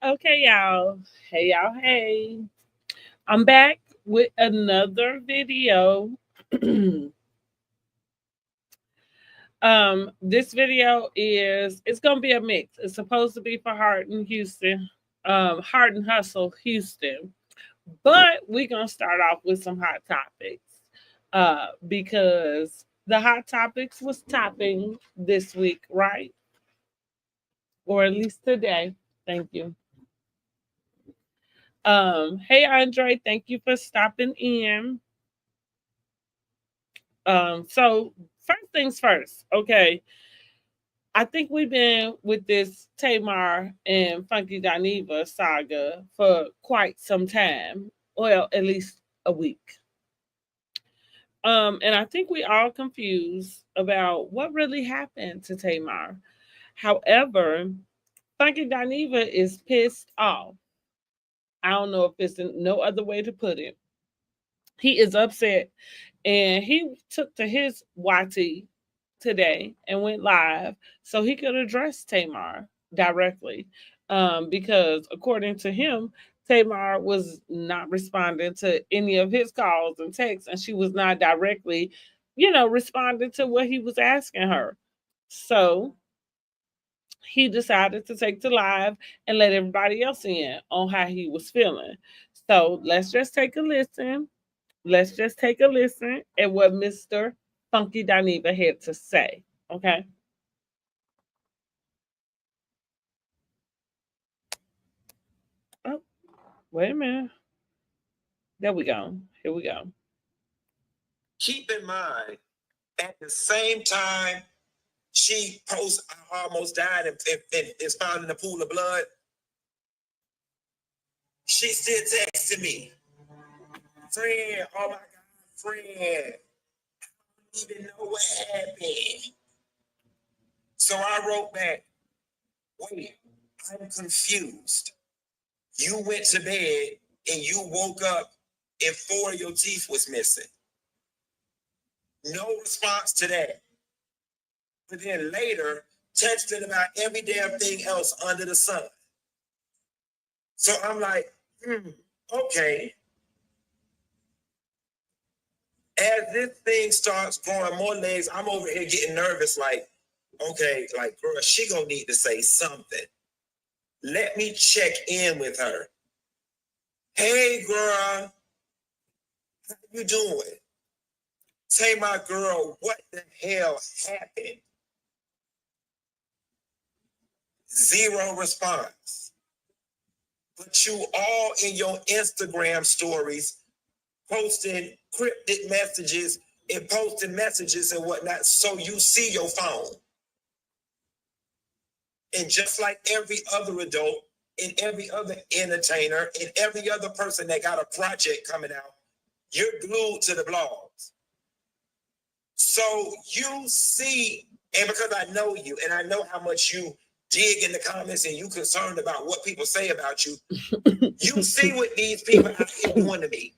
Okay, y'all. Hey, y'all. Hey. I'm back with another video. This video it's gonna be a mix. It's supposed to be for Heart and Houston, Heart and Hustle Houston. But we're gonna start off with some hot topics. Because the hot topics was topping this week, right? Or at least today. Thank you. Hey Andre, thank you for stopping in. So first things first, okay. I think we've been with this Tamar and Funky Dineva saga for quite some time. Well, at least a week. And I think we all confused about what really happened to Tamar. However, Funky Dineva is pissed off. I don't know if it's no other way to put it. He is upset, and he took to his YT today and went live so he could address Tamar directly. Because according to him, Tamar was not responding to any of his calls and texts, and she was not directly, responding to what he was asking her. So he decided to take to live and let everybody else in on how he was feeling. So let's just take a listen. Let's just take a listen at what Mr. Funky Dineva had to say. Okay. Oh, wait a minute. There we go. Here we go. Keep in mind, at the same time she posts, I almost died and is found in a pool of blood, she still texted me. Friend, oh my God, friend. I don't even know what happened. So I wrote back, wait, I'm confused. You went to bed and you woke up and 4 of your teeth was missing. No response to that. But then later, texted about every damn thing else under the sun. So I'm like, okay. As this thing starts growing more legs, I'm over here getting nervous, like, okay, like, girl, she gonna need to say something. Let me check in with her. Hey, girl, how you doing? Say, my girl, what the hell happened? Zero response. But you all in your Instagram stories posting cryptic messages and posting messages and whatnot, so you see your phone. And just like every other adult and every other entertainer and every other person that got a project coming out, you're glued to the blogs. So you see, and because I know you and I know how much you dig in the comments and you concerned about what people say about you, you see what these people out here doing to me.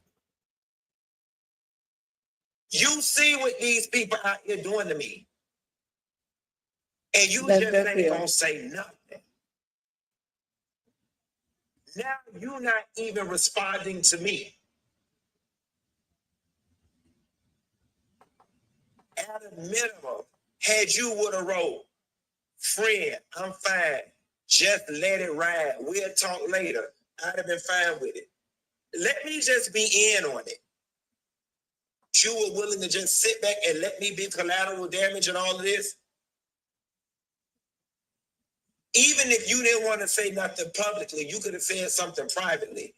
You see what these people out here doing to me. And you just ain't gonna say nothing. Now you're not even responding to me. At a minimum, had you would have wrote, friend, I'm fine. Just let it ride. We'll talk later. I'd have been fine with it. Let me just be in on it. You were willing to just sit back and let me be collateral damage and all of this? Even if you didn't want to say nothing publicly, you could have said something privately.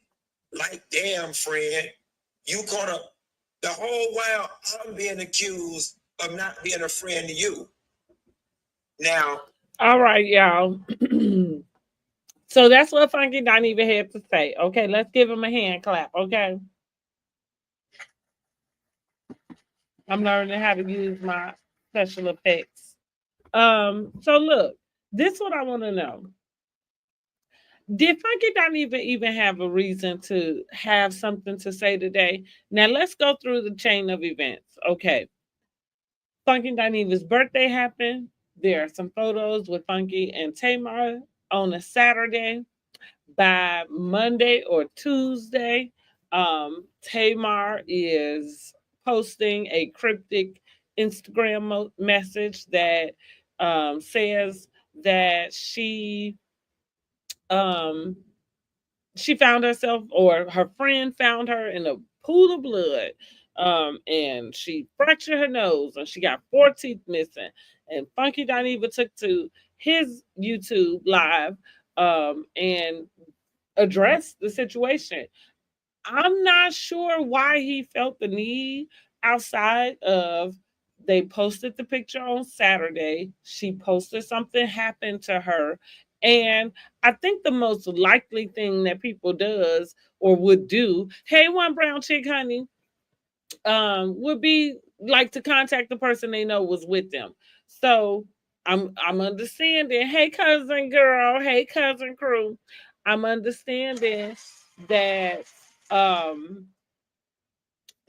Like, damn, friend, you caught up. The whole while I'm being accused of not being a friend to you. Now. All right, y'all. So that's what Funky Dineva had to say. Okay, let's give him a hand clap, okay? I'm learning how to use my special effects. So look, this is what I want to know. Did Funky Dineva even have a reason to have something to say today? Now let's go through the chain of events. Okay. Funky Dineva's birthday happened. There are some photos with Funky and Tamar on a Saturday. by Monday or Tuesday, Tamar is posting a cryptic Instagram message that says that um, she found herself, or her friend found her in a pool of blood, and she fractured her nose and she got 4 teeth missing. And Funky Dineva took to his YouTube live and addressed the situation. I'm not sure why he felt the need, outside of, they posted the picture on Saturday. She posted something happened to her. And I think the most likely thing that people does or would do, hey, one brown chick, honey, would be like to contact the person they know was with them. So I'm understanding, hey cousin girl, hey cousin crew, I'm understanding that um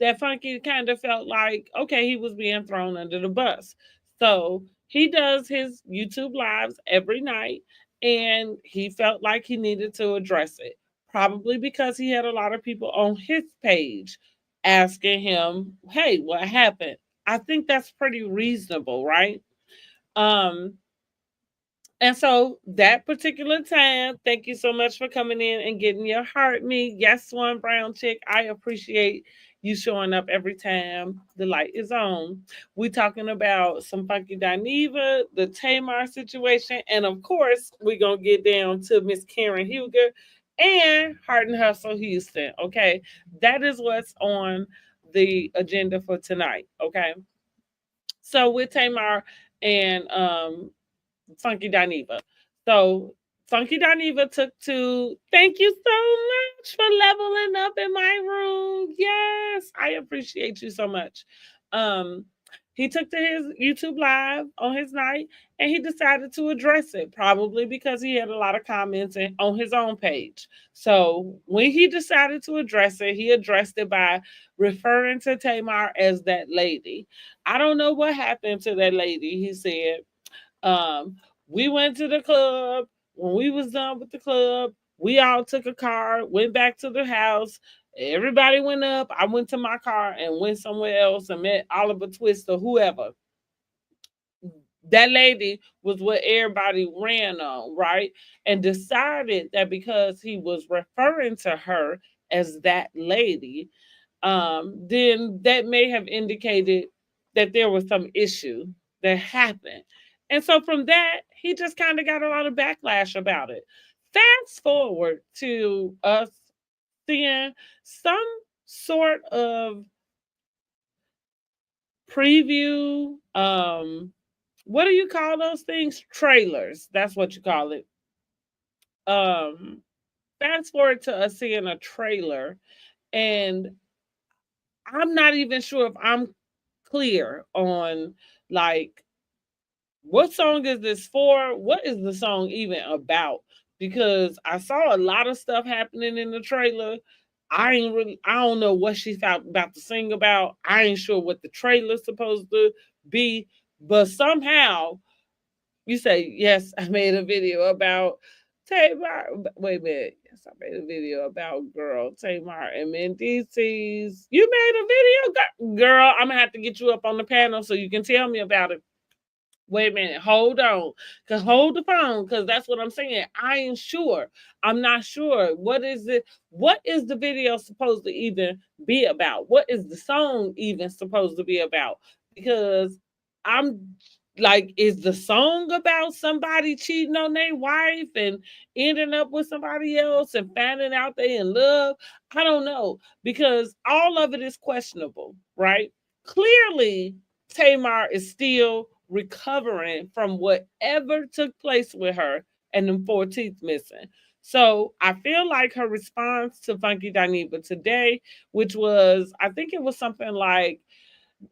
that Funky kind of felt like, okay, he was being thrown under the bus. So he does his YouTube lives every night, and he felt like he needed to address it. Probably because he had a lot of people on his page asking him, hey, what happened? I think that's pretty reasonable, right? Um, and so that particular time, thank you so much for coming in and getting your heart me. Yes, one brown chick. I appreciate you showing up every time the light is on. We talking about some Funky Dineva, the Tamar situation, and of course, we're gonna get down to Miss Karen Huger and Heart and Hustle Houston. Okay. That is what's on the agenda for tonight. Okay. So with Tamar and Funky Dineva. So Funky Dineva took to, thank you so much for leveling up in my room. Yes, I appreciate you so much. Um, he took to his YouTube live on his night and he decided to address it, probably because he had a lot of comments on his own page. So when he decided to address it, he addressed it by referring to Tamar as that lady. I don't know what happened to that lady, he said. um, we went to the club. When we was done with the club, we all took a car, went back to the house. Everybody went up. I went to my car and went somewhere else and met Oliver Twist or whoever. That lady was what everybody ran on, right? And decided that because he was referring to her as that lady, then that may have indicated that there was some issue that happened. And so from that, he just kind of got a lot of backlash about it. Fast forward to us seeing some sort of preview. What do you call those things? Trailers. That's what you call it. Um, Fast forward to us seeing a trailer, and I'm not even sure if I'm clear on, like, what song is this for? What is the song even about? Because I saw a lot of stuff happening in the trailer. I don't know what she's about to sing about. I ain't sure what the trailer's supposed to be, but somehow you say, yes, I made a video about Tamar. Wait a minute. Yes, I made a video about girl Tamar and Mendices. You made a video, girl. I'm gonna have to get you up on the panel so you can tell me about it. Wait a minute, hold on. Cause hold the phone, cause that's what I'm saying. I ain't sure. I'm not sure. What is it? What is the video supposed to even be about? What is the song even supposed to be about? Because I'm like, is the song about somebody cheating on their wife and ending up with somebody else and finding out they in love? I don't know. Because all of it is questionable, right? Clearly, Tamar is still recovering from whatever took place with her and them 4 teeth missing. So I feel like her response to Funky Dineva today, which was, I think it was something like,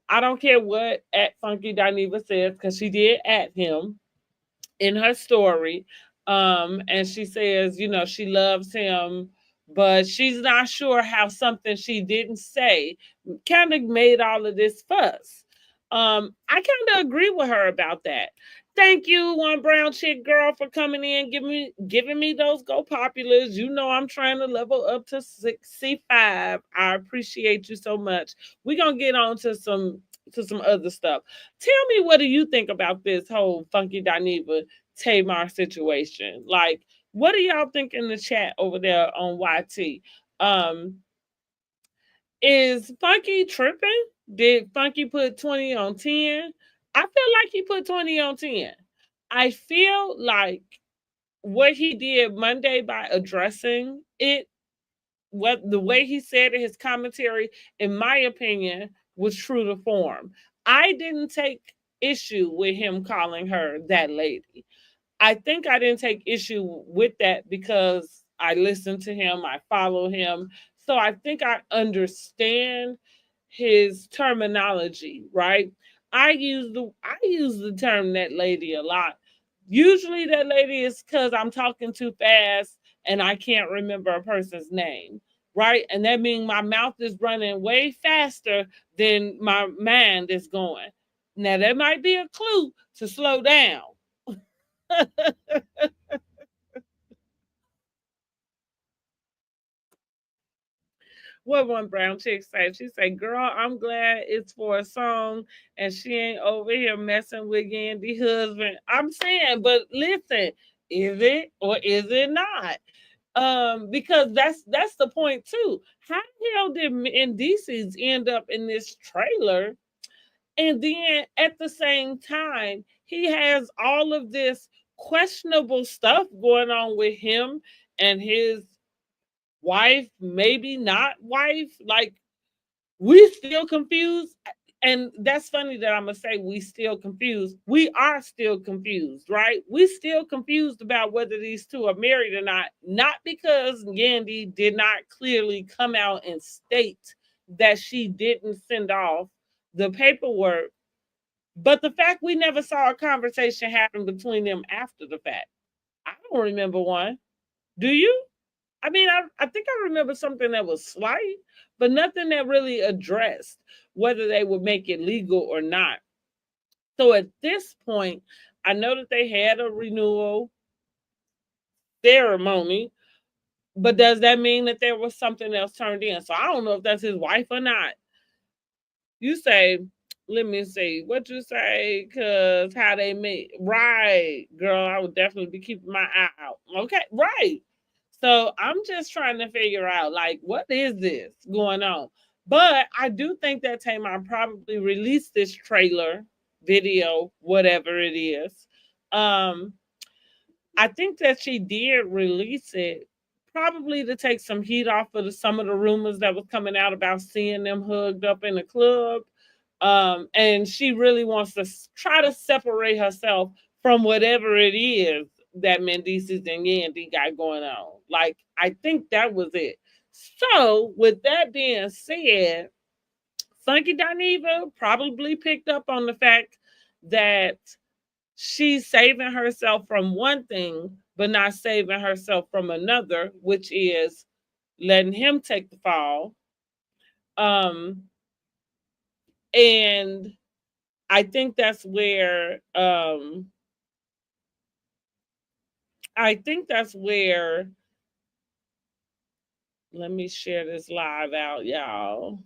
I don't care what at Funky Dineva says, because she did at him in her story. And she says, you know, she loves him, but she's not sure how something she didn't say kind of made all of this fuss. I kind of agree with her about that. Thank you, one brown chick girl, for coming in, giving me those go populars. You know I'm trying to level up to C5. I appreciate you so much. We're gonna get on to some other stuff. Tell me, what do you think about this whole Funky Dineva Tamar situation? Like, what do y'all think in the chat over there on YT? Um, is Funky tripping? Did Funky put 20 on 10? I feel like he put 20 on 10. I feel like what he did Monday by addressing it, what the way he said it, his commentary, in my opinion, was true to form. I didn't take issue with him calling her that lady. I think I didn't take issue with that because I listen to him, I follow him. So I think I understand his terminology, right? I use the term that lady a lot. Usually that lady is cuz I'm talking too fast and I can't remember a person's name, right? And that means my mouth is running way faster than my mind is going. Now that might be a clue to slow down. What one brown chick say? She say, "Girl, I'm glad it's for a song, and she ain't over here messing with Yandy husband." I'm saying, but listen, is it or is it not? Because that's the point too. How the hell did Indecisies end up in this trailer? And then at the same time, he has all of this questionable stuff going on with him and his wife, maybe not wife. Like, we still confused. And that's funny that I'm gonna say we still confused. We are still confused, right? We still confused about whether these two are married or not because Yandy did not clearly come out and state that she didn't send off the paperwork, but the fact we never saw a conversation happen between them after the fact. I don't remember one. Do you? I mean, I think I remember something that was slight, but nothing that really addressed whether they would make it legal or not. So at this point, I know that they had a renewal ceremony, but does that mean that there was something else turned in? So I don't know if that's his wife or not. You say, let me see what you say, cause how they meet. Right, girl, I would definitely be keeping my eye out. Okay, right. So I'm just trying to figure out, like, what is this going on? But I do think that Tamar probably released this trailer, video, whatever it is. Um, I think that she did release it probably to take some heat off of some of the rumors that was coming out about seeing them hugged up in the club. And she really wants to try to separate herself from whatever it is that Mendices and Yandy got going on. Like, I think that was it. So, with that being said, Funky Dineva probably picked up on the fact that she's saving herself from one thing, but not saving herself from another, which is letting him take the fall. Um, and I think that's where I think that's where let me share this live out, y'all.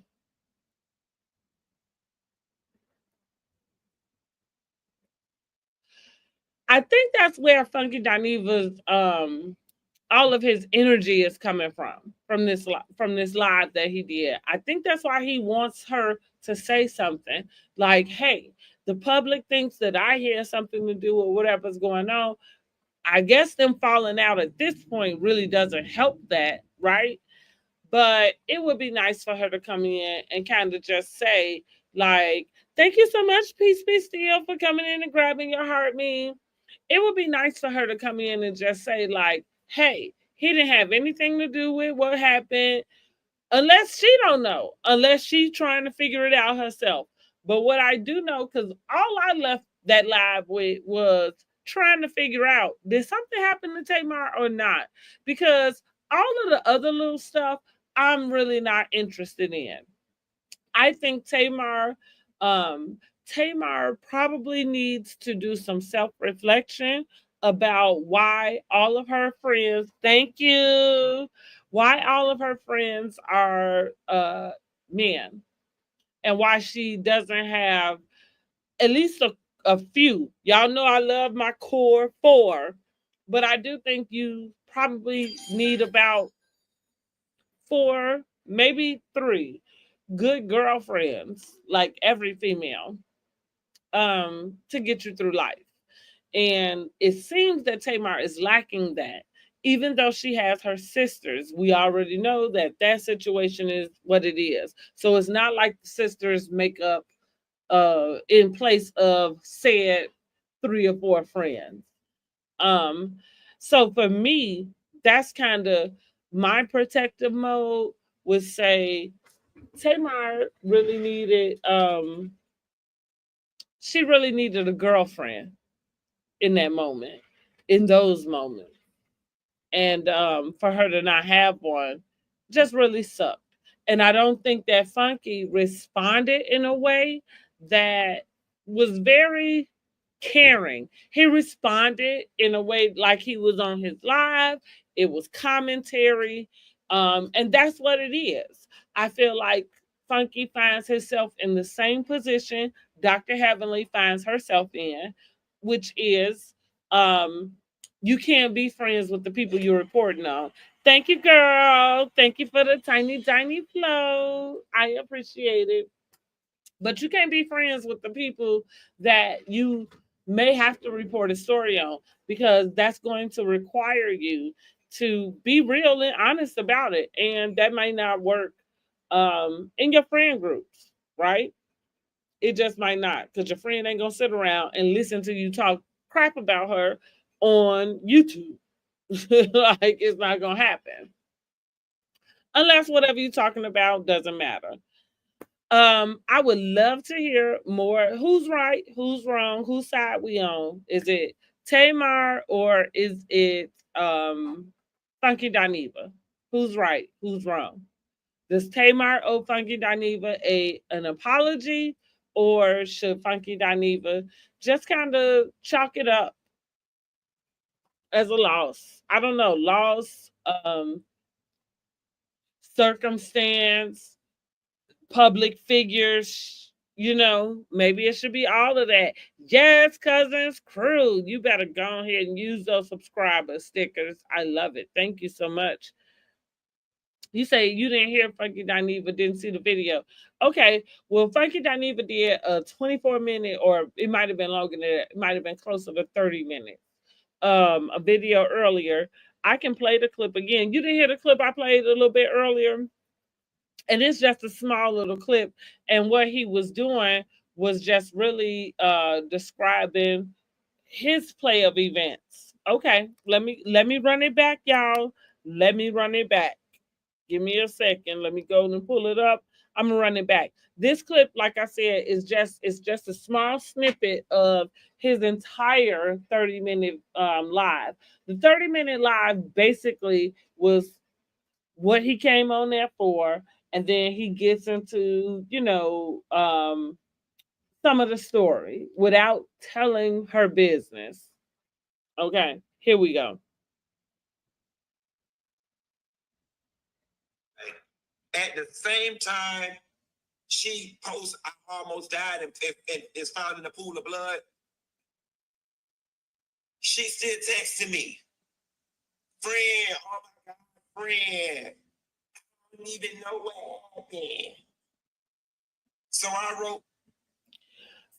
I think that's where Funky Dineva's all of his energy is coming from this live that he did. I think that's why he wants her to say something like, "Hey, the public thinks that I hear something to do with whatever's going on." I guess them falling out at this point really doesn't help that, right? But it would be nice for her to come in and kind of just say, like, "Thank you so much, Peace Be Still, for coming in and grabbing your heart, me." It would be nice for her to come in and just say, like, "Hey, he didn't have anything to do with what happened," unless she don't know, unless she's trying to figure it out herself. But what I do know, because all I left that live with was trying to figure out, did something happen to Tamar or not? Because all of the other little stuff, I'm really not interested in. I think Tamar um, Tamar probably needs to do some self reflection about why all of her friends, thank you, why all of her friends are men, and why she doesn't have at least a few. Y'all know I love my core four, but I do think you probably need about four, maybe three good girlfriends, like every female, to get you through life. And it seems that Tamar is lacking that. Even though she has her sisters, we already know that that situation is what it is. So it's not like the sisters make up in place of said three or four friends. Um, so for me, that's kind of my protective mode would say Tamar really needed she really needed a girlfriend in that moment, in those moments. And for her to not have one just really sucked. And I don't think that Funky responded in a way that was very caring. He responded in a way like he was on his live. It was commentary, and that's what it is. I feel like Funky finds himself in the same position Dr. Heavenly finds herself in, which is um, you can't be friends with the people you're reporting on. Thank you, girl. Thank you for the tiny, tiny flow. I appreciate it. But you can't be friends with the people that you may have to report a story on because that's going to require you to be real and honest about it. And that might not work in your friend groups, right? It just might not because your friend ain't going to sit around and listen to you talk crap about her on YouTube. Like, it's not going to happen unless whatever you're talking about doesn't matter. I would love to hear more. Who's right? Who's wrong? Whose side we on? Is it Tamar or is it Funky Dineva? Who's right? Who's wrong? Does Tamar owe Funky Dineva an apology, or should Funky Dineva just kind of chalk it up as a loss? I don't know, loss, circumstance, public figures, maybe it should be all of that. Yes, cousins, crew, you better go ahead and use those subscriber stickers. I love it. Thank you so much. You say you didn't hear Funky Dineva, didn't see the video. Okay, well, Funky Dineva did a 24-minute, or it might have been longer than that. It might have been closer to 30 minutes. A video earlier. I can play the clip again. You didn't hear the clip I played a little bit earlier? And it's just a small little clip. And what he was doing was just really describing his play of events. Okay, let me run it back, y'all. Let me run it back. Give me a second. Let me go and pull it up. I'm gonna run it back. This clip, like I said, is just a small snippet of his entire 30-minute live. The 30-minute live basically was what he came on there for, and then he gets into some of the story without telling her business. Okay, here we go. At the same time, she posts, "I almost died and is found in a pool of blood." She still texting me, "Friend, oh my God, friend, I don't even know what happened." So I wrote.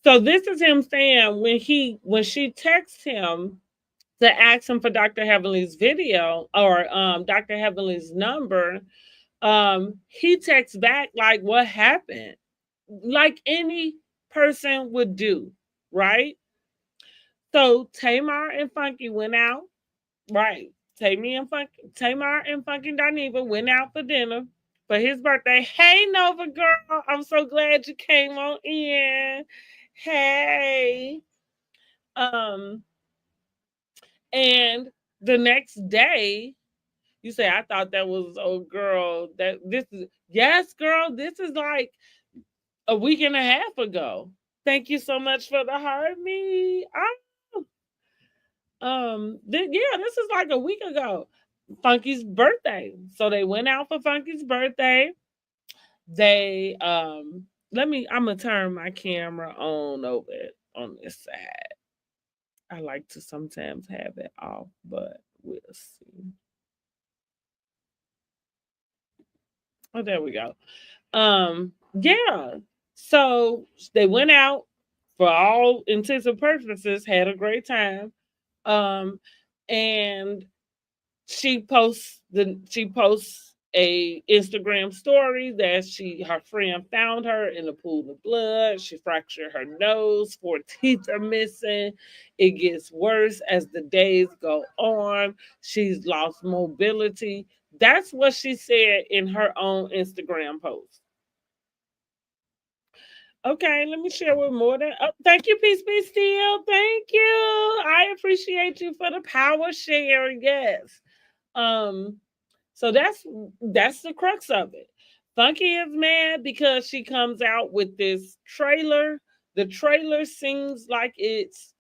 So this is him saying when she texts him to ask him for Dr. Heavenly's video or Dr. Heavenly's number, he texts back like, "What happened?" Like any person would do, right? So Tamar and Funky went out, right? Tamar and Funky Dineva went out for dinner for his birthday. Hey Nova girl, I'm so glad you came on in. Hey. Um, and the next day, you say, "I thought that was, oh girl, that this is," yes, girl, this is like a week and a half ago. Thank you so much for the heart me. Yeah, this is like a week ago. Funky's birthday. So they went out for Funky's birthday. They I'm gonna turn my camera on over on this side. I like to sometimes have it off, but we'll see. Oh, there we go. Yeah. So they went out for all intents and purposes, had a great time. Um, and she posts a Instagram story that her friend found her in a pool of blood. She fractured her nose, 4 teeth are missing. It gets worse as the days go on. She's lost mobility. That's what she said in her own Instagram post. Okay, let me share with more than. Oh, thank you, Peace Be Still. Thank you. I appreciate you for the power share. Yes. Um, so that's the crux of it. Funky is mad because she comes out with this trailer. The trailer seems like it's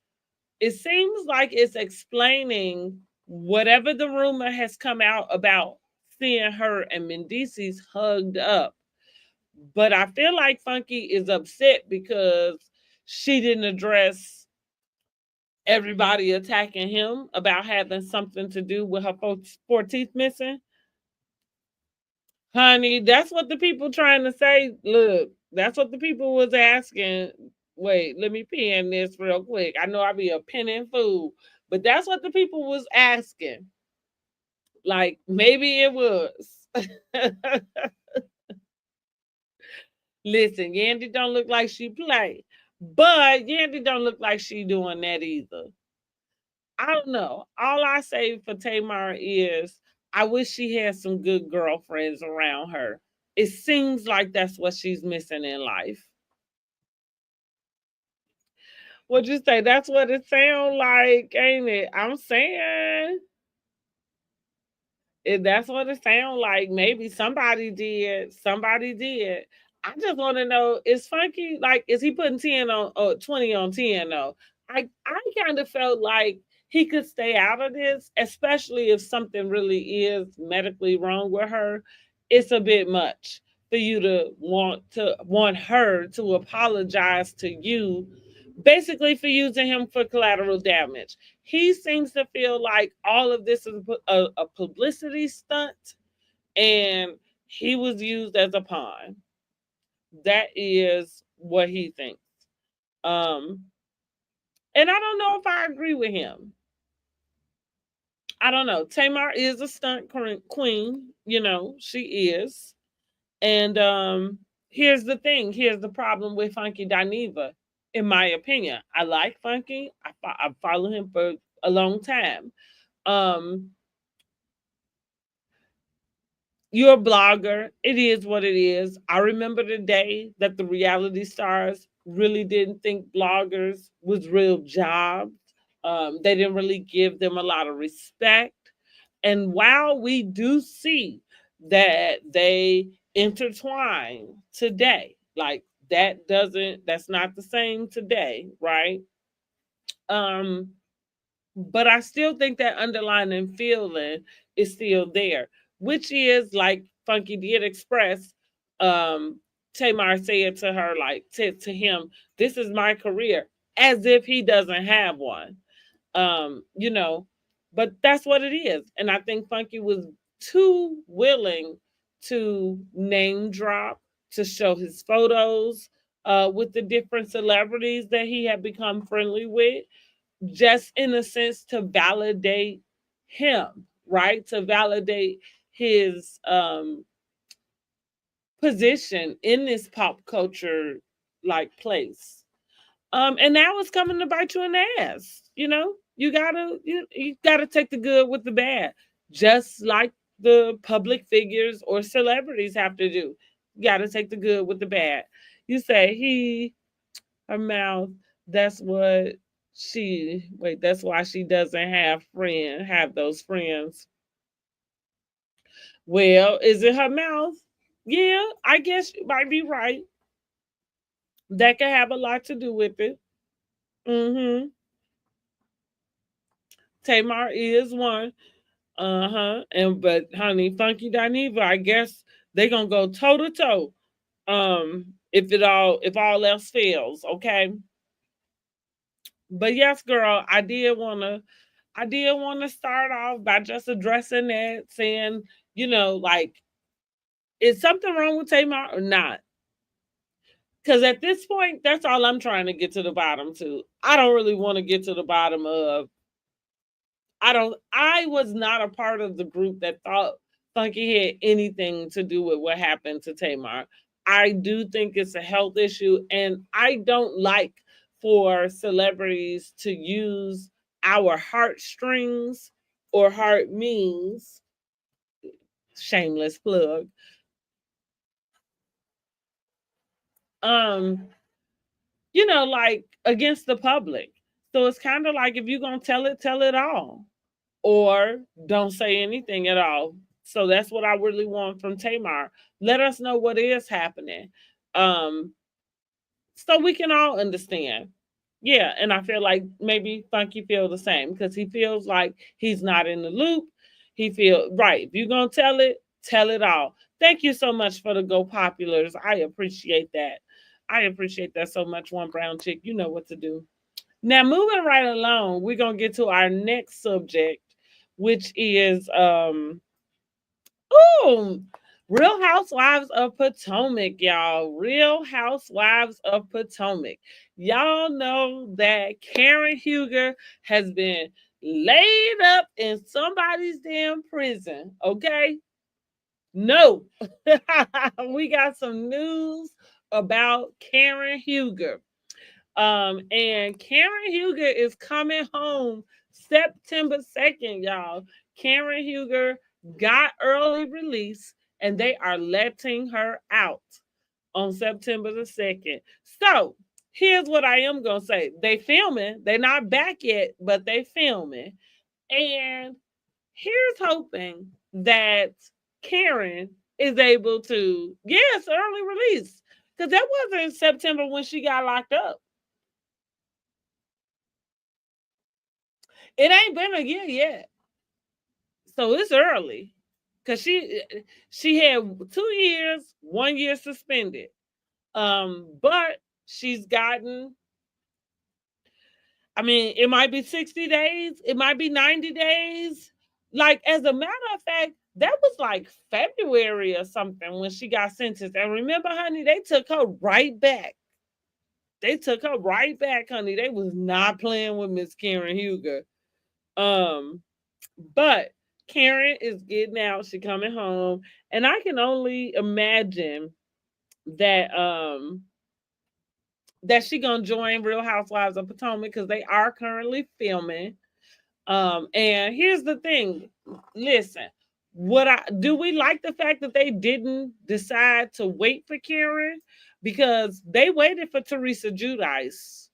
explaining whatever the rumor has come out about seeing her and Mendices hugged up. But I feel like Funky is upset because she didn't address everybody attacking him about having something to do with her 4 teeth missing. Honey, that's what the people trying to say. Look, that's what the people was asking. Wait, let me pin this real quick. I know I be a pinning fool, but that's what the people was asking. Like maybe it was. Listen, Yandy don't look like she play, but Yandy don't look like she doing that either. I don't know. All I say for Tamar is I wish she had some good girlfriends around her. It seems like that's what she's missing in life. What'd you say? That's what it sounds like, ain't it? I'm saying that's what it sounds like. Maybe somebody did. Somebody did. I just want to know: is Funky like? Is he putting 20 on 10 though? I kind of felt like he could stay out of this, especially if something really is medically wrong with her. It's a bit much for you to want her to apologize to you, basically for using him for collateral damage. He seems to feel like all of this is a publicity stunt, and he was used as a pawn. That is what he thinks. Um, and I don't know if I agree with him. I don't know. Tamar is a stunt queen, she is. And here's the thing. Here's the problem with Funky Dineva, in my opinion. I like Funky. I follow him for a long time. Um, you're a blogger. It is what it is. I remember the day that the reality stars really didn't think bloggers was real jobs. They didn't really give them a lot of respect. And while we do see that they intertwine today, like that's not the same today, right? Um, but I still think that underlying feeling is still there, which is like Funky did express. Um, Tamar said to her, like to him, "This is my career," as if he doesn't have one. Um, you know, but that's what it is. And I think Funky was too willing to name drop, to show his photos with the different celebrities that he had become friendly with, just in a sense to validate him, right? To validate his position in this pop culture like place. And now it's coming to bite you in the ass. You gotta take the good with the bad, just like the public figures or celebrities have to do. You gotta take the good with the bad. You say her mouth. That's what she wait. That's why she doesn't have those friends. Well, is it her mouth? Yeah, I guess you might be right. That can have a lot to do with it. Mm-hmm. Tamar is one. Uh-huh. And but honey, Funky Dineva, I guess they gonna go toe to toe. If all else fails, okay. But yes, girl, I did wanna start off by just addressing that, saying, like, is something wrong with Tamar or not? Because at this point, that's all I'm trying to get to the bottom to. I don't really want to get to the bottom of. I was not a part of the group that thought Funky had anything to do with what happened to Tamar. I do think it's a health issue, and I don't like for celebrities to use our heartstrings or heart means, shameless plug, um, like against the public. So it's kind of like if you're gonna tell it all, or don't say anything at all. So that's what I really want from Tamar. Let us know what is happening, um, so we can all understand. Yeah, and I feel like maybe Funky feel the same because he feels like he's not in the loop. He feel right. If you're gonna tell it all. Thank you so much for the go populars. I appreciate that. I appreciate that so much. One brown chick, you know what to do. Now, moving right along, we're gonna get to our next subject, which is oh, Real Housewives of Potomac, y'all. Real Housewives of Potomac. Y'all know that Karen Huger has been laid up in somebody's damn prison. Okay, no, we got some news about Karen Huger. And Karen Huger is coming home September 2nd, y'all. Karen Huger got early release and they are letting her out on September the 2nd. So here's what I am gonna say. They filming, they're not back yet, but they filming. And here's hoping that Karen is able to, yes, early release. Because that wasn't in September when she got locked up. It ain't been a year yet, so it's early. Cause she had 2 years, 1 year suspended. But she's gotten. I mean, it might be 60 days, it might be 90 days. Like as a matter of fact, that was like February or something when she got sentenced. And remember, honey, they took her right back. They took her right back, honey. They was not playing with Miss Karen Huger. Um, But Karen is getting out. She coming home, and I can only imagine that that she gonna join Real Housewives of Potomac because they are currently filming. And here's the thing. Listen, what I do we like the fact that they didn't decide to wait for Karen because they waited for Teresa Giudice.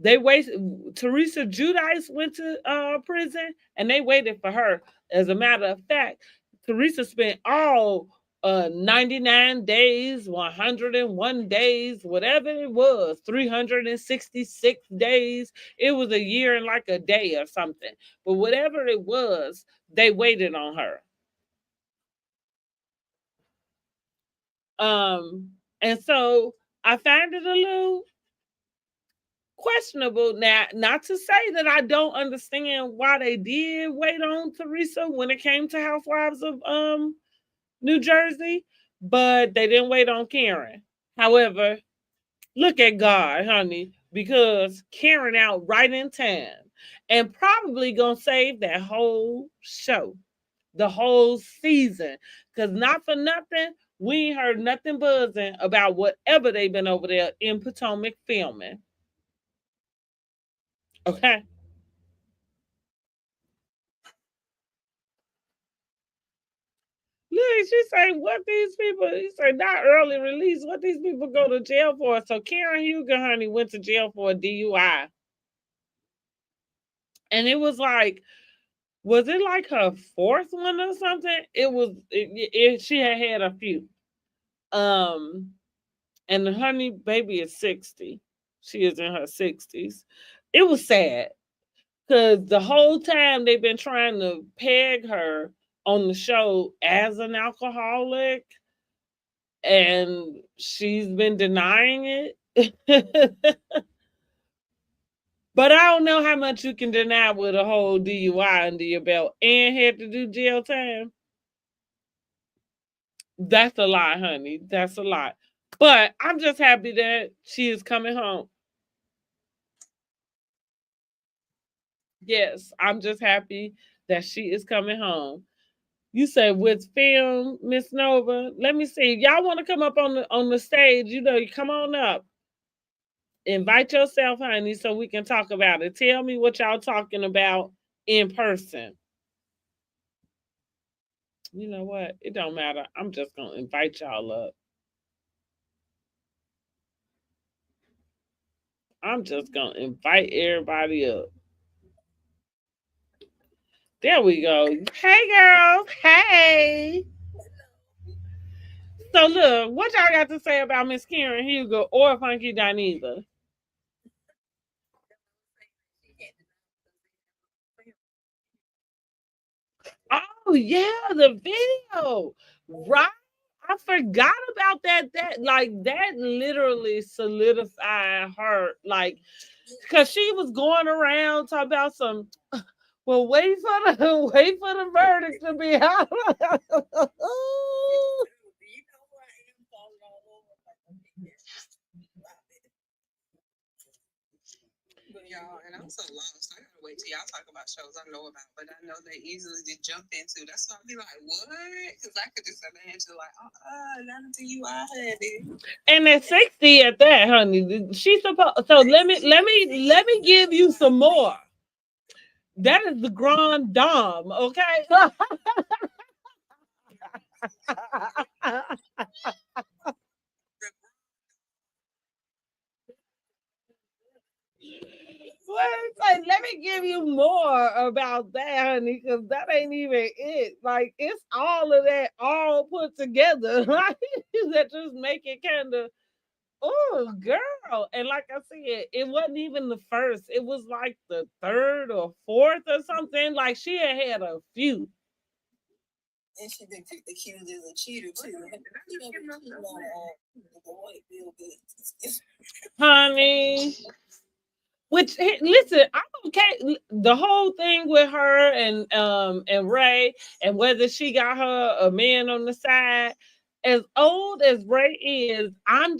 They waited. Teresa Giudice went to prison, and they waited for her. As a matter of fact, Teresa spent all 99 days, 101 days, whatever it was, 366 days. It was a year and like a day or something. But whatever it was, they waited on her. And so I find it a little questionable. Now, not to say that I don't understand why they did wait on Teresa when it came to Housewives of New Jersey, but they didn't wait on Karen. However, look at God, honey, because Karen out right in time and probably gonna save that whole show, the whole season. Cause not for nothing, we ain't heard nothing buzzing about whatever they've been over there in Potomac filming. Okay. Look, she say, what these people, he said, not early release, what these people go to jail for. So Karen Huger, honey, went to jail for a DUI. And it was it like her fourth one or something? She had had a few. Um, and the honey baby is 60. She is in her 60s. It was sad because the whole time they've been trying to peg her on the show as an alcoholic, and she's been denying it. But I don't know how much you can deny with a whole DUI under your belt and had to do jail time. That's a lot, honey. That's a lot. But I'm just happy that she is coming home. Yes, I'm just happy that she is coming home. You said with film, Miss Nova. Let me see. Y'all want to come up on the stage? You know, you come on up. Invite yourself, honey, so we can talk about it. Tell me what y'all talking about in person. You know what? It don't matter. I'm just gonna invite y'all up. I'm just gonna invite everybody up. There we go. Hey girls. Hey. So look, what y'all got to say about Miss Karen Hugo or Funky Dineva? Oh yeah, the video. Right? I forgot about that. That like that literally solidified her. Like, cause she was going around talking about some. Well, wait for the wait for the verdict to be out. Y'all, and I'm so lost. I gotta wait till y'all talk about shows I know about, but I know they easily just jump into. That's why I'll be like, what? Because I could just sit there and just like, not until you I had it. And at 60 at that, honey, she's supposed. So let me give you some more. That is the grand dame, okay? Wait, let me give you more about that, honey, because that ain't even it. Like it's all of that all put together, right? That just make it kind of oh girl. And like I said, it wasn't even the first. It was like the third or fourth or something. Like she had a few. And she been picked accused as a cheater too. Honey. Which listen, I'm okay. The whole thing with her and Ray and whether she got her a man on the side, as old as Ray is, I'm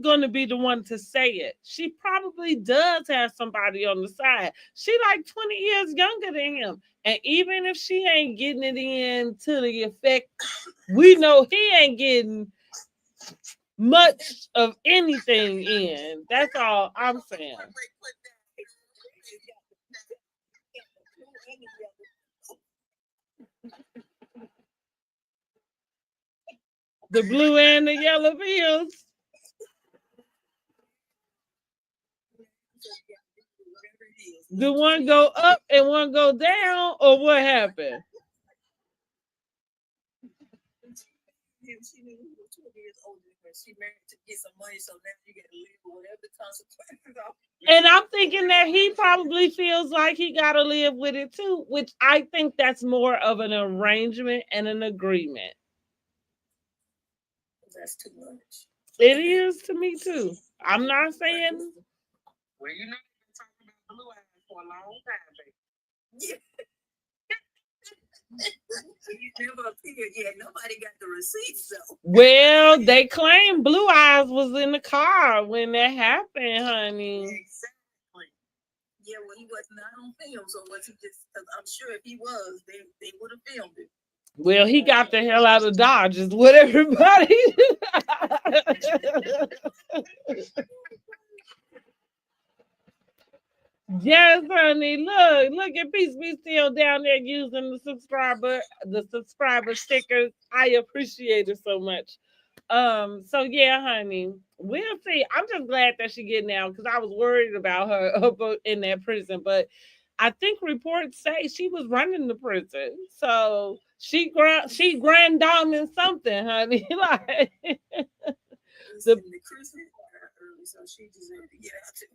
gonna be the one to say it. She probably does have somebody on the side. She like 20 years younger than him. And even if she ain't getting it in to the effect, we know he ain't getting much of anything in. That's all I'm saying. The blue and the yellow pills. The one go up and one go down, or what happened? She knew he was 20 years older than her. She married to get some money, so now you got to live with whatever the consequences are. And I'm thinking that he probably feels like he got to live with it too, which I think that's more of an arrangement and an agreement. That's too much. It is to me too. I'm not saying. Well, you know, you've been talking about blue eyes for a long time, baby. Yeah. You never appeared yet. Nobody got the receipts though. Well, they claim Blue Eyes was in the car when that happened, honey. Exactly. Yeah, well, he was not on film, so was he just? Because I'm sure if he was, they would have filmed it. Well, he got the hell out of Dodge, is what everybody. Yes, honey. Look at Peace Be Still down there using the subscriber stickers. I appreciate it so much. So yeah, honey, we'll see. I'm just glad that she getting out because I was worried about her up in that prison, but I think reports say she was running the prison, so she grand doming something, honey. Like The, the Christmas early, so she deserved to get out too.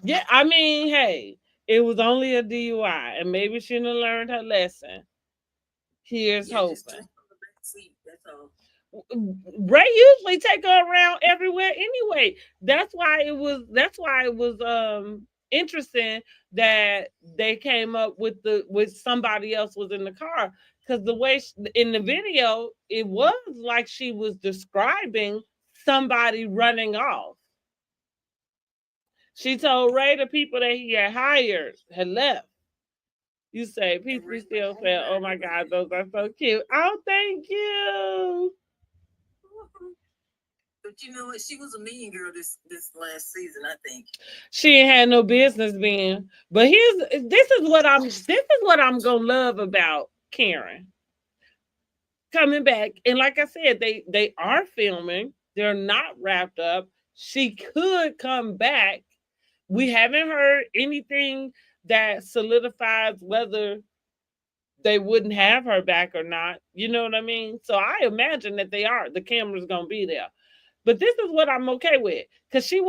yeah, I mean, hey, it was only a DUI, and maybe she done learned her lesson. Here's hoping. That's all. Ray usually take her around everywhere anyway. That's why it was interesting that they came up with somebody else was in the car, because the way in the video it was like she was describing somebody running off. She told Ray the people that he had hired had left. You say people still say, "Oh my God, those are so cute." Oh, thank you. But you know what? She was a mean girl this last season, I think. She ain't had no business being. But this is what I'm gonna love about Karen coming back. And like I said, they are filming. They're not wrapped up. She could come back. We haven't heard anything that solidifies whether they wouldn't have her back or not. You know what I mean? So I imagine that they are. The camera's gonna be there. But this is what I'm okay with. Cause she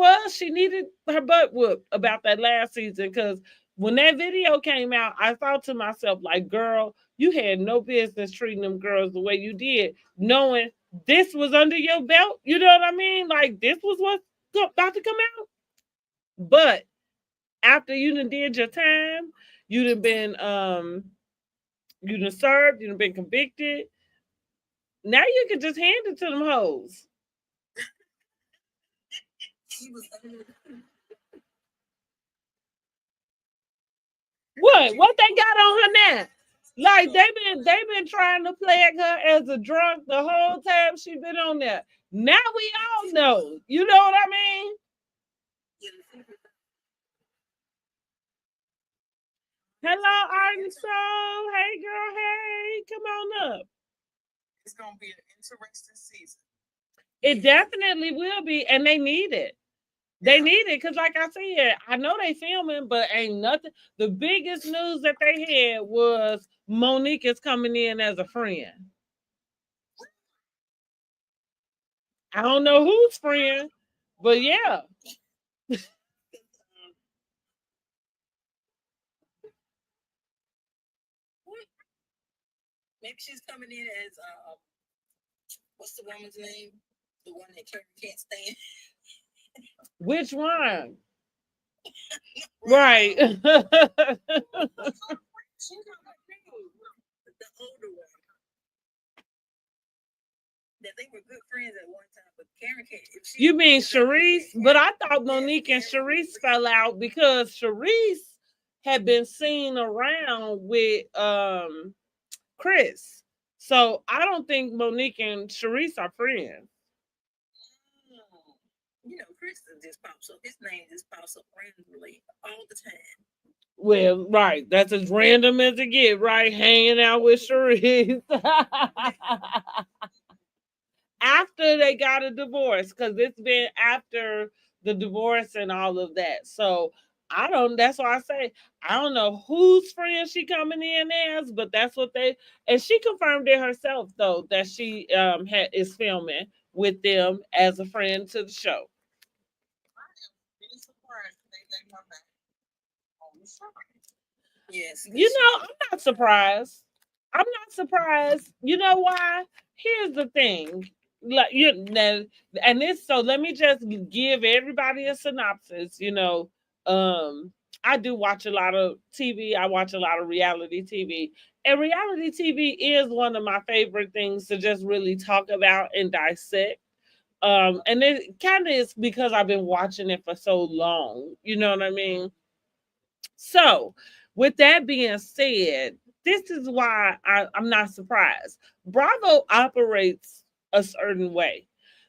needed her butt whooped about that last season. Cause when that video came out, I thought to myself, like, girl, you had no business treating them girls the way you did, knowing this was under your belt. You know what I mean? Like this was what's about to come out. But after you done did your time, you done been you done served, you done been convicted. Now you can just hand it to them hoes. What they got on her now? Like they been trying to flag her as a drunk the whole time she been on there. Now we all know. You know what I mean? Hello, Arkansas. Hey girl, hey, come on up. It's gonna be an interesting season. It definitely will be, and they need it. They need it because, like I said, I know they filming, but ain't nothing. The biggest news that they had was Monique is coming in as a friend. I don't know whose friend, but yeah. Maybe she's coming in as what's the woman's name? The one that Karen can't stand. Which one? Right. The older one. That they were good friends at one time, but Karen can't. You mean Sharice? But I thought Monique and Sharice fell out because Sharice had been seen around with Chris. So I don't think Monique and Sharice are friends. You know, Chris just pops up. His name just pops up randomly all the time. Well, right. That's as random as it get, right? Hanging out with Sharice. After they got a divorce, because it's been after the divorce and all of that. So I don't. That's why I say I don't know whose friend she coming in as, but that's what they. And she confirmed it herself though that she is filming with them as a friend to the show. Yes. You know, I'm not surprised. I'm not surprised. You know why? Here's the thing. Like you now, and this so let me just give everybody a synopsis. I do watch a lot of TV. I watch a lot of reality TV. And reality TV is one of my favorite things to just really talk about and dissect. And it kind of is because I've been watching it for so long. You know what I mean? So, with that being said, this is why I'm not surprised. Bravo operates a certain way.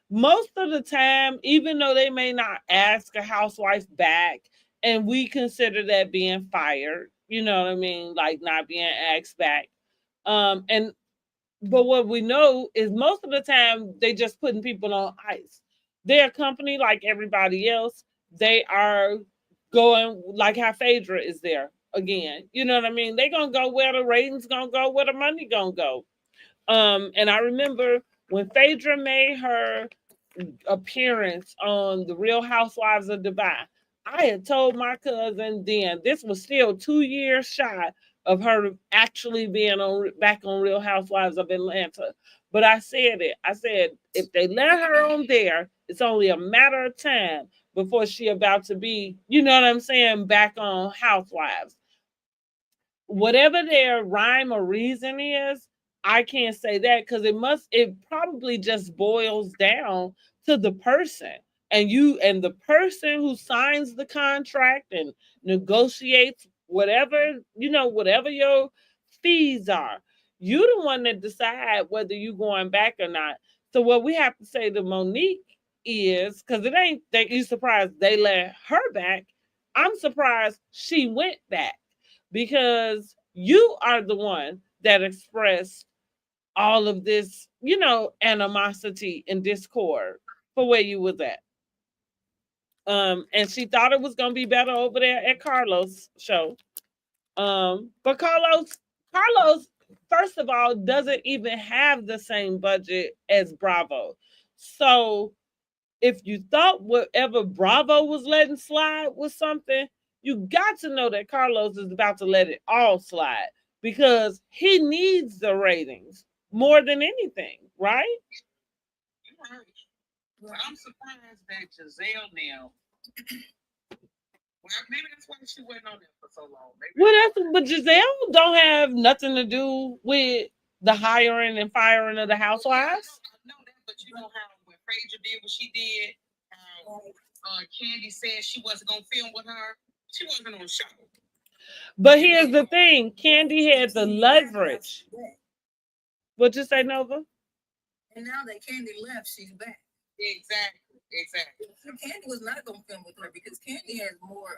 Most of the time, even though they may not ask a housewife back, and we consider that being fired, you know what I mean? Like not being asked back. And but what we know is most of the time they just putting people on ice. They're a company like everybody else. They are going like how Phaedra is there again. You know what I mean? They gonna go where the ratings gonna go, where the money gonna go. And I remember when Phaedra made her appearance on the Real Housewives of Dubai. I had told my cousin then this was still 2 years shy of her actually being on back on Real Housewives of Atlanta. But I said it. I said if they let her on there, it's only a matter of time before she about to be, you know what I'm saying, back on Housewives. Whatever their rhyme or reason is, I can't say that because it probably just boils down to the person. And the person who signs the contract and negotiates whatever, whatever your fees are. You the one that decide whether you going back or not. So what we have to say to Monique is, because it ain't that you surprised they let her back. I'm surprised she went back because you are the one that expressed all of this, animosity and discord for where you was at. And she thought it was gonna be better over there at Carlos' show. But Carlos, first of all, doesn't even have the same budget as Bravo. So if you thought whatever Bravo was letting slide was something, you got to know that Carlos is about to let it all slide because he needs the ratings more than anything, right? Right. But I'm surprised that Giselle now. Well, maybe that's why she wasn't on there for so long. But Giselle don't have nothing to do with the hiring and firing of the housewives. I know that, but you know how when Frazier did what she did, Candy said she wasn't gonna film with her. She wasn't on the show. But here's the thing: Candy had the leverage. What you say, Nova? And now that Candy left, she's back. Exactly. So Candy was not going to film with her because Candy has more,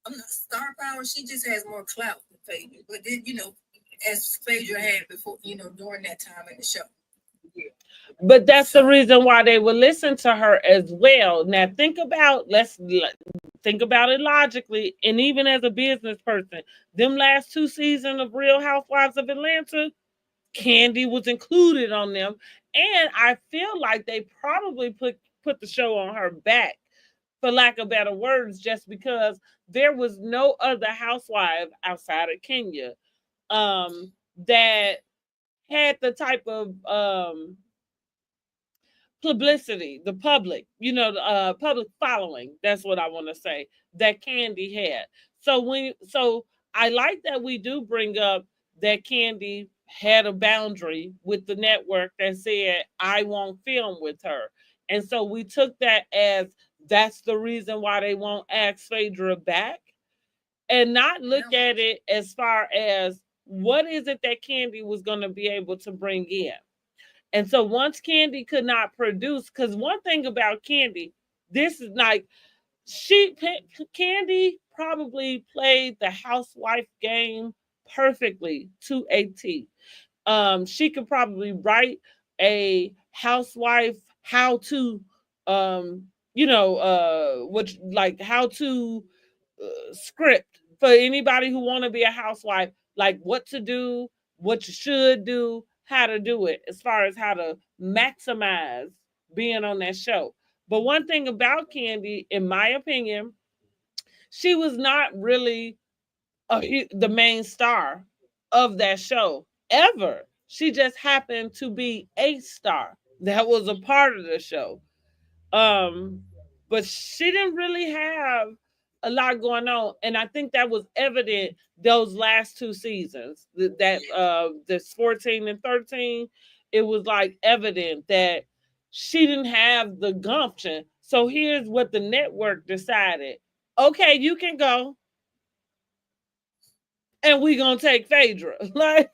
I'm not star power. She just has more clout than Phaedra. But then, as Phaedra had before, during that time in the show. Yeah. But that's the reason why they would listen to her as well. Now let's think about it logically, and even as a business person, them last 2 seasons of Real Housewives of Atlanta, Candy was included on them, and I feel like they probably put the show on her back, for lack of better words, just because there was no other housewife outside of Kenya that had the type of publicity, the public, public following. That's what I want to say that Candy had. So I like that we do bring up that Candy had a boundary with the network that said I won't film with her, and so we took that as that's the reason why they won't ask Phaedra back, and not look at it as far as what is it that Candy was going to be able to bring in. And so once Candy could not produce, because one thing about Candy, this is like Candy probably played the housewife game perfectly to a T. She could probably write a housewife how to, which like how to script for anybody who want to be a housewife, like what to do, what you should do, how to do it, as far as how to maximize being on that show. But one thing about Candy, in my opinion, she was not really the main star of that show ever. She just happened to be a star that was a part of the show. Um, but she didn't really have a lot going on, and I think that was evident those last 2 seasons. This 14 and 13, it was like evident that she didn't have the gumption. So here's what the network decided: okay, you can go, and we gonna take Phaedra. Like,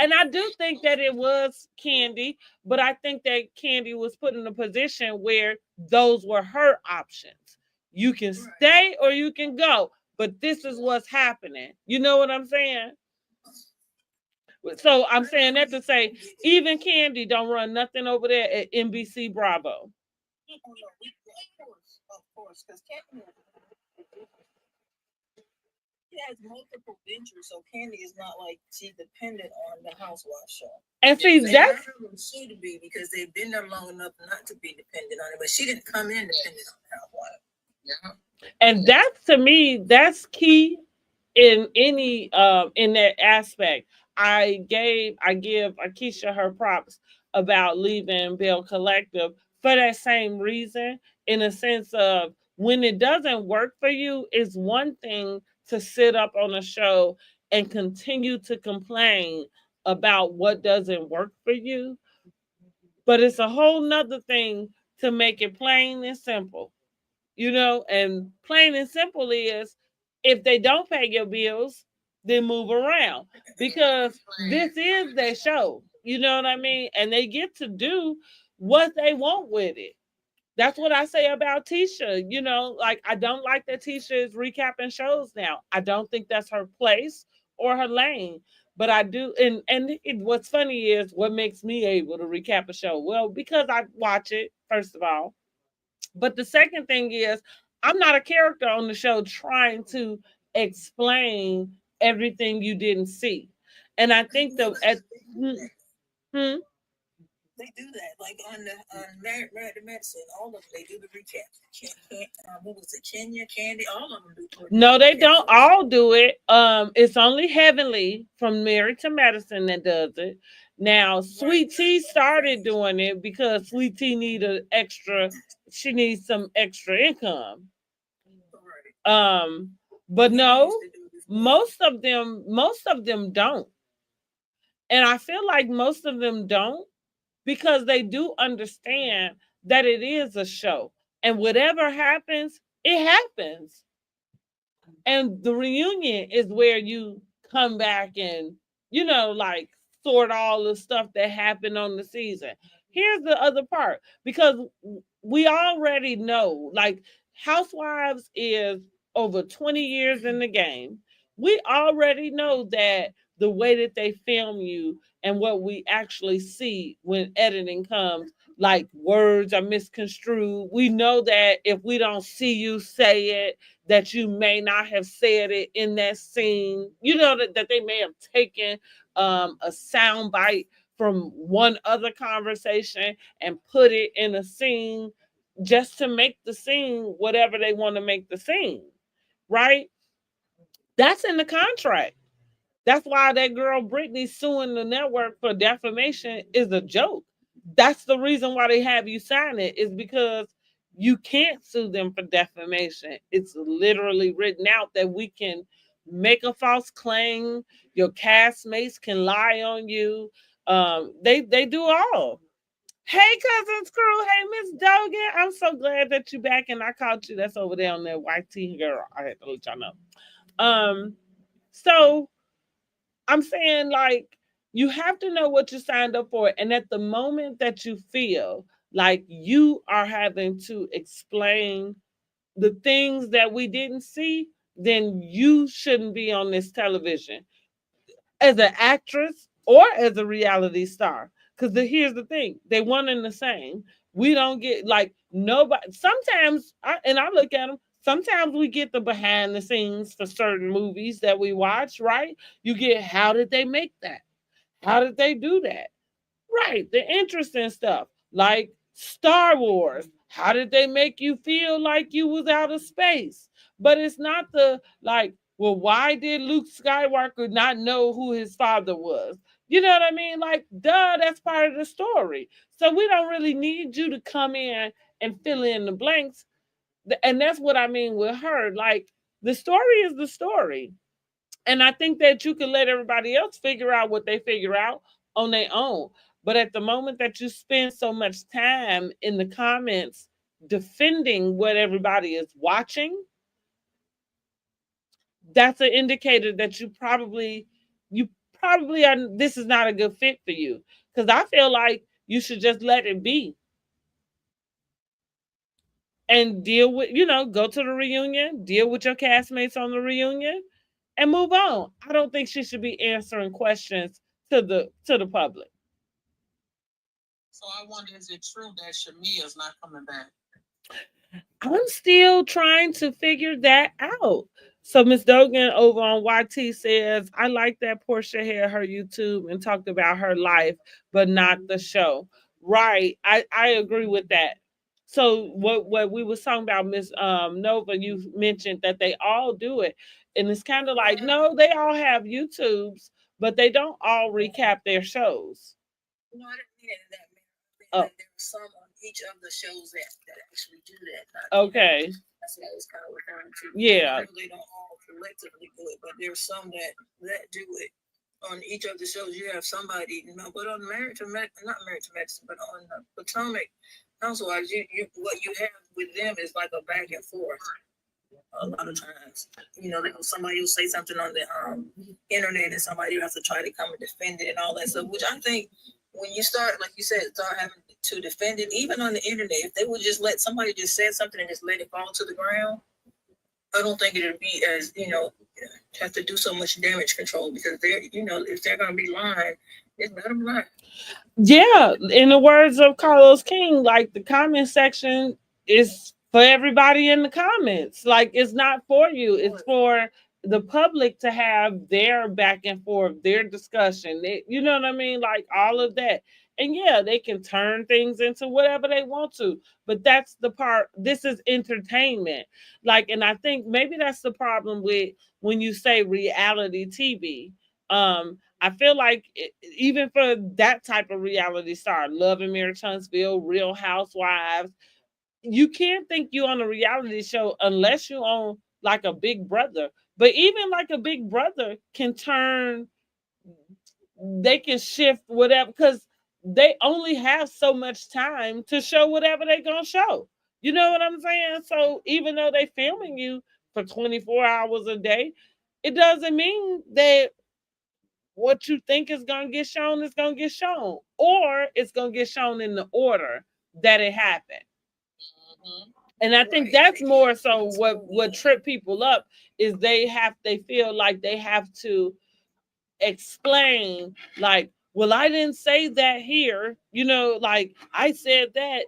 and I do think that it was Candy, but I think that Candy was put in a position where those were her options. You can stay or you can go, but this is what's happening. You know what I'm saying? So I'm saying that to say, even Candy don't run nothing over there at NBC Bravo. Of course, because Candy She has multiple ventures, so Candy is not like she dependent on the Housewives show. And see, And that's none of them should be because they've been there long enough not to be dependent on it. But she didn't come in dependent on the Housewives. Yeah. and that's to me, that's key in any in that aspect. I give Akeisha her props about leaving Bill Collective for that same reason, in a sense of when it doesn't work for you, it's one thing to sit up on a show and continue to complain about what doesn't work for you, but it's a whole nother thing to make it plain and simple, and plain and simple is, if they don't pay your bills, then move around, because this is their show. You know what I mean? And they get to do what they want with it. That's what I say about Tisha. Like, I don't like that Tisha is recapping shows now. I don't think that's her place or her lane. But I do, what's funny is what makes me able to recap a show. Well, because I watch it, first of all, but the second thing is, I'm not a character on the show trying to explain everything you didn't see. And I think that hmm, hmm, They do that, like on Married to Medicine. All of them, they do the recaps. What was it? Kenya, Candy, all of them do. No, they don't all do it. It's only Heavenly from Married to Medicine that does it. Now, Sweet Tea started doing it because Sweet Tea she needs some extra income. But no, most of them don't. And I feel like most of them don't, because they do understand that it is a show. And whatever happens, it happens. And the reunion is where you come back and, like, sort all the stuff that happened on the season. Here's the other part, because we already know, like, Housewives is over 20 years in the game. We already know that the way that they film you and what we actually see when editing comes, like, words are misconstrued. We know that if we don't see you say it, that you may not have said it in that scene. That they may have taken a sound bite from one other conversation and put it in a scene just to make the scene whatever they want to make the scene, right? That's in the contract. That's why that girl Brittany suing the network for defamation is a joke. That's the reason why they have you sign it, is because you can't sue them for defamation. It's literally written out that we can make a false claim. Your castmates can lie on you. They do all. Hey, cousin Screw. Hey, Miss Dogan. I'm so glad that you're back and I caught you. That's over there on that white tea girl. I had to let y'all know. So I'm saying, like, you have to know what you signed up for. And at the moment that you feel like you are having to explain the things that we didn't see, then you shouldn't be on this television as an actress or as a reality star. Because here's the thing, they one and the same. We don't get, like, nobody. Sometimes, and I look at them, sometimes we get the behind the scenes for certain movies that we watch, right? You get, how did they make that? How did they do that? Right, the interesting stuff, like Star Wars. How did they make you feel like you was out of space? But it's not the, like, well, why did Luke Skywalker not know who his father was? You know what I mean? Like, duh, that's part of the story. So we don't really need you to come in and fill in the blanks. And that's what I mean with her. Like, the story is the story. And I think that you can let everybody else figure out what they figure out on their own. But at the moment that you spend so much time in the comments defending what everybody is watching, that's an indicator that you probably are, this is not a good fit for you. Because I feel like you should just let it be and deal with, go to the reunion, deal with your castmates on the reunion, and move on. I don't think she should be answering questions to the public. So I wonder, is it true that Shamia's not coming back? I'm still trying to figure that out. So Miss Dogan over on YT says, I like that Portia had her YouTube and talked about her life, but not the show. Right. I agree with that. So what we was talking about, Miss Nova, you mentioned that they all do it. And it's kind of like, no, they all have YouTubes, but they don't all recap their shows. No, I didn't mean it in that manner. Oh. Like there were some on each of the shows that actually do that. Okay. That's what I was kind of referring to. Yeah. I know they don't all collectively do it, but there's some that do it. On each of the shows, you have somebody, but on not Married to Medicine, but on Potomac Housewives, what you have with them is like a back and forth. A lot of times, somebody will say something on the internet, and somebody will have to try to come and defend it and all that stuff. Which I think, when you start, like you said, start having to defend it, even on the internet, if they would just let somebody just say something and just let it fall to the ground, I don't think it'd be as have to do so much damage control, because they're if they're gonna be lying, it's let them lie. Yeah, in the words of Carlos King, like the comment section is for everybody in the comments. Like it's not for you, it's for the public to have their back and forth, their discussion. You know what I mean? Like all of that. And yeah, they can turn things into whatever they want to, but that's the part. This is entertainment. Like, and I think maybe that's the problem with when you say reality TV. I feel like even for that type of reality star, Love and Marriage Huntsville, Real Housewives, you can't think you on a reality show unless you own like a Big Brother. But even like a Big Brother can turn, they can shift whatever, because they only have so much time to show whatever they're gonna show. You know what I'm saying? So even though they filming you for 24 hours a day, it doesn't mean that what you think is going to get shown is going to get shown, or it's going to get shown in the order that it happened. Mm-hmm. And I think that's more so what trip people up is they feel like they have to explain, like, well, I didn't say that here, like I said that,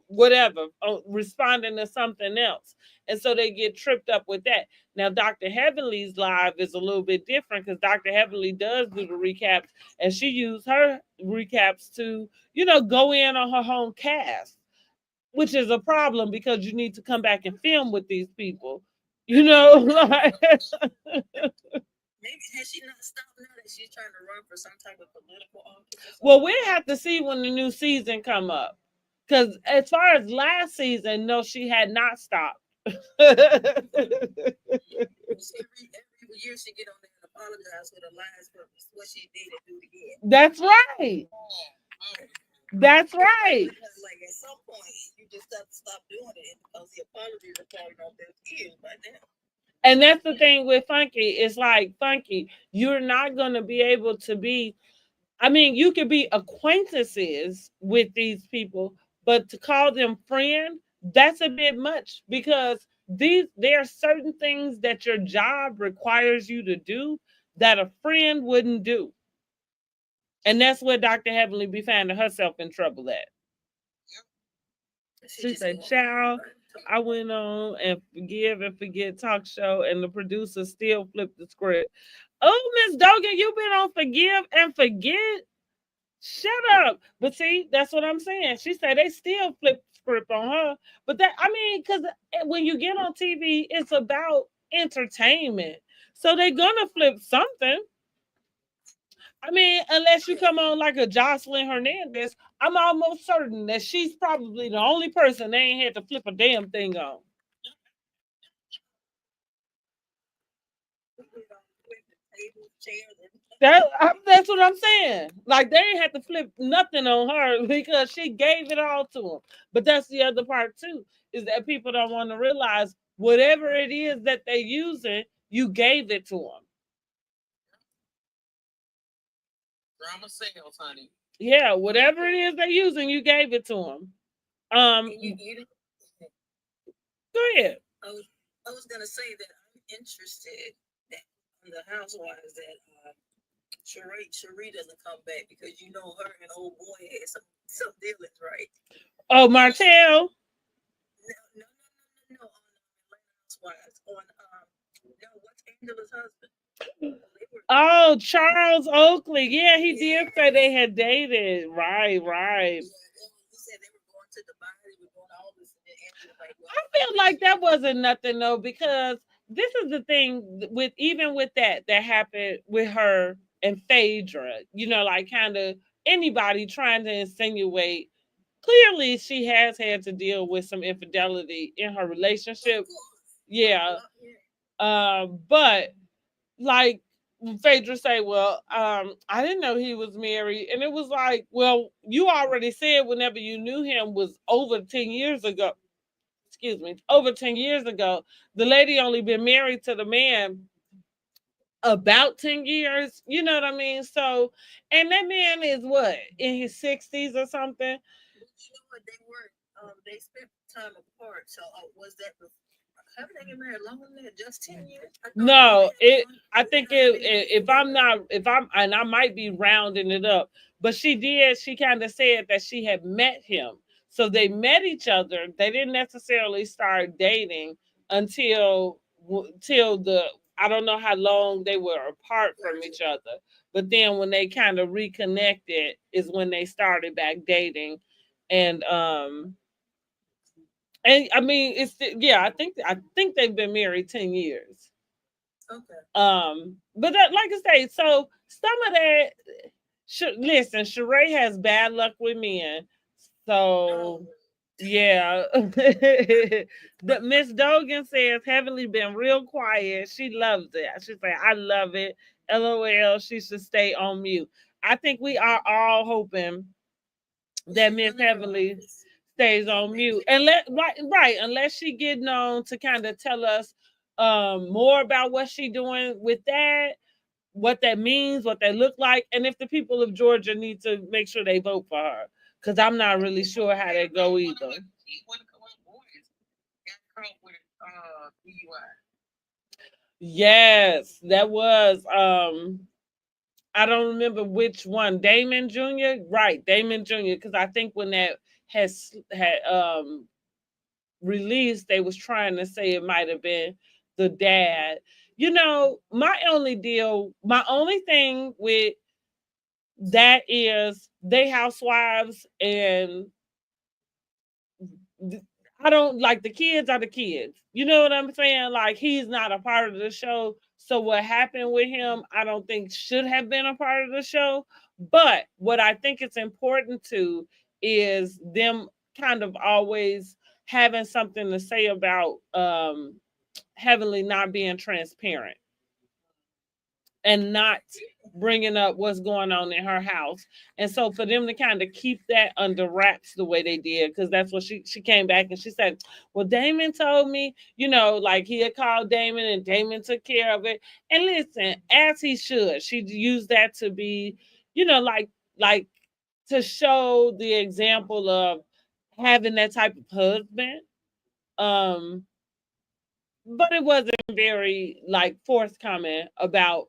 whatever, responding to something else. And so they get tripped up with that. Now, Dr. Heavenly's live is a little bit different because Dr. Heavenly does do the recaps, and she used her recaps to, go in on her home cast, which is a problem because you need to come back and film with these people, like. Maybe has she not stopped now that she's trying to run for some type of political office? Well, we'll have to see when the new season come up. Because as far as last season, no, she had not stopped. Every year she get on there and apologize for the lies for what she did and do it again. That's right. That's right. Like at some point, you just have to stop doing it because the apologies are falling on their ears by now. And that's the thing with Funky. It's like, Funky, you're not going to be able to be, I mean, you could be acquaintances with these people, but to call them friend, that's a bit much, because there are certain things that your job requires you to do that a friend wouldn't do. And that's where Dr. Heavenly be finding herself in trouble at. She said, "Child, I went on and Forgive and Forget talk show, and the producer still flipped the script." Oh, Miss Dogan, you been on Forgive and Forget? Shut up. But see, that's what I'm saying. She said they still flip the script on her. But because when you get on TV, it's about entertainment. So they're gonna flip something. I mean, unless you come on like a Jocelyn Hernandez, I'm almost certain that she's probably the only person they ain't had to flip a damn thing on. That's what I'm saying. Like, they ain't had to flip nothing on her because she gave it all to them. But that's the other part too, is that people don't want to realize whatever it is that they're using, you gave it to them. Drama sales, honey. Yeah, whatever it is they're using, you gave it to them. Go ahead. I was gonna say that I'm interested in the housewives that Cherie doesn't come back, because her and old boy had some dealings, right? Oh, Martell. No. On Housewives on what's Angela's husband? Oh, Charles Oakley. Yeah, he did say they had dated. Right, right. He said they were going to Dubai, they were doing all this, and then Angela like, well, I feel like that wasn't nothing though, because this is the thing with even with that happened with her and Phaedra. You know, like kind of anybody trying to insinuate. Clearly, she has had to deal with some infidelity in her relationship. Yeah, but like Phaedra say, well, I didn't know he was married, and it was like, well, you already said whenever you knew him was over 10 years ago. Excuse me, over 10 years ago. The lady only been married to the man about 10 years. You know what I mean? So, and that man is what in his 60s or something. you know what, they were, they spent time apart, so was that before? Haven't they been married longer than that? Just 10 years? No, it. I think if I'm not, if I'm, and I might be rounding it up, but she did. She kind of said that she had met him, so they met each other. They didn't necessarily start dating until till the. I don't know how long they were apart from each other, but then when they kind of reconnected is when they started back dating, and and I mean it's yeah. I think they've been married 10 years. Okay. But that, like I say, so some of that. Listen, Sheree has bad luck with men, so yeah. The Miss Dogan says Heavenly been real quiet. She loves it. She say I love it. LOL. She should stay on mute. I think we are all hoping that Miss Heavenly stays on mute, and right, unless she get known to kind of tell us more about what she doing with that, what that means, what they look like, and if the people of Georgia need to make sure they vote for her, because I'm not really sure how that go either. Yes, that was I don't remember which one. Damon Jr. Right, Damon Jr. Because I think when that had released, they was trying to say it might have been the dad. You know, my only thing with that is they housewives, and I don't like the kids are the kids. You know what I'm saying? Like he's not a part of the show. So what happened with him, I don't think should have been a part of the show. But what I think it's important to is them kind of always having something to say about Heavenly not being transparent and not bringing up what's going on in her house. And so for them to kind of keep that under wraps the way they did, because that's what she came back and she said, well, Damon told me, you know, like he had called Damon and Damon took care of it. And listen, as he should, she used that to be, you know, like to show the example of having that type of husband. Um, but it wasn't very like forthcoming about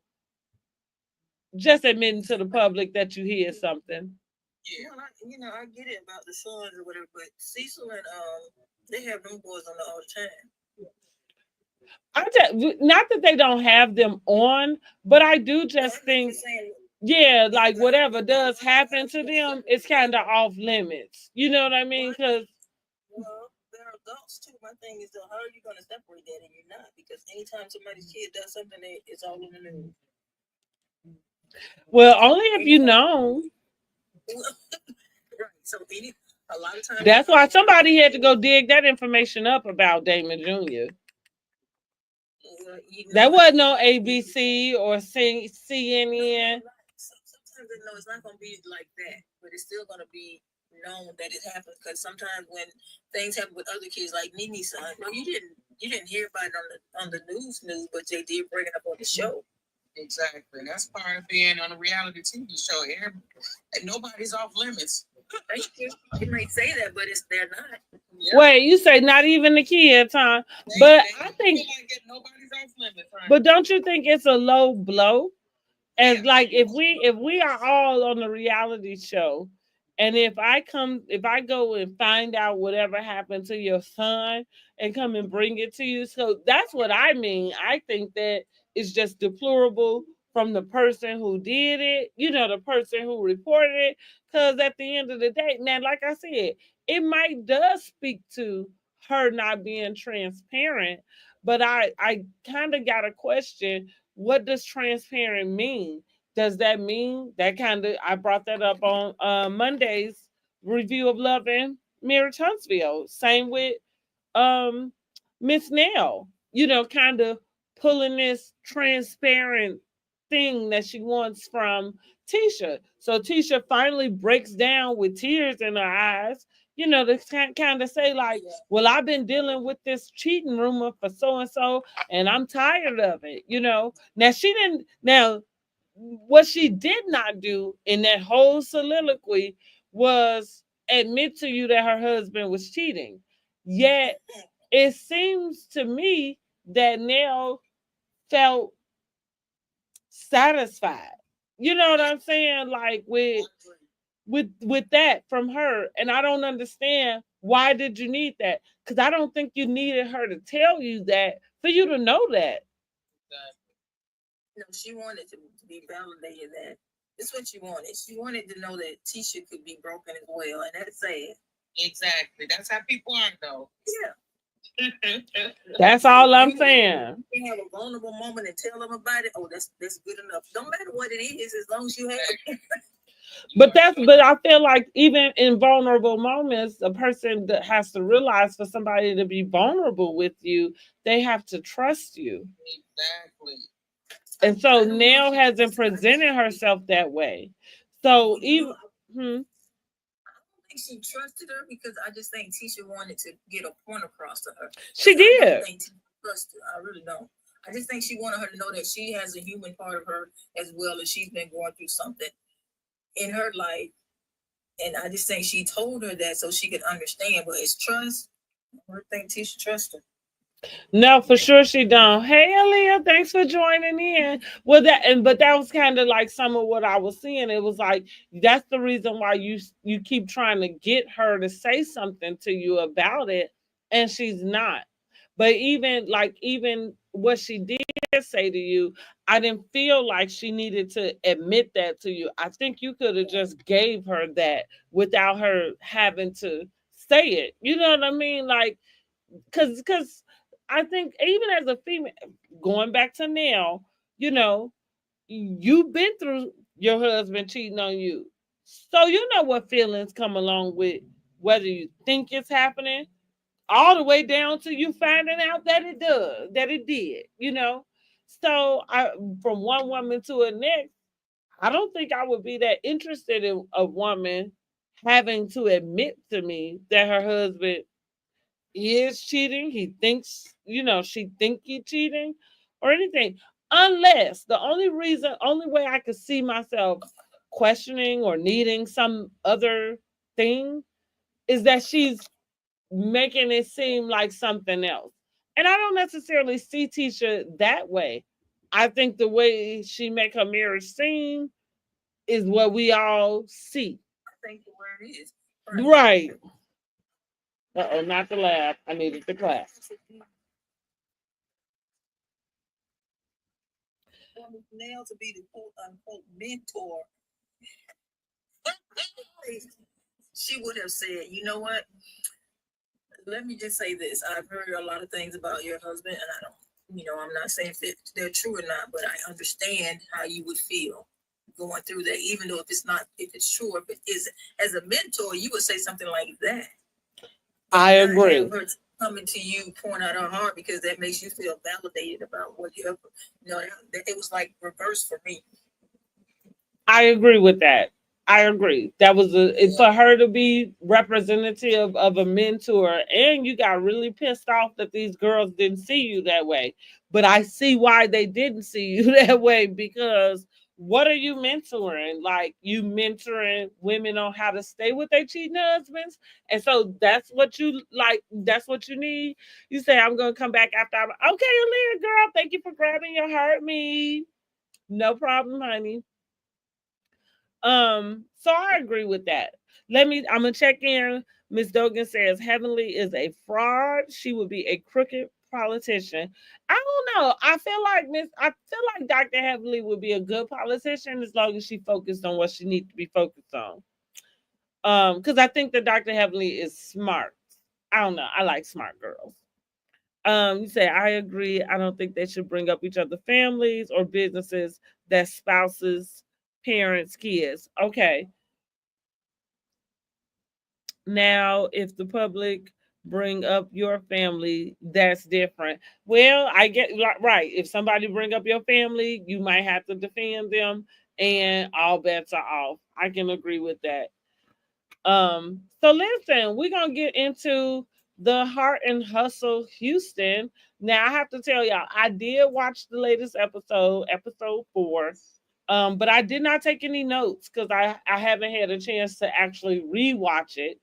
just admitting to the public that you hear something. Yeah, I get it about the sons or whatever, but Cecil and they have them boys on the all the time. Not that they don't have them on, but I do just think, yeah, like whatever does happen to them, it's kind of off limits. You know what I mean? Because well, they're adults too. My thing is, though, how are you going to separate that and you're not? Because anytime somebody's kid does something, it's all in the news. Well, only if you know. Right. So a lot of times that's why somebody had to go dig that information up about Damon Jr. That wasn't on ABC or CNN. Sometimes it's not going to be like that, but it's still going to be known that it happened. Because sometimes when things happen with other kids, like Nini's son, no, you didn't hear about it on the news, but they did bring it up on the show. Exactly. That's part of being on a reality TV show. And nobody's off limits. You may say that, but they're not. Yeah. Wait, you say not even the kids, huh? But I think nobody's off limits. Right? But don't you think it's a low blow? As like if we are all on a reality show And if I go and find out whatever happened to your son and come and bring it to you, so that's what I mean. I think that it's just deplorable from the person who did it, the person who reported it. Because at the end of the day, now, like I said, it might does speak to her not being transparent, but I kind of got a question. What does transparent mean? Does that mean that kind of I brought that up on Monday's review of Love and Marriage Huntsville? Same with um Miss Nell, kind of pulling this transparent thing that she wants from Tisha. So Tisha finally breaks down with tears in her eyes, to kind of say, like, well, I've been dealing with this cheating rumor for so and so, and I'm tired of it. Now she didn't. Now what she did not do in that whole soliloquy was admit to you that her husband was cheating. Yet it seems to me that Nell felt satisfied. You know what I'm saying? Like with that from her. And I don't understand, why did you need that? Because I don't think you needed her to tell you that for you to know that. No, she wanted to be validated that it's what she wanted. She wanted to know that Tisha could be broken as well, and that's sad. Exactly. That's how people are, though. Yeah. That's all I'm saying. You have a vulnerable moment and tell them about it. Oh, that's good enough. Don't matter what it is, as long as you have it. But I feel like even in vulnerable moments, a person that has to realize, for somebody to be vulnerable with you, they have to trust you. Exactly. And so Nell hasn't presented herself that way. So even I think she trusted her because I just think Tisha wanted to get a point across to her. She did. I don't think Tisha trusted her. I really don't. I just think she wanted her to know that she has a human part of her as well, and she's been going through something in her life. And I just think she told her that so she could understand. But it's trust. I don't think Tisha trusts her. No, for sure she don't. Hey, Aaliyah, thanks for joining in. Well, but that was kind of like some of what I was seeing. It was like that's the reason why you keep trying to get her to say something to you about it, and she's not. But even what she did say to you, I didn't feel like she needed to admit that to you. I think you could have just gave her that without her having to say it. You know what I mean? Like, because I think even as a female, going back to now, you've been through your husband cheating on you. So you know what feelings come along with whether you think it's happening, all the way down to you finding out that it did. So from one woman to the next, I don't think I would be that interested in a woman having to admit to me that her husband he is cheating. He thinks, she think he cheating or anything. Unless only way I could see myself questioning or needing some other thing is that she's making it seem like something else. And I don't necessarily see Tisha that way. I think the way she make her marriage seem is what we all see. I think where it is. Right. Uh-oh, not to laugh. I needed to clap. Now to be the quote unquote mentor, she would have said, you know what? Let me just say this. I've heard a lot of things about your husband, and I don't, I'm not saying if they're true or not, but I understand how you would feel going through that, even though if it's true or if it isn't. As a mentor, you would say something like that. I agree. Have her coming to you, pouring out her heart, because that makes you feel validated about what you have. It was like reverse for me. I agree with that. I agree. That was for her to be representative of a mentor, and you got really pissed off that these girls didn't see you that way. But I see why they didn't see you that way, because what are you mentoring? Like, you mentoring women on how to stay with their cheating husbands, and so that's what you like. That's what you need. You say, "I'm gonna come back after." Okay, Aaliyah, girl, thank you for grabbing your heart, me. No problem, honey. So I agree with that. I'm gonna check in. Miss Dogan says Heavenly is a fraud. She would be a crooked politician. I don't know. I feel like Dr. Heavenly would be a good politician as long as she focused on what she needs to be focused on. Because I think that Dr. Heavenly is smart. I don't know. I like smart girls. You say I agree. I don't think they should bring up each other families or businesses that spouses, parents, kids. Okay. Now, if the public bring up your family, that's different. Well, I get right. If somebody bring up your family, you might have to defend them, and all bets are off. I can agree with that. So listen, we're gonna get into the Heart and Hustle Houston. Now I have to tell y'all, I did watch the latest episode, episode 4. But I did not take any notes because I haven't had a chance to actually rewatch it.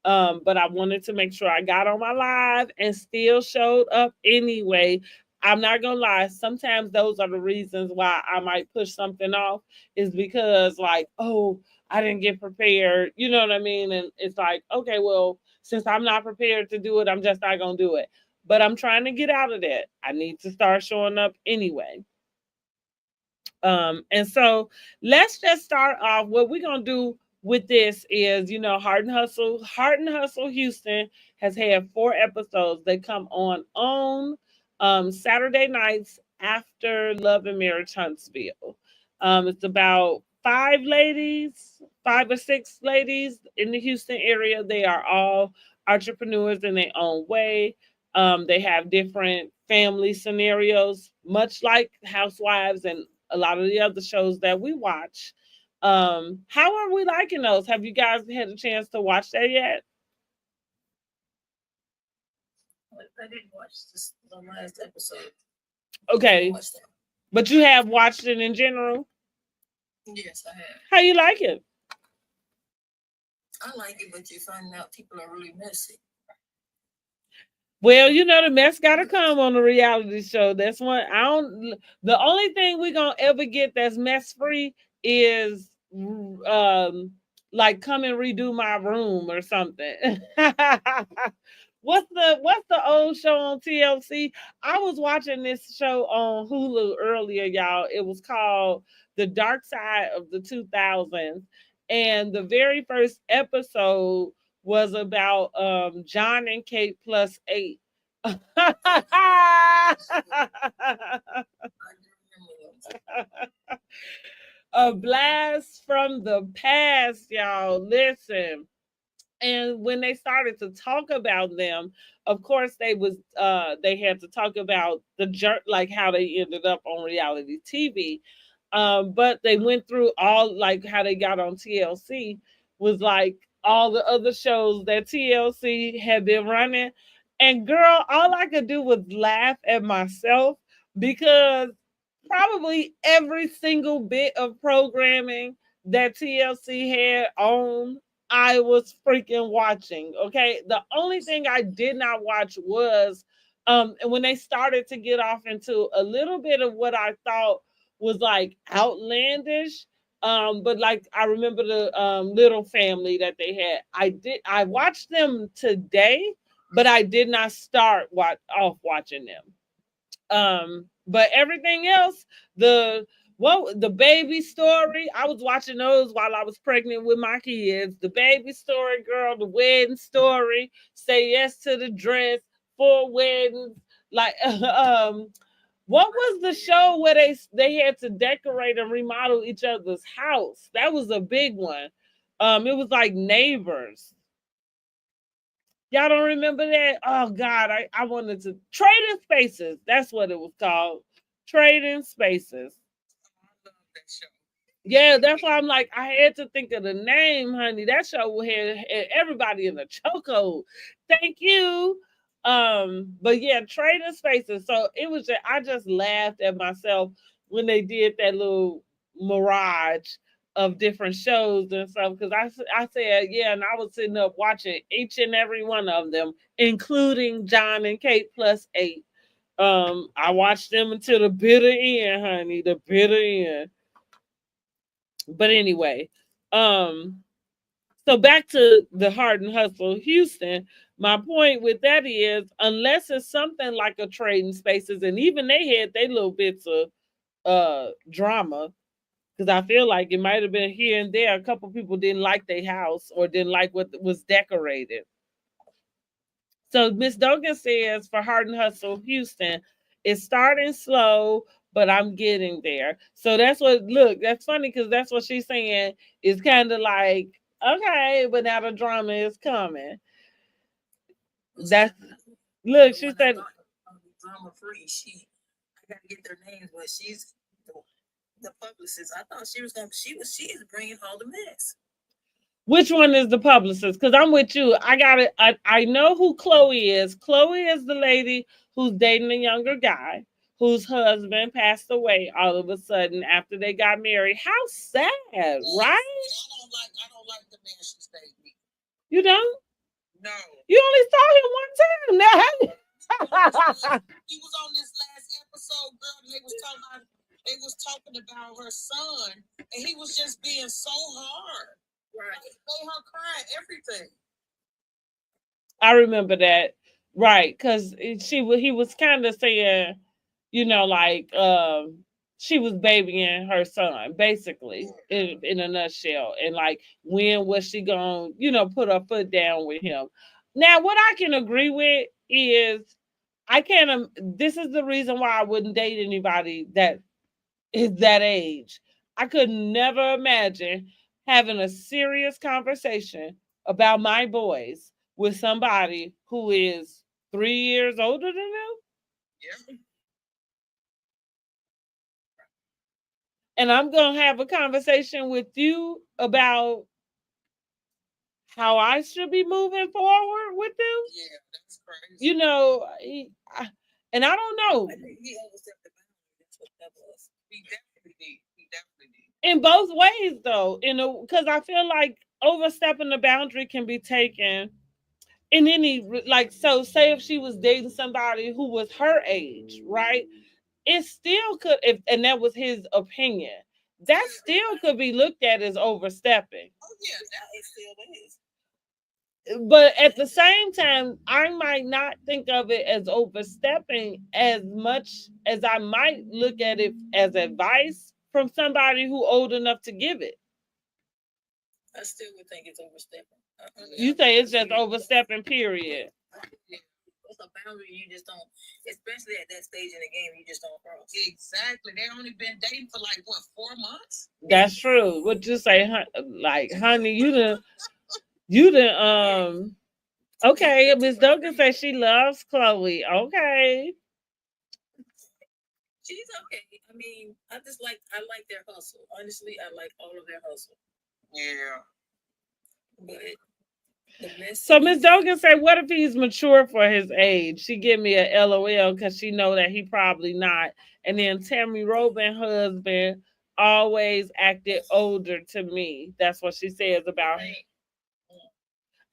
But I wanted to make sure I got on my live and still showed up anyway. I'm not gonna lie, sometimes those are the reasons why I might push something off, is because like, oh, I didn't get prepared. You know what I mean? And it's like, okay, well, since I'm not prepared to do it, I'm just not gonna do it. But I'm trying to get out of that. I need to start showing up anyway. And so let's just start off. What we're gonna do with this is, Heart and Hustle Houston has had 4 episodes. They come on Saturday nights after Love and Marriage Huntsville. It's about 5 or 6 ladies in the Houston area. They are all entrepreneurs in their own way. They have different family scenarios, much like Housewives and a lot of the other shows that we watch. How are we liking those? Have you guys had a chance to watch that yet? I didn't watch the last episode. Okay, but you have watched it in general. Yes, I have. How you like it? I like it, but you find out people are really messy. Well, the mess gotta come on a reality show. That's one. I don't. The only thing we gonna ever get that's mess free is, like, come and redo my room or something. What's the old show on TLC? I was watching this show on Hulu earlier, y'all. It was called The Dark Side of the 2000s, and the very first episode was about John and Kate plus 8. A blast from the past, y'all. Listen. And when they started to talk about them, of course they had to talk about like how they ended up on reality TV. But they went through all, like, how they got on TLC was like all the other shows that TLC had been running. And girl, all I could do was laugh at myself because probably every single bit of programming that TLC had on, I was freaking watching. Okay. The only thing I did not watch was when they started to get off into a little bit of what I thought was like outlandish. But like I remember the little family that they had. I watched them today, but I did not start off watching them. But everything else, the baby story, I was watching those while I was pregnant with my kids. The baby story, girl, the wedding story, say yes to the dress, 4 weddings, like what was the show where they had to decorate and remodel each other's house? That was a big one. It was like Neighbors. Y'all don't remember that? Oh God, I wanted to Trading Spaces. That's what it was called. Trading Spaces. I love that show. Yeah, that's why I'm like, I had to think of the name, honey. That show had everybody in the chokehold. Thank you. But yeah, Trading Spaces. So it was I just laughed at myself when they did that little mirage of different shows and stuff, because I said, yeah, and I was sitting up watching each and every one of them, including John and Kate plus 8. I watched them until the bitter end, honey, the bitter end. But anyway, So back to the Hard and Hustle Houston. My point with that is, unless it's something like a trading spaces, and even they had their little bits of drama, because I feel like it might have been here and there. A couple people didn't like their house or didn't like what was decorated. So Miss Dogan says for Hard and Hustle Houston, it's starting slow, but I'm getting there. So that's what look, that's funny because that's what she's saying. It's kind of like, okay, but now the drama is coming. That's look, she said drama free. I gotta get their names, but she's the publicist. I thought she was gonna. She is bringing all the mess. which one is the publicist? Because I'm with you. I got it. I know who Chloe is. Chloe is the lady who's dating a younger guy whose husband passed away all of a sudden after they got married. How sad, right? I don't like the man she's dating. You don't? No. You only saw him one time. Now, he was on this last episode, girl, and they was talking about her son, and he was just being so hard. Right. Made her cry, everything. I remember that. Right, because he was kind of saying, like she was babying her son, basically, in a nutshell. And like, when was she gonna, put her foot down with him? Now, what I can agree with is I can't. This is the reason why I wouldn't date anybody that is that age. I could never imagine having a serious conversation about my boys with somebody who is 3 years older than them. Yeah. And I'm going to have a conversation with you about how I should be moving forward with them. Yeah, that's crazy. And I don't know. He overstepped the boundary. That's what that was. He definitely did. In both ways, though, because I feel like overstepping the boundary can be taken in any, like, so say if she was dating somebody who was her age, right? It still could, and that was his opinion, that still could be looked at as overstepping. Oh yeah, it still is. But at the same time, I might not think of it as overstepping as much as I might look at it as advice from somebody who old enough to give it. I still would think it's overstepping. You say it's just overstepping, period. It's a boundary you just don't, especially at that stage in the game, you just don't cross. Exactly. They only been dating for like, what, 4 months? That's true. What you say, like, honey, you done, okay, Miss Duncan says she loves Chloe. Okay. She's okay. I mean, I like their hustle. Honestly, I like all of their hustle. Yeah. But so Miss Dogan said, what if he's mature for his age? She give me a LOL because she know that he probably not. And then Tammy Robin husband always acted older to me. That's what she says about him.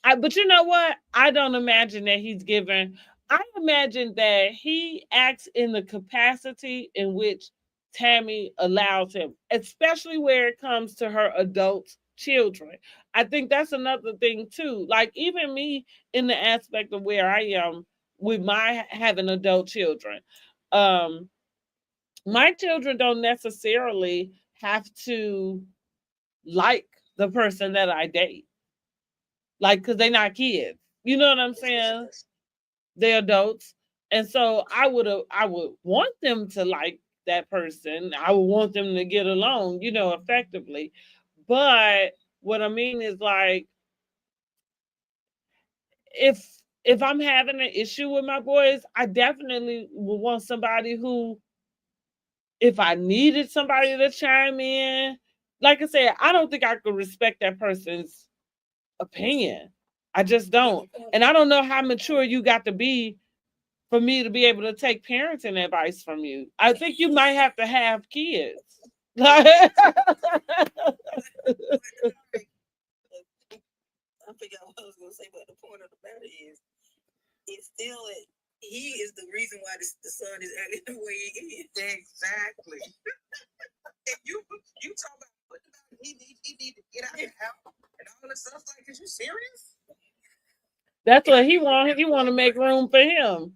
But you know what? I don't imagine that he's given. I imagine that he acts in the capacity in which Tammy allows him, especially where it comes to her adult children. I think that's another thing too. Like even me in the aspect of where I am with my having adult children. My children don't necessarily have to like the person that I date. Like, because they're not kids. You know what I'm saying? They're adults. And so I would want them to like that person. I would want them to get along, effectively. But what I mean is like if I'm having an issue with my boys, I definitely would want somebody who, if I needed somebody to chime in, like I said, I don't think I could respect that person's opinion. I just don't. And I don't know how mature you got to be for me to be able to take parenting advice from you. I think you might have to have kids. I forgot what I was going to say, but the point of the matter is, it's still he is the reason why the son is acting the way he is. Exactly. And you talk about he need to get out of the the stuff like, is you serious? That's what he want. He want to make room for him.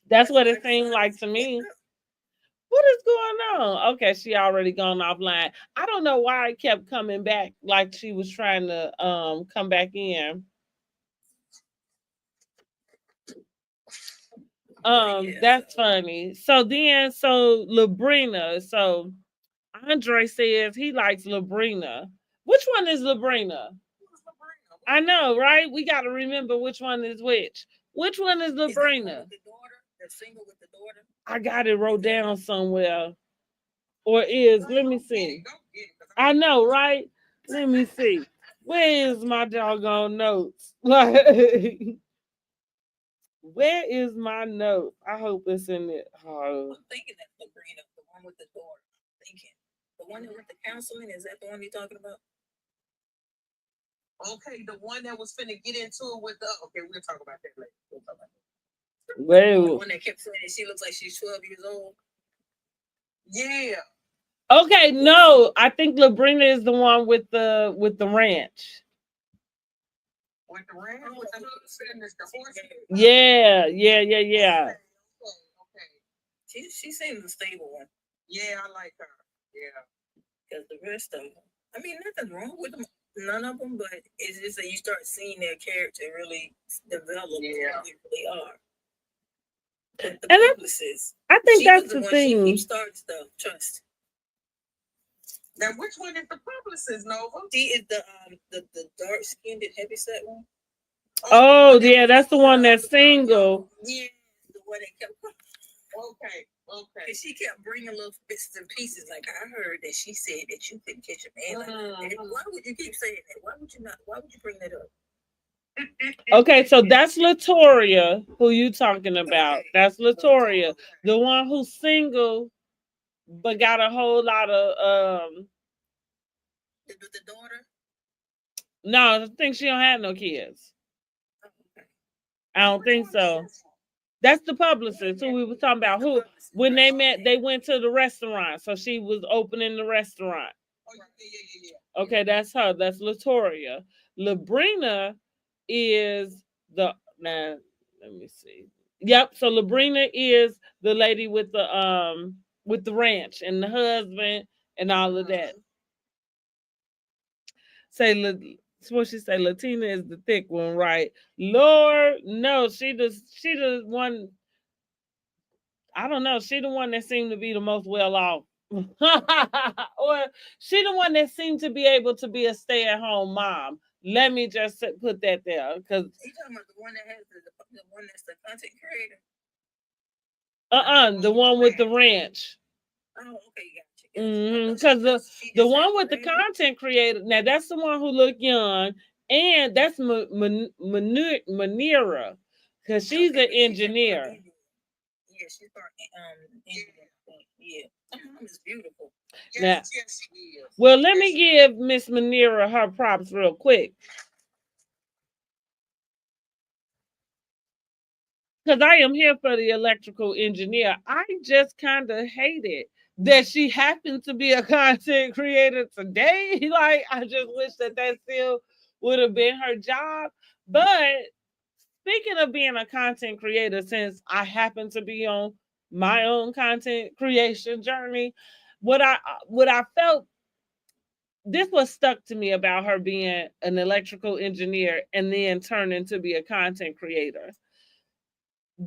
That's what it seemed like to me. What is going on? Okay, she already gone offline. I don't know why it kept coming back like she was trying to come back in. That's funny. So Labrina. So Andre says he likes Labrina. Which one is Labrina? I know, right? We got to remember which one is which. Which one is Labrina? The single with the daughter. I got it wrote down somewhere. Or is, let me see. I know, right? Let me see. Where is my doggone notes? Like, where is my note? I hope it's in it. I'm thinking that's Labrina, the one with the daughter. I'm thinking. The one that went to counseling, is that the one you're talking about? Okay, the one that was finna get into it with the. Okay, we'll talk about that later. We'll talk about that. Well, the one that kept saying that she looks like she's 12 years old. Yeah. Okay, no, I think Labrina is the one with the ranch. With the ranch, with the husband, the horse. Yeah. Okay. She seems a stable one. Yeah, I like her. Yeah. Because the rest of them, I mean, nothing wrong with them, none of them, but it's just that you start seeing their character really develop. Yeah. Who they are. The And publicist. I think that's the one, thing. She keeps starting stuff. Trust. Now, which one is the publicist, Nova? She is the dark skinned heavyset one. Oh yeah, that's the one that's single. Yeah, the one that kept. Okay. And she kept bringing little bits and pieces. Like I heard that she said that you couldn't catch a man. Like that. Why would you keep saying that? Why would you not? Why would you bring that up? Okay, so that's Latoria, who you talking about. Okay. That's Latoria, the one who's single, but got a whole lot of The daughter. No, I think she don't have no kids. I don't think so. That's the publicist who we were talking about. Who, when they met, they went to the restaurant. So she was opening the restaurant. Okay, that's her. That's Latoria. Labrina is the now. Let me see. Yep. So Labrina is the lady with the ranch and the husband and all of that. What she say? Latina is the thick one, right? Lord, no, she the one. I don't know. She the one that seemed to be the most well off. Or she the one that seemed to be able to be a stay-at-home mom. Let me just put that there. Because you talking about the one that has the one that's the content creator? The one with the ranch. Oh, okay, gotcha. Because the one with the content creator, now that's the one who look young, and that's Manira, because she's an engineer. Yeah, she's part yeah. Her mom is beautiful. Yes, well, let me give Miss Manira her props real quick. Because I am here for the electrical engineer. I just kind of hate it that she happened to be a content creator today. Like, I just wish that still would have been her job. But speaking of being a content creator, since I happen to be on my own content creation journey, what I felt, this was stuck to me about her being an electrical engineer and then turning to be a content creator.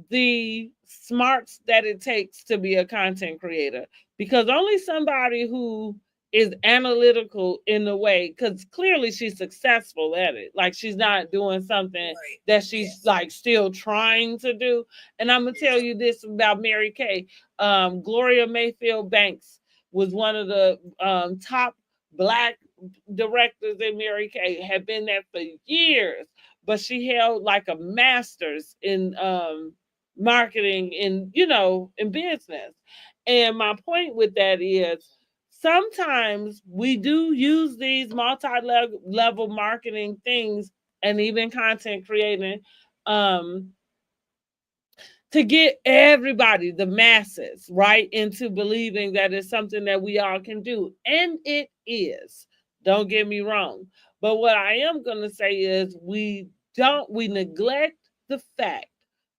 The smarts that it takes to be a content creator, because only somebody who is analytical in the way, because clearly she's successful at it, like she's not doing something that she's like still trying to do. And I'm gonna tell you this about Mary Kay. Gloria Mayfield Banks was one of the top Black directors in Mary Kay, had been there for years, but she held like a master's in marketing in in business. And my point with that is sometimes we do use these multi-level marketing things and even content creating to get everybody, the masses, right, into believing that it's something that we all can do. And it is. Don't get me wrong. But what I am going to say is we neglect the fact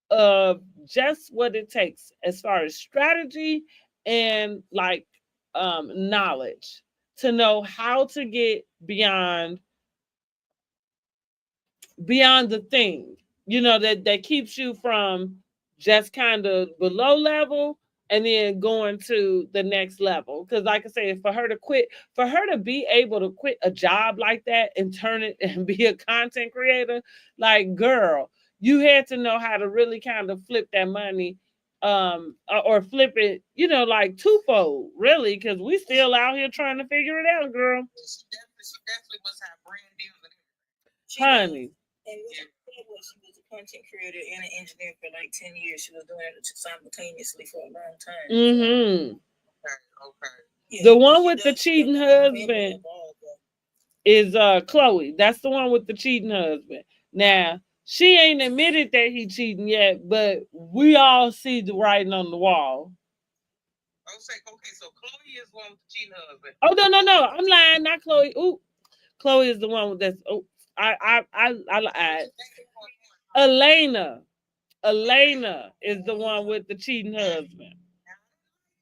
of just what it takes as far as strategy and like knowledge to know how to get beyond the thing, that keeps you from just kind of below level and then going to the next level. Because, like I say, for her to be able to quit a job like that and turn it and be a content creator, like, girl, you had to know how to really kind of flip that money, or flip it, like twofold, really, because we still out here trying to figure it out, girl. She definitely must have brand deals and Honey. And what she said was she was a content creator and an engineer for like 10 years. She was doing it simultaneously for a long time. Mm-hmm. Okay. Yeah, The one she with the does cheating stuff on husband many of all of them. is Chloe. That's the one with the cheating husband. Now, she ain't admitted that he cheating yet, but we all see the writing on the wall. Okay, so Chloe is one with the cheating husband. Oh, no, I'm lying, not Chloe. Ooh, Chloe is the one that's. Oh, I lied. Elena. Elena is the one with the cheating husband.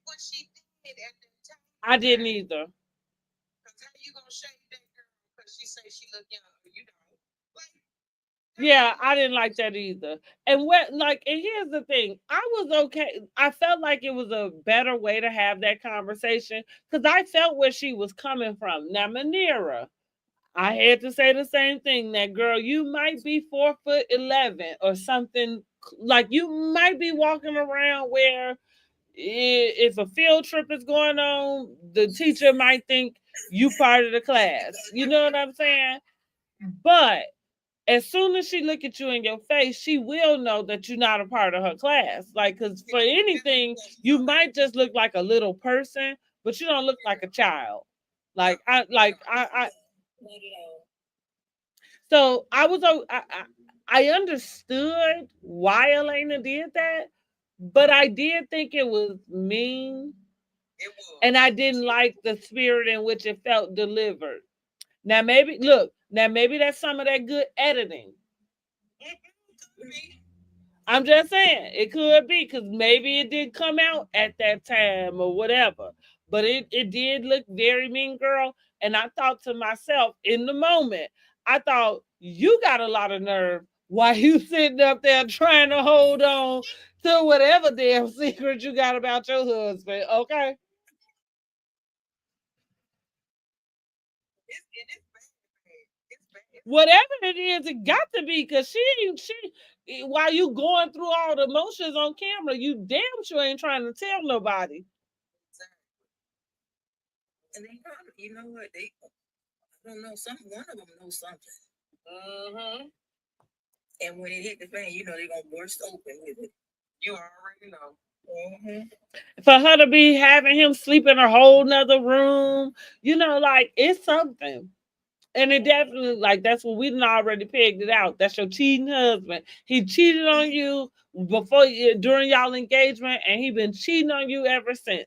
What she did at the time. I didn't either. Cause how you gonna shake that girl because she say she look young? You don't. Like, Yeah, I didn't like that either. And here's the thing. I was okay. I felt like it was a better way to have that conversation because I felt where she was coming from. Now, Manira, I had to say the same thing. That girl, you might be 4'11" or something. Like you might be walking around where if a field trip is going on, the teacher might think you part of the class. You know what I'm saying? But as soon as she look at you in your face, she will know that you're not a part of her class. Like, because for anything, you might just look like a little person, but you don't look like a child. I so I was, I understood why Elena did that, but I did think it was mean, it was. and I didn't like the spirit in which it felt delivered. Now maybe that's some of that good editing. I'm just saying it could be because maybe it did come out at that time or whatever. But it did look very mean, girl. And I thought to myself in the moment, I thought you got a lot of nerve while you sitting up there trying to hold on to whatever damn secret you got about your husband. Okay. Whatever it is, it got to be because while you going through all the emotions on camera, you damn sure ain't trying to tell nobody. And they probably, you know what, I don't know, one of them knows something. Mm-hmm. And when it hit the fan, they're gonna burst open with it. You already know. Mm-hmm. For her to be having him sleep in a whole nother room, like it's something. And it definitely, like, that's what we done already pegged it out. That's your cheating husband. He cheated on you during y'all engagement, and he been cheating on you ever since.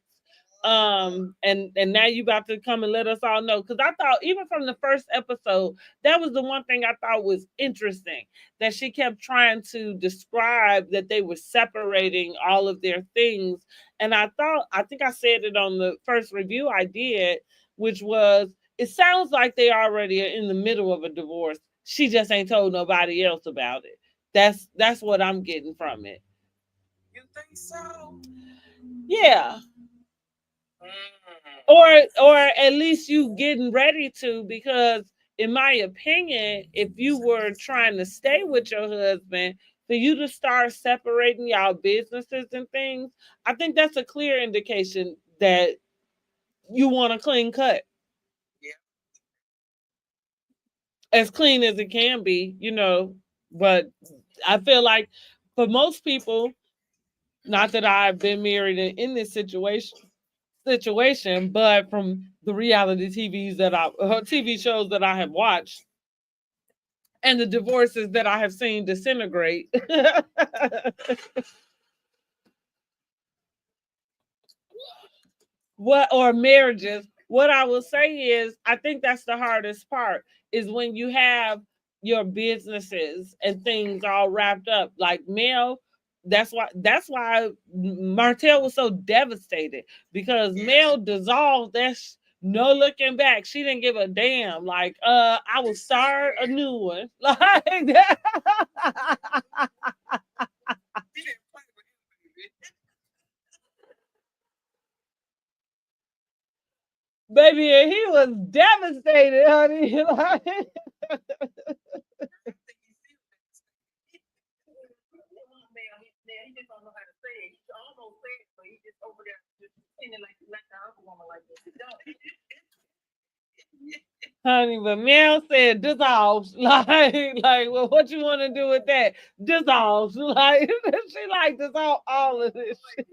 And now you about to come and let us all know, because I thought even from the first episode, that was the one thing I thought was interesting, that she kept trying to describe that they were separating all of their things. And I think I said it on the first review I did, which was, it sounds like they already are in the middle of a divorce. She just ain't told nobody else about it. That's what I'm getting from it. You think so? Yeah. Or at least you getting ready to, because in my opinion, if you were trying to stay with your husband, for you to start separating y'all businesses and things, I think that's a clear indication that you want a clean cut. Yeah. As clean as it can be, but I feel like for most people, not that I've been married in this situation, but from the reality TV shows that I have watched and the divorces that I have seen disintegrate. Or marriages, what I will say is, I think that's the hardest part is when you have your businesses and things all wrapped up. Like Mel, that's why Martell was so devastated because Mel dissolved that. No looking back. She didn't give a damn. Like, I will start a new one. Like that. Baby, and he was devastated, honey. Like, He just don't know how to say it. He almost said it, but he just over there just pretending like the other woman like this. He don't. honey, but Mel said dissolve. Like, well, what you want to do with that? Dissolve. Like, she like dissolve all of this shit.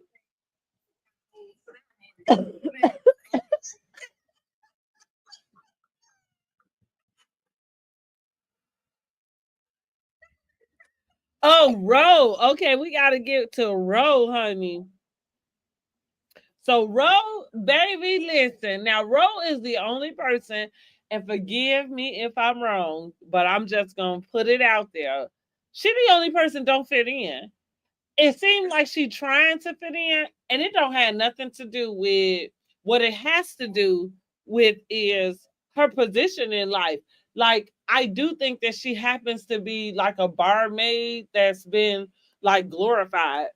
Oh, Ro. Okay, we gotta get to Ro, honey. So Ro, baby, listen. Now Ro is the only person, and forgive me if I'm wrong, but I'm just gonna put it out there. She the only person don't fit in. It seems like she trying to fit in, and it don't have nothing to do with what it has to do with is her position in life. Like I do think that she happens to be like a barmaid that's been like glorified.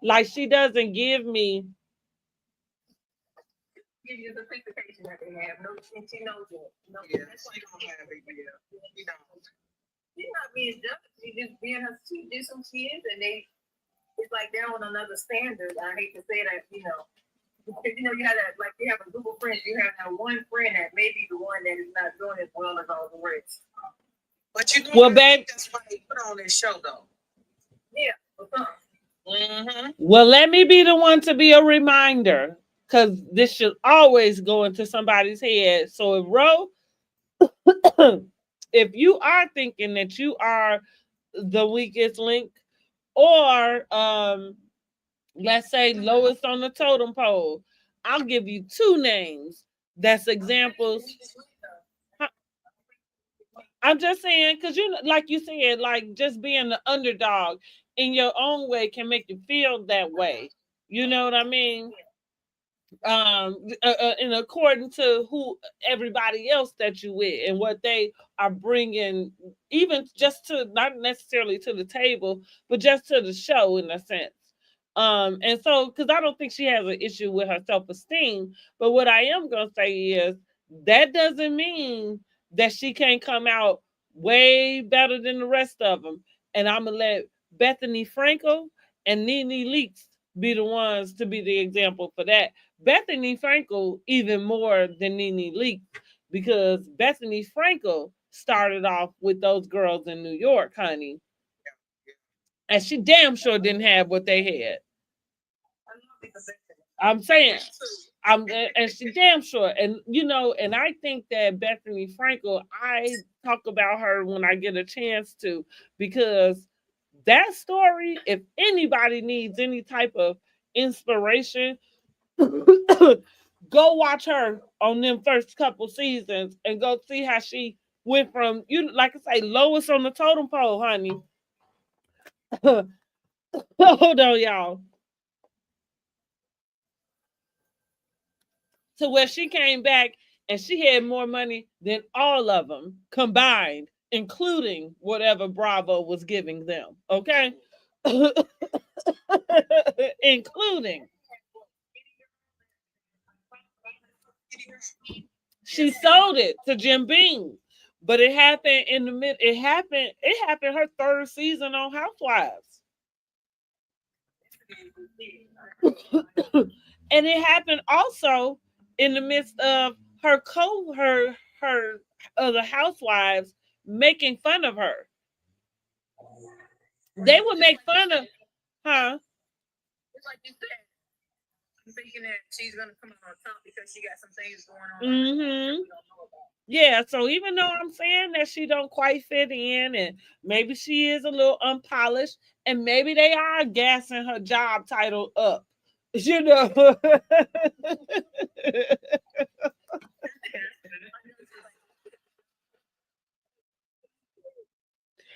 Like she doesn't give me. Give you the sophistication that they have. No, and she knows it. No, yeah, that's why she don't have it. Yeah, you know. She's not being judged. She just being her. She did some kids, and they. It's like they're on another standard. I hate to say that, you know. Because, you know, you have that, like, you have a group of friends. You have that one friend that may be the one that is not doing as well as all the rest. But you know, Well, babe, that's why they put on this show, though. Yeah, for some. Well, let me be the one to be a reminder because this should always go into somebody's head. So if Ro, if you are thinking that you are the weakest link, or let's say lowest on the totem pole, I'll give you two names. That's examples. I'm just saying, because you like you said, like just being the underdog in your own way can make you feel that way. You know what I mean? In according to who everybody else that you with and what they are bringing, even just to not necessarily to the table, but just to the show in a sense. And so because I don't think she has an issue with her self-esteem, but what I am gonna say is that doesn't mean that she can't come out way better than the rest of them. And I'm gonna let Bethany Frankel and Nene Leakes be the ones to be the example for that. Bethany Frankel even more than Nene Leakes because Bethany Frankel started off with those girls in New York, honey. And she damn sure didn't have what they had. I'm saying, and she damn sure, and you know, and I think that Bethany Frankel, I talk about her when I get a chance to, because that story, if anybody needs any type of inspiration, go watch her on them first couple seasons and go see how she went from you like I say lowest on the totem pole, honey. Hold on, y'all. To where she came back and she had more money than all of them combined, including whatever Bravo was giving them. Okay. Including. She sold it to Jim Beam. But it happened in the mid. It happened her third season on Housewives. And it happened also in the midst of her other housewives making fun of her. They would make fun of, huh? It's like you said, I'm thinking that she's gonna come out on top because she got some things going on. Mm-hmm. Yeah, so even though I'm saying that she don't quite fit in and maybe she is a little unpolished and maybe they are gassing her job title up You know.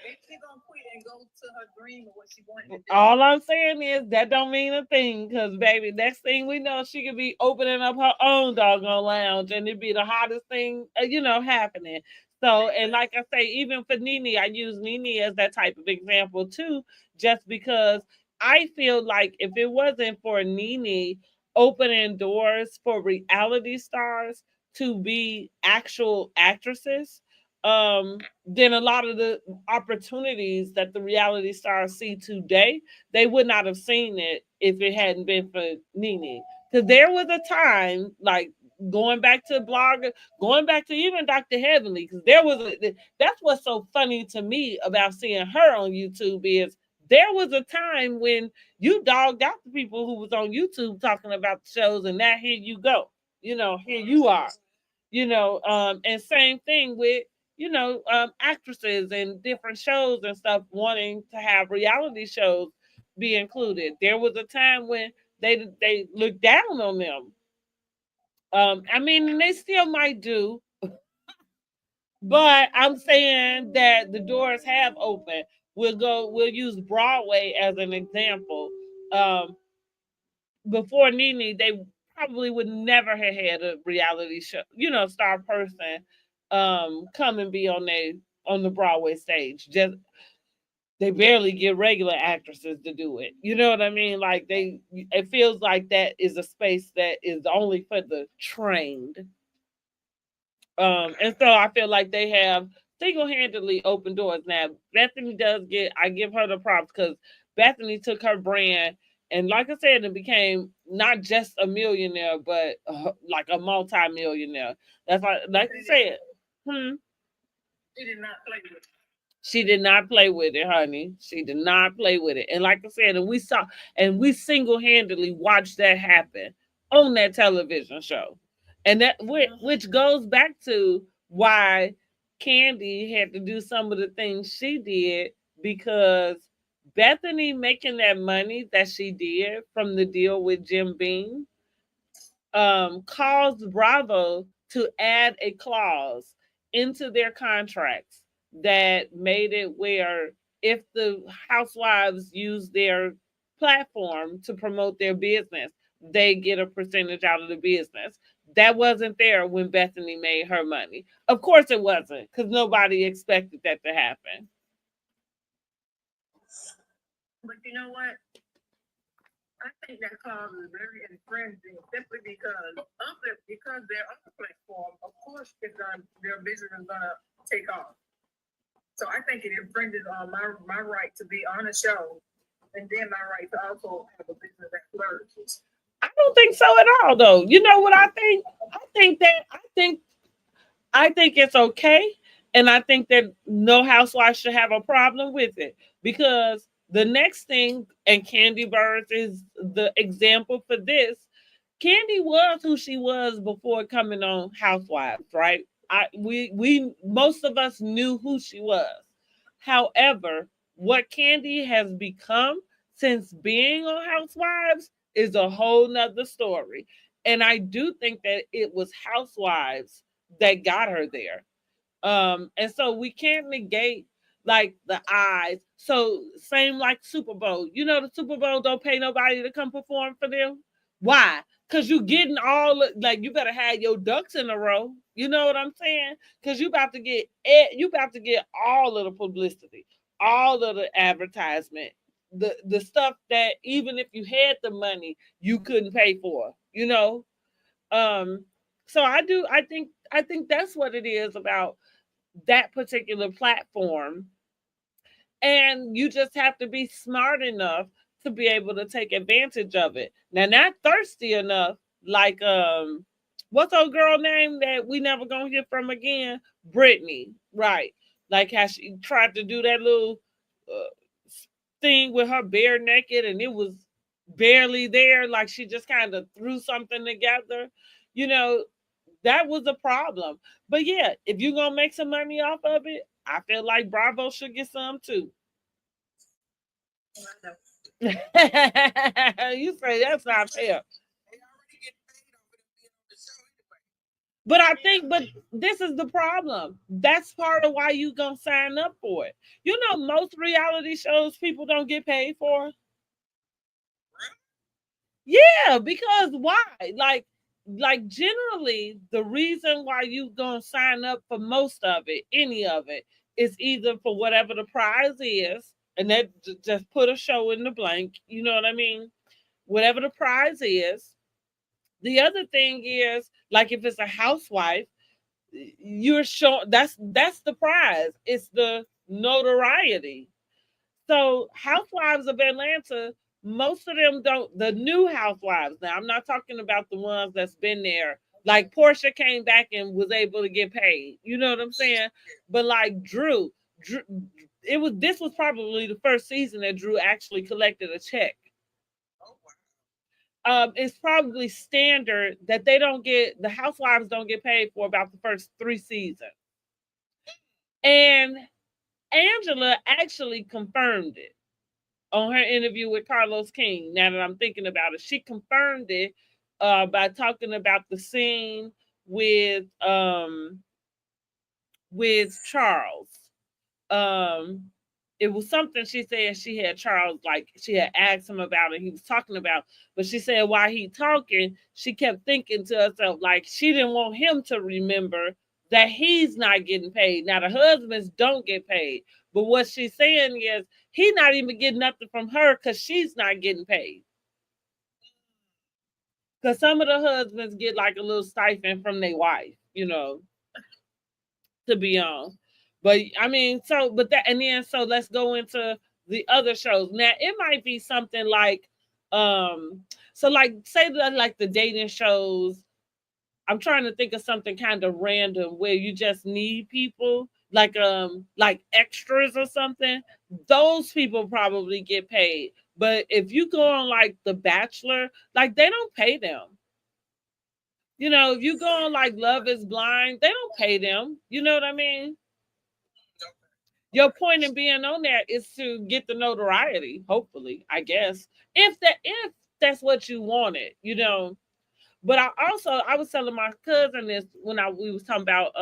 If she gonna quit and go to her dream or what she wanted to do. All I'm saying is that don't mean a thing, because baby, next thing we know, she could be opening up her own doggone lounge, and it'd be the hottest thing, happening. So, and like I say, even for Nene, I use Nene as that type of example too, just because I feel like if it wasn't for Nene opening doors for reality stars to be actual actresses, then a lot of the opportunities that the reality stars see today, they would not have seen it if it hadn't been for Nene. Because there was a time, like going back to blogger, going back to even Dr. Heavenly, because that's what's so funny to me about seeing her on YouTube is there was a time when you dogged out the people who was on YouTube talking about the shows, and now here you go. Here you are. And same thing with actresses and different shows and stuff wanting to have reality shows be included. There was a time when they looked down on them. I mean, they still might do, but I'm saying that the doors have opened. We'll use Broadway as an example. Um, Before Nene, they probably would never have had a reality show, star person come and be on the Broadway stage. Just they barely get regular actresses to do it. You know what I mean? Like it feels like that is a space that is only for the trained. And so I feel like they have single-handedly opened doors. Now Bethany does I give her the props because Bethany took her brand and, like I said, it became not just a millionaire, but like a multi-millionaire. That's like I said. Hmm. She did not play with it. She did not play with it, honey. She did not play with it. And like I said, and we single handedly watched that happen on that television show. And which goes back to why Candy had to do some of the things she did, because Bethany making that money that she did from the deal with Jim Beam caused Bravo to add a clause into their contracts that made it where if the housewives use their platform to promote their business, they get a percentage out of the business. That wasn't there when Bethany made her money. Of course it wasn't, because nobody expected that to happen. But you know what? I think that cause is very infringing simply because they're on the platform. Of course, their business is gonna take off. So I think it infringes on my right to be on a show, and then my right to also have a business that flourishes. I don't think so at all, though. You know what I think? I think it's okay, and I think that no housewife should have a problem with it, because the next thing, and Candy Birds is the example for this. Candy was who she was before coming on Housewives, right? We most of us knew who she was. However, what Candy has become since being on Housewives is a whole nother story. And I do think that it was Housewives that got her there. And so we can't negate like the eyes. So same like Super Bowl. The Super Bowl don't pay nobody to come perform for them. Why? Because you getting like you better have your ducks in a row. You know what I'm saying? Because you about to get all of the publicity, all of the advertisement, the stuff that even if you had the money, you couldn't pay for. Um, so I think that's what it is about that particular platform. And you just have to be smart enough to be able to take advantage of it. Now, not thirsty enough, like what's old girl name that we never gonna hear from again? Brittany, right? Like how she tried to do that little uh, thing with her bare naked, and it was barely there. Like she just kind of threw something together. You know, that was a problem. But yeah, if you're gonna make some money off of it, I feel like Bravo should get some too. You say that's not fair. They already get paid off of them being on the show anyway. But I think, but this is the problem. That's part of why you gonna sign up for it. You know, most reality shows people don't get paid for. Yeah, because why? Like generally, the reason why you gonna sign up for most of it, any of it, is either for whatever the prize is, and that just put a show in the blank. You know what I mean? Whatever the prize is. The other thing is, like if it's a housewife, you're showing that's the prize. It's the notoriety. So housewives of Atlanta, most of them don't. The new housewives. Now I'm not talking about the ones that's been there. Like Portia came back and was able to get paid. You know what I'm saying? But like Drew, it was this was probably the first season that Drew actually collected a check. Oh wow. It's probably standard that they don't get the housewives don't get paid for about the first 3 seasons. And Angela actually confirmed it on her interview with Carlos King. Now that I'm thinking about it, she confirmed it by talking about the scene with Charles. Um, it was something she said she had Charles, like she had asked him about it. He was talking about, but she said while he talking, she kept thinking to herself like she didn't want him to remember that he's not getting paid. Now the husbands don't get paid, but what she's saying is he's not even getting nothing from her because she's not getting paid. Because some of the husbands get like a little stipend from their wife, to be on. But I mean, so but that and then so let's go into the other shows. Now it might be something like so like say that like the dating shows. I'm trying to think of something kind of random where you just need people like extras or something. Those people probably get paid. But if you go on like The Bachelor, like they don't pay them. If you go on like Love is Blind, they don't pay them. You know what I mean? Your point in being on there is to get the notoriety, hopefully, I guess. If that's what you wanted. But I was telling my cousin this when we was talking about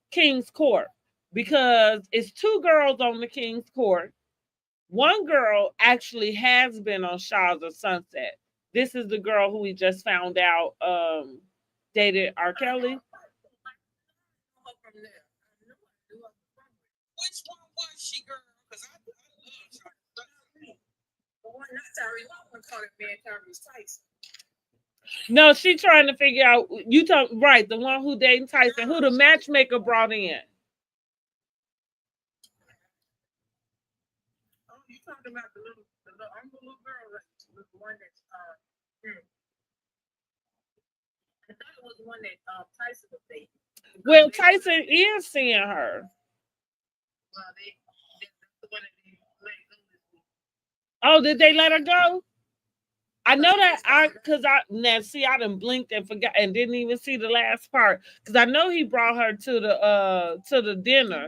King's Court because it's two girls on the King's Court. One girl actually has been on Shaw's of Sunset. This is the girl who we just found out dated R. Kelly. Which one was she, girl? Because I love The one not Tyree, one called it man Tyrese Tyson. No, she trying to figure out you talk right, the one who dating Tyson, who the matchmaker brought in. Oh, you talking about I'm the little girl, the one that's I thought it was the one that Tyson was dating. Well, Tyson is seeing her. Well, that's the one that they let go this week. Oh, did they let her go? I know that I done blinked and forgot and didn't even see the last part because I know he brought her to the dinner.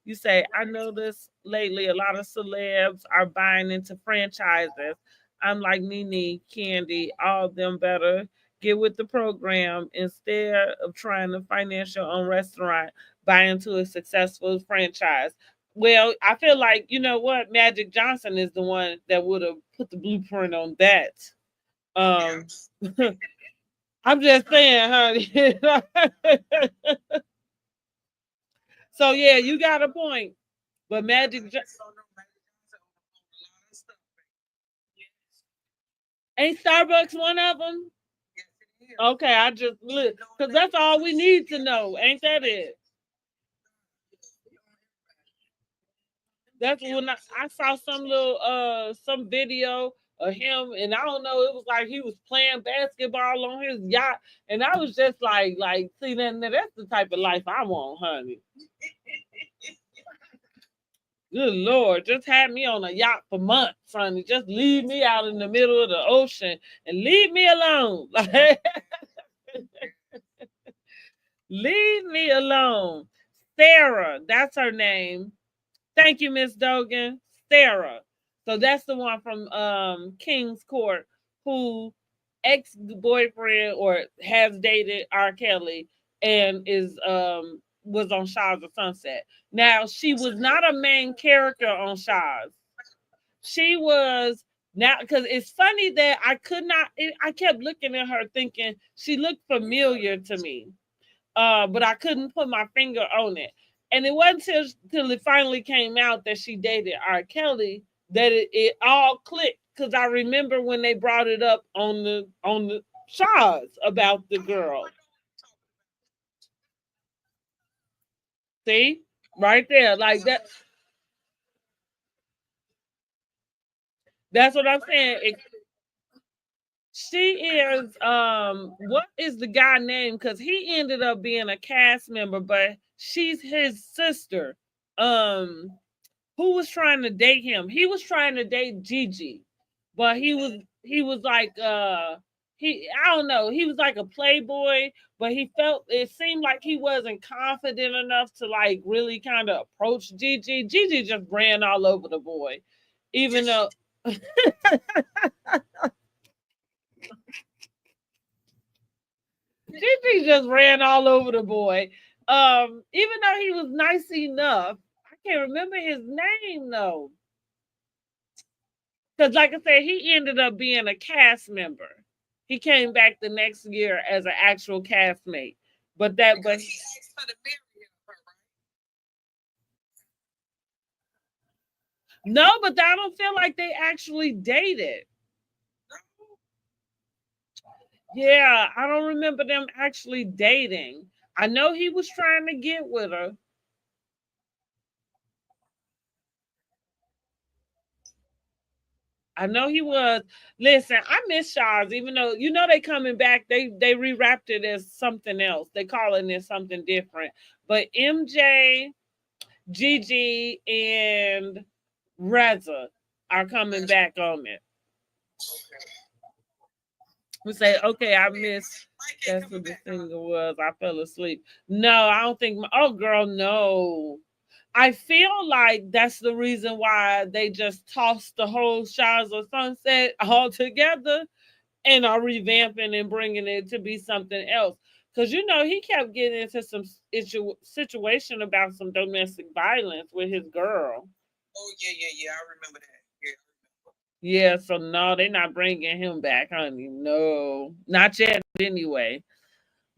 You say I noticed lately a lot of celebs are buying into franchises. I'm like Nene, Candy, all of them better get with the program instead of trying to finance your own restaurant. Buy into a successful franchise. Well, I feel like you know what Magic Johnson is the one that would have put the blueprint on that. Um, I'm just saying, honey. So yeah, you got a point. But ain't Starbucks one of them? Okay, I just look because that's all we need to know. Ain't that it? That's when I saw some video of him and I don't know, it was like he was playing basketball on his yacht and I was just like see that's the type of life I want, honey. Good Lord, just had me on a yacht for months, honey. Just leave me out in the middle of the ocean and leave me alone. Leave me alone. Sarah, that's her name. Thank you, Miss Dogan. Sarah. So that's the one from King's Court who ex-boyfriend or has dated R. Kelly and is was on Shaw's of Sunset. Now she was not a main character on Shaw's. She was now because it's funny that I could not. I kept looking at her thinking she looked familiar to me, but I couldn't put my finger on it. And it wasn't till it finally came out that she dated R. Kelly that it all clicked. Because I remember when they brought it up on the Shaws about the girl. See, right there, like that. That's what I'm saying. She is what is the guy name? Because he ended up being a cast member, but she's his sister. Um, who was trying to date him? He was trying to date Gigi, but he was like he I don't know, he was like a playboy, but he felt it seemed like he wasn't confident enough to like really kind of approach Gigi. Gigi just ran all over the boy, even though Gigi just ran all over the boy. Even though he was nice enough, I can't remember his name though. Because, like I said, he ended up being a cast member. He came back the next year as an actual castmate. But that, but he asked for the marry her, right? No, but I don't feel like they actually dated. Yeah, I don't remember them actually dating. I know he was trying to get with her. I know he was. Listen, I miss Shaw's, even though they coming back. They rewrapped it as something else. They calling it something different. But MJ, Gigi, and Reza are coming back on it. We say, okay, I missed. That's what the singer was. I fell asleep. No, I don't think. Oh, girl, no. I feel like that's the reason why they just tossed the whole Shires of Sunset all together and are revamping and bringing it to be something else. Because he kept getting into some situation about some domestic violence with his girl. Oh yeah. I remember that. Yeah, so no, they're not bringing him back, honey. No, not yet. Anyway,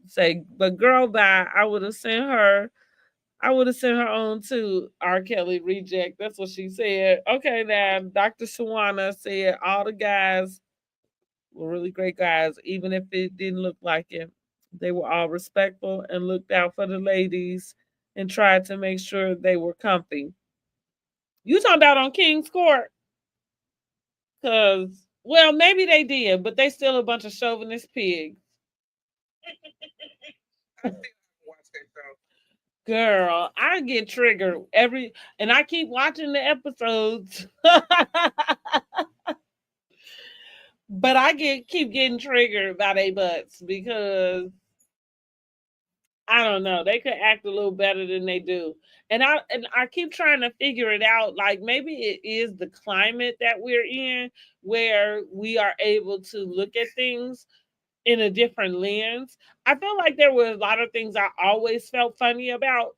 say, but girl, bye. I would have sent her. I would have sent her on to R. Kelly reject. That's what she said. Okay, now Dr. Shawana said all the guys were really great guys, even if it didn't look like it. They were all respectful and looked out for the ladies and tried to make sure they were comfy. You talking about on King's Court? Because, well, maybe they did, but they still a bunch of chauvinist pigs. Girl, I get triggered and I keep watching the episodes. But I keep getting triggered by their butts because I don't know. They could act a little better than they do. And I keep trying to figure it out. Like maybe it is the climate that we're in where we are able to look at things in a different lens. I feel like there were a lot of things I always felt funny about,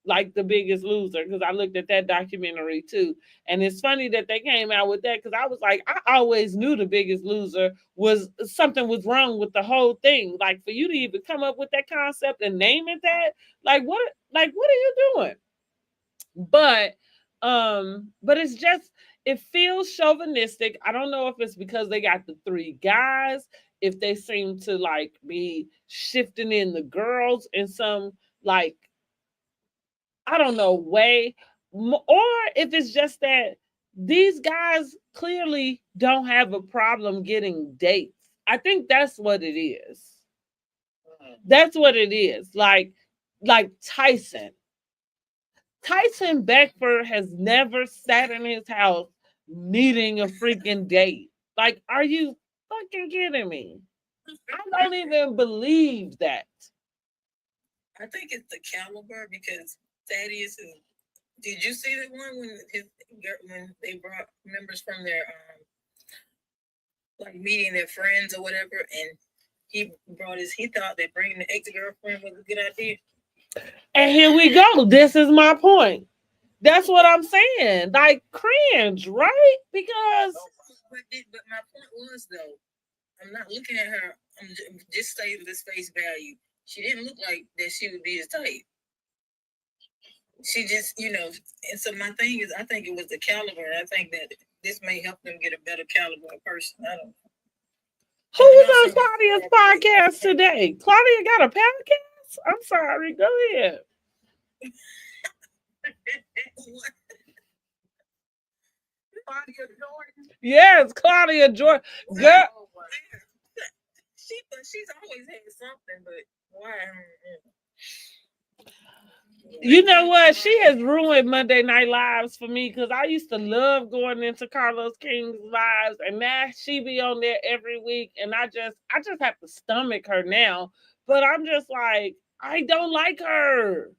like The Biggest Loser, because I looked at that documentary too. And it's funny that they came out with that because I was like, I always knew The Biggest Loser was something was wrong with the whole thing. Like for you to even come up with that concept and name it that, like what are you doing? But it's just it feels chauvinistic. I don't know if it's because they got the three guys, if they seem to like be shifting in the girls in some like I don't know, way, or if it's just that these guys clearly don't have a problem getting dates. I think that's what it is. That's what it is. Like Tyson Beckford has never sat in his house needing a freaking date. Like, are you fucking kidding me? I don't even believe that. I think it's the caliber because Thaddeus is Did you see that one when they brought members from their like meeting their friends or whatever, and he thought that bringing the ex-girlfriend was a good idea. And here we go. This is my point. That's what I'm saying. Like cringe, right? Because but my point was though, I'm not looking at her. I'm just saying this face value. She didn't look like that she would be his type. She just, and so my thing is, I think it was the caliber. I think that this may help them get a better caliber of person. I don't know. Who was on Claudia's podcast today? Claudia got a podcast? I'm sorry. Go ahead. Claudia Jordan. Yes, Claudia Jordan. Girl. She's always had something, but why? You know what? She has ruined Monday Night Lives for me because I used to love going into Carlos King's lives, and now she be on there every week, and I just have to stomach her now. But I'm just like, I don't like her.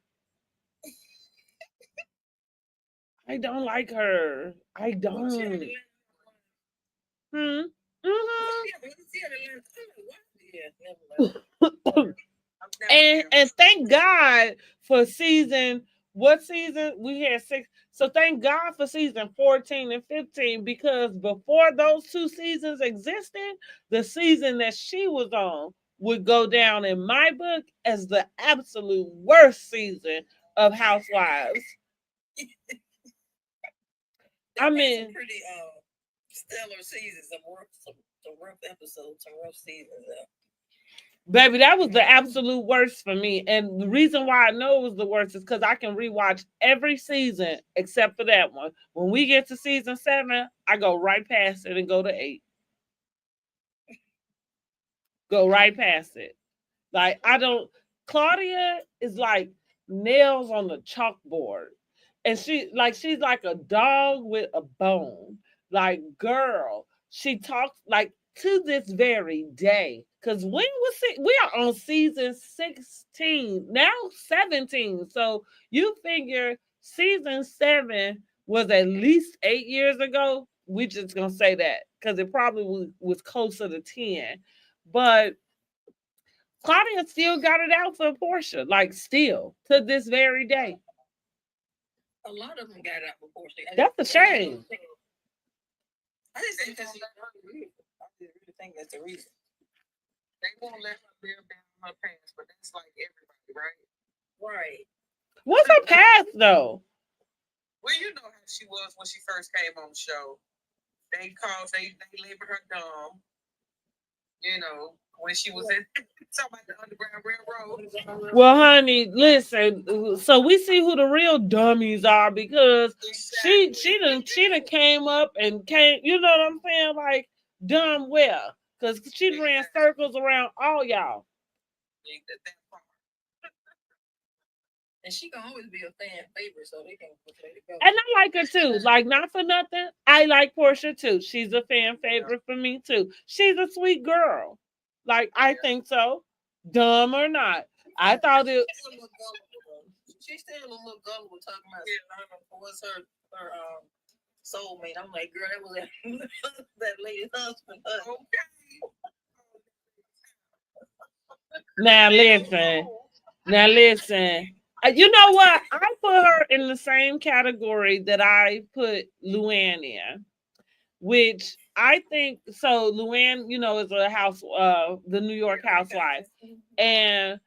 I don't like her. I don't. And thank God for season. What season? We had 6. So thank God for season 14 and 15, because before those 2 seasons existed, the season that she was on would go down in my book as the absolute worst season of Housewives. I mean, some pretty stellar seasons, some rough episodes, some rough seasons. Baby, that was the absolute worst for me. And the reason why I know it was the worst is because I can rewatch every season except for that one. When we get to season 7, I go right past it and go to 8. Go right past it. Like, I don't. Claudia is like nails on the chalkboard. And she's like a dog with a bone. Like, girl, she talks like to this very day. Because when was it? We are on season 16, now 17. So you figure season 7 was at least 8 years ago. We just gonna say that because it probably was closer to 10. But Claudia still got it out for Portia, like still to this very day. A lot of them got out for Portia. That's a shame. I just think that's I really think that's the reason. They won't let her live down her past, but that's like everybody, right? Right. What's her past though? Well, you know how she was when she first came on the show. They labeled her dumb. You know, when she was in talking about the Underground Railroad. Well, honey, listen. So we see who the real dummies are because she done came up and came. You know what I'm saying? Like dumb well, because she ran circles around all y'all. And she can always be a fan favorite, so they can let it go. And I like her too. Like, not for nothing, I like Portia too. She's a fan favorite for me too. She's a sweet girl. Like, I think so. Dumb or not. I thought it. She's still a little gullible talking about what's her soulmate. I'm like, girl, that was that lady's husband. Okay. Now listen. You know what? I put her in the same category that I put Luann in, which I think so. Luann, is a the New York housewife, and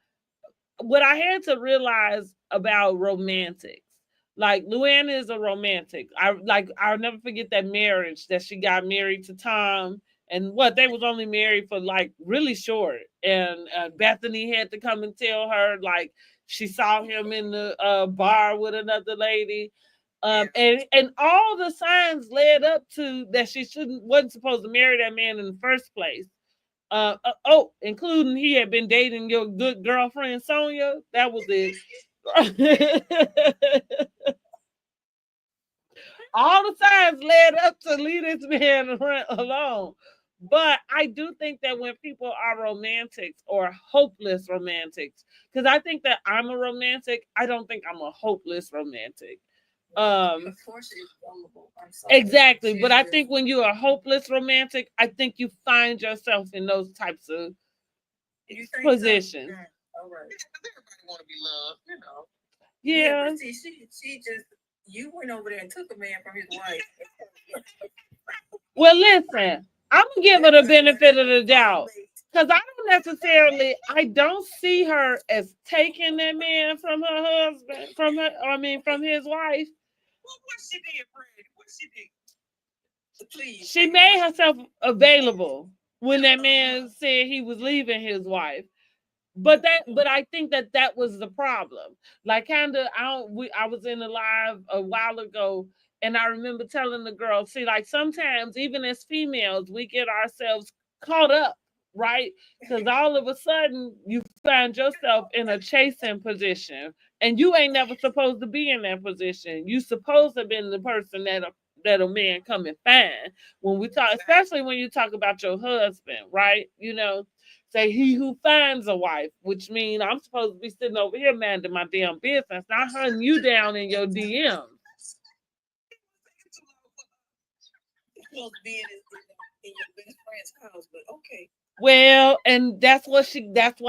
what I had to realize about romantics, like Luann is a romantic. I'll never forget that marriage that she got married to Tom. And they was only married for like really short. And Bethany had to come and tell her like she saw him in the bar with another lady. And all the signs led up to that she wasn't supposed to marry that man in the first place. Including he had been dating your good girlfriend Sonia. That was it. All the signs led up to leave this man alone. But I do think that when people are romantics or hopeless romantics, because I think that I'm a romantic, I don't think I'm a hopeless romantic. Portia is vulnerable. I'm sorry. Exactly. But I think when you're a hopeless romantic, I think you find yourself in those types of positions. So? All right. Everybody want to be loved, you know. Yeah. But see, she just you went over there and took a man from his wife. Well, listen, I'm gonna give her the benefit of the doubt because I don't see her as taking that man from her husband, from his wife. What she did, Brady? What she did? Please. She made herself available when that man said he was leaving his wife. But I think that was the problem. Like kind of I was in a live a while ago and I remember telling the girl, see, like sometimes even as females we get ourselves caught up, right? Because all of a sudden you find yourself in a chasing position and you ain't never supposed to be in that position. You supposed to have been the person that a man come and find. When we talk, especially when you talk about your husband, right? Say he who finds a wife, which means I'm supposed to be sitting over here minding my damn business, not hunting you down in your DMs. Supposed to be in your best friend's house, but okay. Well, and that's why she got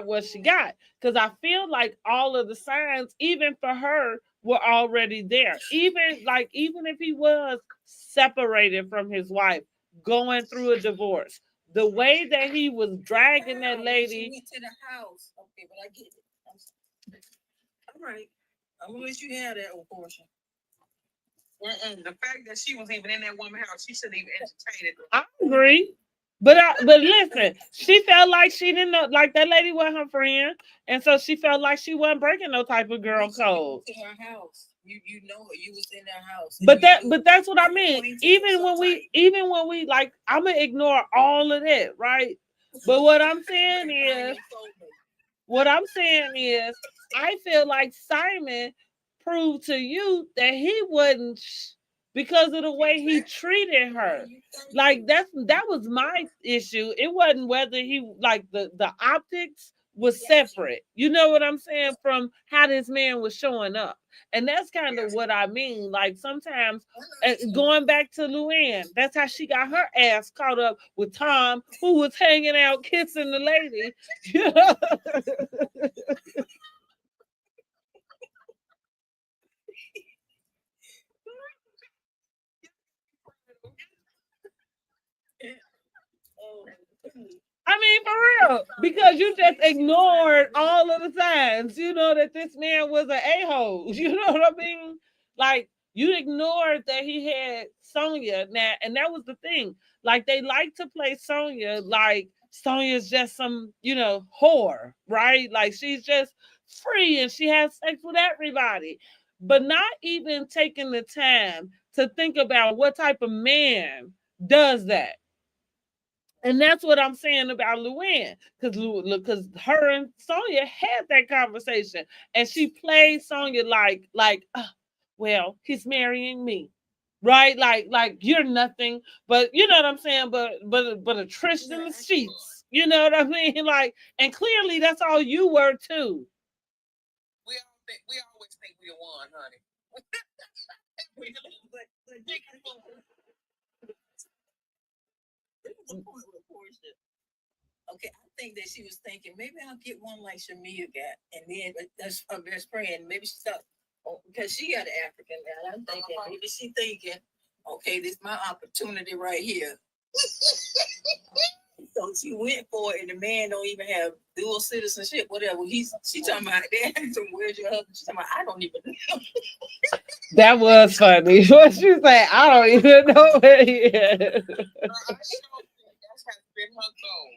what she got. Because I feel like all of the signs, even for her, were already there. Even if he was separated from his wife, going through a divorce, the way that he was dragging that lady. She went to the house. Okay, but I get it. All right. I'm gonna let you have that one portion. The fact that she was even in that woman's house, she shouldn't even entertain it. I agree. But listen, she felt like she didn't know, like that lady wasn't her friend, and so she felt like she wasn't breaking no type of girl code. To her house, you know her, you was in their house. But that's what I mean. Even when we like, I'm gonna ignore all of that, right? But what I'm saying is, I feel like Simon proved to you that he wasn't. Because of the way he treated her. Like that was my issue. It wasn't whether he like the optics was separate. You know what I'm saying? From how this man was showing up. And that's kind of what I mean. Like sometimes going back to Luann, that's how she got her ass caught up with Tom, who was hanging out kissing the lady. You know? I mean, for real, because you just ignored all of the signs, that this man was an a-hole. You know what I mean? Like, you ignored that he had Sonya now, and that was the thing. Like, they like to play Sonya like Sonya's just some, whore, right? Like, she's just free and she has sex with everybody, but not even taking the time to think about what type of man does that. And that's what I'm saying about Luann, because her and Sonya had that conversation, and she played Sonya like, well, he's marrying me, right? Like you're nothing, but you know what I'm saying. But a Trish in the sheets, you know what I mean? Like, and clearly that's all you were too. We always think we won, honey. Okay, I think that she was thinking maybe I'll get one like Shamia got, and then that's her best friend. Maybe she thought, because she got an African now. I'm thinking maybe she thinking, okay, this is my opportunity right here. So she went for it, and the man don't even have dual citizenship, whatever. She talking about that. So where's your husband? She talking about I don't even know. That was funny. What she say? I don't even know where he is. That has been her goal.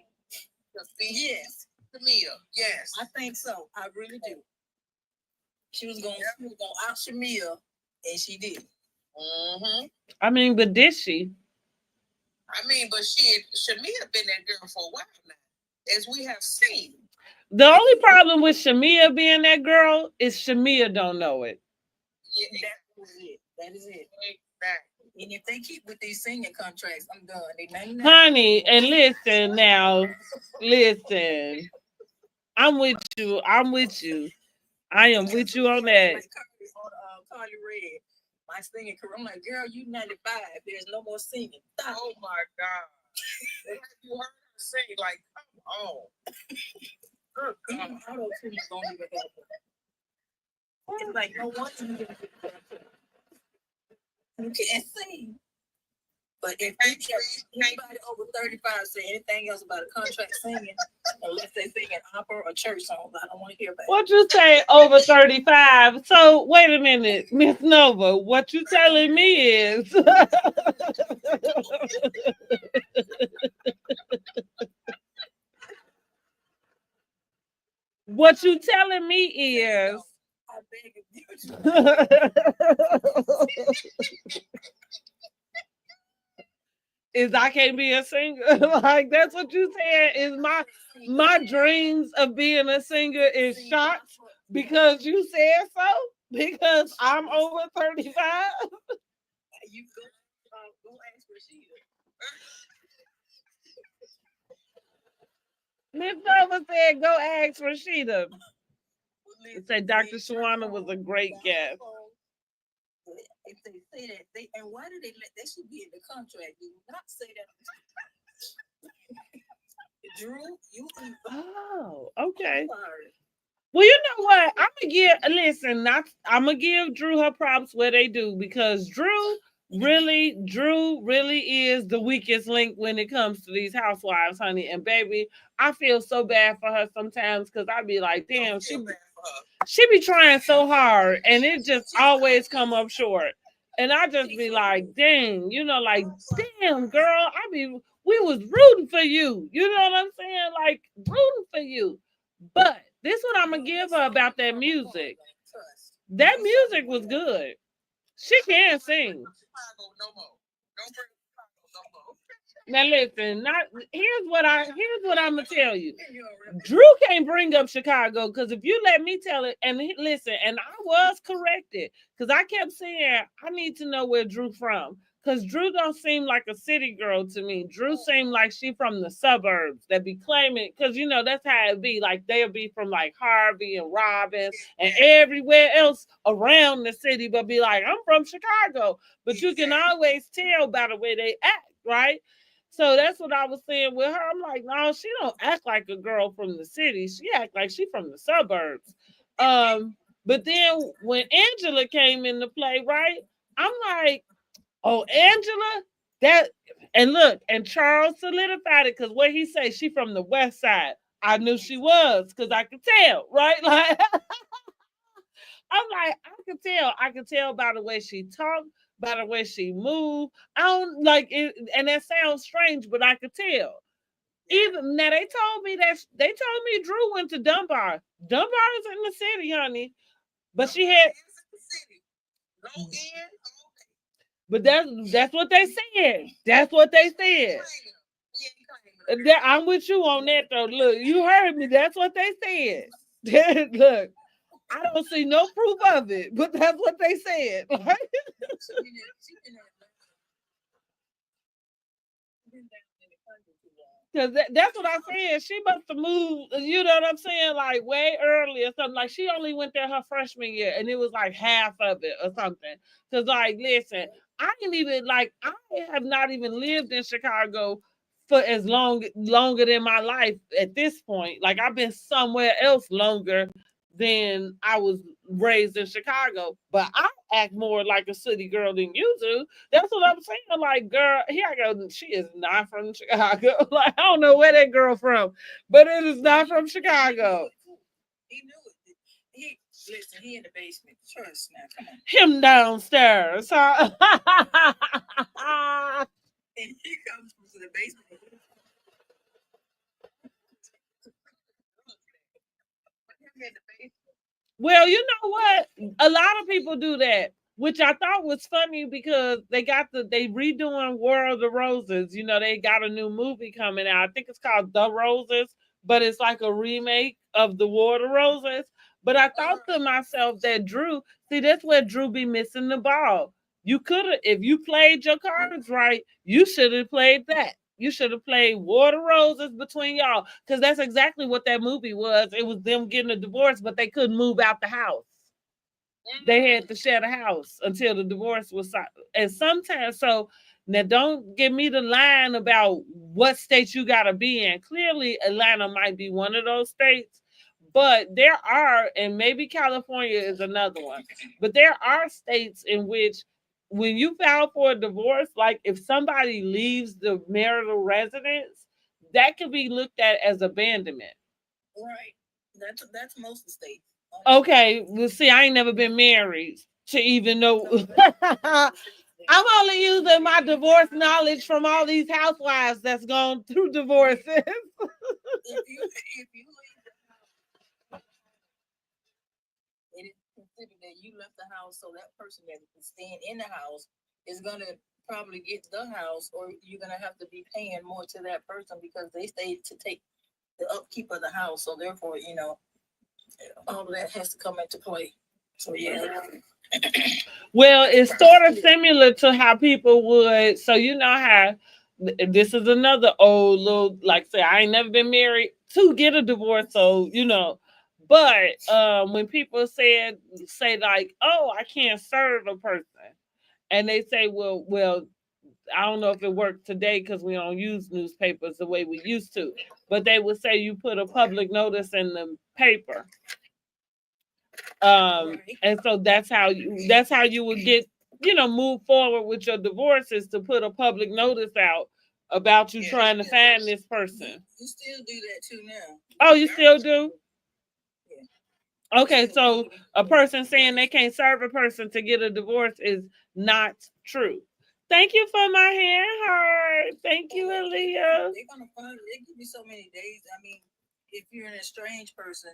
Yes, Shamia. Yes, I think so. I really do. She was going out Shamia, and she did. Mm-hmm. I mean, but did she? But Shamia been that girl for a while now, as we have seen. The only problem with Shamia being that girl is Shamia don't know it. Yeah, that is it. Exactly. And if they keep with these singing contracts, I'm done. They honey, and listen now. Listen. I'm with you. I am with you on that. Carly Red. My singing career. I'm like, girl, you 95. There's no more singing. Stop. Oh my God. Have you heard her sing? Like, come on. Even auto-tune don't even help her. It's like, no wonder you can't sing. But if anybody over 35 say anything else about a contract singing, unless they sing an opera or church songs, I don't want to hear about it. What you say over 35? So wait a minute, Miss Nova. What you telling me is what you telling me is I beg is I can't be a singer. Like that's what you said. Is my dreams of being a singer is shot because you said so? Because I'm over 35? You go ask Rashida. Miss Nova said go ask Rashida. Say Dr. Shawana was a great guest. If they say that, and why do they let that should be in the contract? Do not say that. Drew, you. Oh, okay. Well, you know what? I'm gonna give Drew her props where they do because Drew really is the weakest link when it comes to these housewives, honey. And baby, I feel so bad for her sometimes because I be like, damn, she be trying so hard and it just always come up short. And I just be like, dang, like, damn, girl, we was rooting for you. You know what I'm saying? Like, rooting for you. But this is what I'm going to give her about that music. That music was good. She can sing. Now listen, here's what I'm gonna tell you. Drew can't bring up Chicago because if you let me tell it, and listen, and I was corrected because I kept saying I need to know where Drew from because Drew don't seem like a city girl to me. Drew seemed like she from the suburbs that be claiming because that's how it be. Like they'll be from like Harvey and Robin and everywhere else around the city, but be like I'm from Chicago. But you can always tell by the way they act, right? So that's what I was saying with her. I'm like, no, she don't act like a girl from the city. She act like she from the suburbs. But then when Angela came into play, right? I'm like, oh, Angela, and look, and Charles solidified it because what he say, she from the west side. I knew she was because I could tell, right? Like I'm like, I could tell by the way she talked, by the way she moved. I don't like it, and that sounds strange, but I could tell. Even now, they told me Drew went to Dunbar. Dunbar is in the city, honey, but she had. But that's what they said. That's what they said. I'm with you on that though. Look, you heard me. That's what they said. Look. I don't see no proof of it, but that's what they said. Because that's what I said. She must have moved, you know what I'm saying, like way early or something. Like she only went there her freshman year and it was like half of it or something. Because, like, listen, I have not even lived in Chicago for as longer than my life at this point. Like I've been somewhere else longer than I was raised in Chicago, but I act more like a city girl than you do. That's what I'm saying. Like, girl, here I go. She is not from Chicago. Like, I don't know where that girl from, but it is not from Chicago. He knew it. Listen, he in the basement. Trust now. Come on. Him downstairs. Huh? And he comes from the basement. Well, you know what? A lot of people do that, which I thought was funny because they redoing War of the Roses. You know, they got a new movie coming out. I think it's called The Roses, but it's like a remake of the War of the Roses. But I thought to myself that Drew, see, that's where Drew be missing the ball. You could have, if you played your cards right, you should have played that. You should have played Water Roses between y'all because that's exactly what that movie was. It was them getting a divorce, but they couldn't move out the house. They had to share the house until the divorce was signed. And sometimes, so now don't give me the line about what state you got to be in. Clearly, Atlanta might be one of those states, but there are, and maybe California is another one, but there are states in which when you file for a divorce, like if somebody leaves the marital residence, that could be looked at as abandonment. Right. That's most of the states. Okay, well, see, I ain't never been married to even know. I'm only using my divorce knowledge from all these housewives that's gone through divorces. If you leave the house, it is considered that you left the house, so that person that is staying in the house is gonna probably get the house, or you're gonna have to be paying more to that person because they stayed to take the upkeep of the house. So therefore, all of that has to come into play. So yeah. Well, it's sort of similar to how people would. So you know how this is another old little, like say I ain't never been married to get a divorce. So but when people say like, oh, I can't serve a person, and they say, well, I don't know if it worked today because we don't use newspapers the way we used to, but they would say you put a public notice in the paper. And so that's how you would get, move forward with your divorce, is to put a public notice out about you trying to find this person. You still do that too now. Oh, you still do? Okay, so a person saying they can't serve a person to get a divorce is not true. Thank you for my hand heart. Thank you, Aaliyah. They're gonna find. They give you so many days. I mean, if you're an estranged person,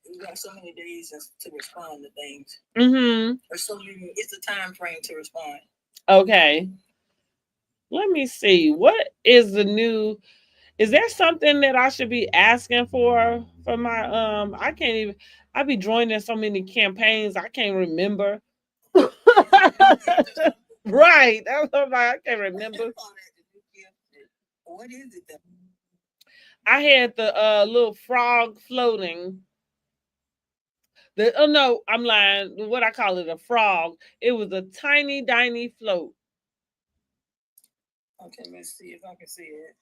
you got so many days to respond to things. Mm-hmm. Or so many. It's a time frame to respond. Okay. Let me see. What is the new? Is there something that I should be asking for my I can't even. I be joining so many campaigns. I can't remember. Right. That's what I'm like, I can't remember. What is it? I had the little frog floating. Oh no, I'm lying. What I call it, a frog. It was a tiny, tiny float. Okay, let's see if I can see it.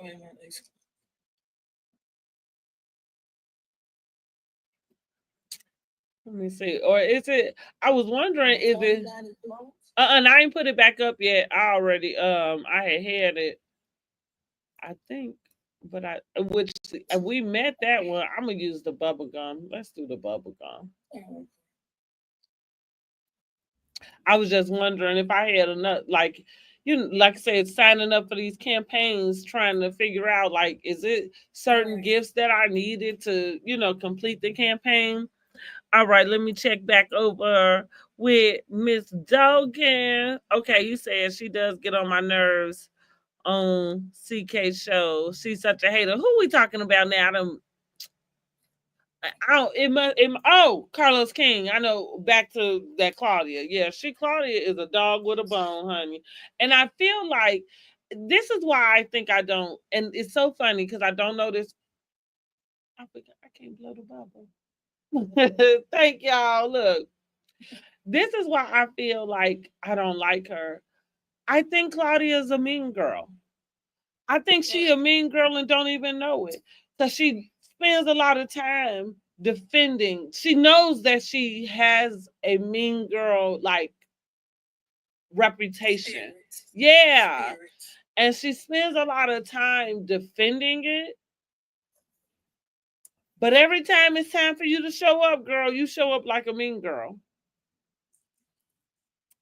Wait a minute. Let me see. Or is it? I was wondering, is it? And I ain't put it back up yet. I already I had it. I think, but which we met that one. I'm gonna use the bubble gum. Let's do the bubble gum. I was just wondering if I had enough, like, like I said, signing up for these campaigns, trying to figure out, like, is it certain gifts that I needed to, complete the campaign? All right, let me check back over with Miss Dogan. Okay, you said she does get on my nerves on CK show. She's such a hater. Who we talking about now? Oh, Carlos King. I know. Back to that Claudia. Yeah, Claudia is a dog with a bone, honey. And I feel like this is why I think I don't. And it's so funny because I don't know this. I forgot. I can't blow the bubble. Thank y'all. Look, this is why I feel like I don't like her. I think Claudia is a mean girl. I think she a mean girl and don't even know it. Because she spends a lot of time defending. She knows that she has a mean girl like reputation. Yeah. And she spends a lot of time defending it. But every time it's time for you to show up, girl, you show up like a mean girl.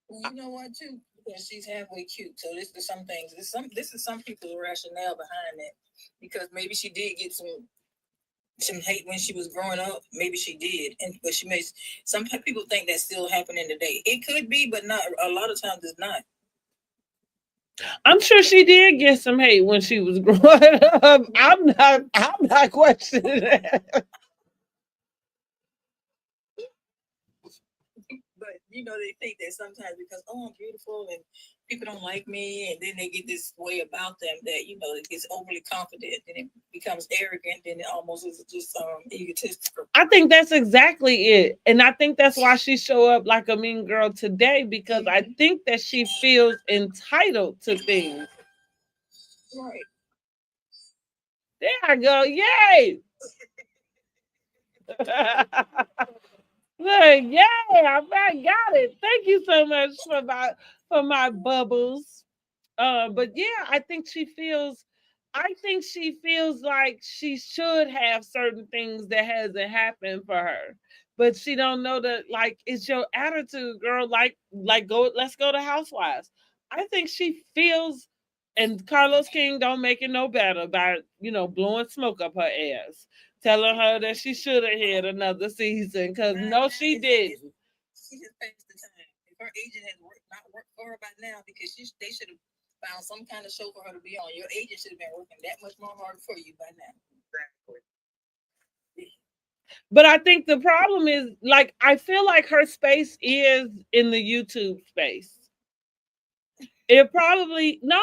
Well, you know what, too? Because she's halfway cute. So this is some things. This is some people's rationale behind it. Because maybe she did get some hate when she was growing up. Maybe she did, but she makes some people think that's still happening today. It could be, but not a lot of times. It's not. I'm sure she did get some hate when she was growing up. I'm not questioning that. But they think that sometimes because I'm beautiful and people don't like me, and then they get this way about them that it gets overly confident, and it becomes arrogant, and it almost is just egotistical. I think that's exactly it, and I think that's why she show up like a mean girl today, because I think that she feels entitled to things. Right. There I go. Yay! Look, yay! I got it. Thank you so much for my bubbles. But yeah, I think she feels like she should have certain things that hasn't happened for her. But she don't know that, like, it's your attitude, girl. Like go let's go to Housewives. I think she feels, and Carlos King don't make it no better by, blowing smoke up her ass, telling her that she should have had another season, because no, she didn't. She just passed the time. If her agent had not worked for her by now, because they should have found some kind of show for her to be on. Your agent should have been working that much more hard for you by now. Exactly. But I think the problem is, like, I feel like her space is in the YouTube space. It probably no,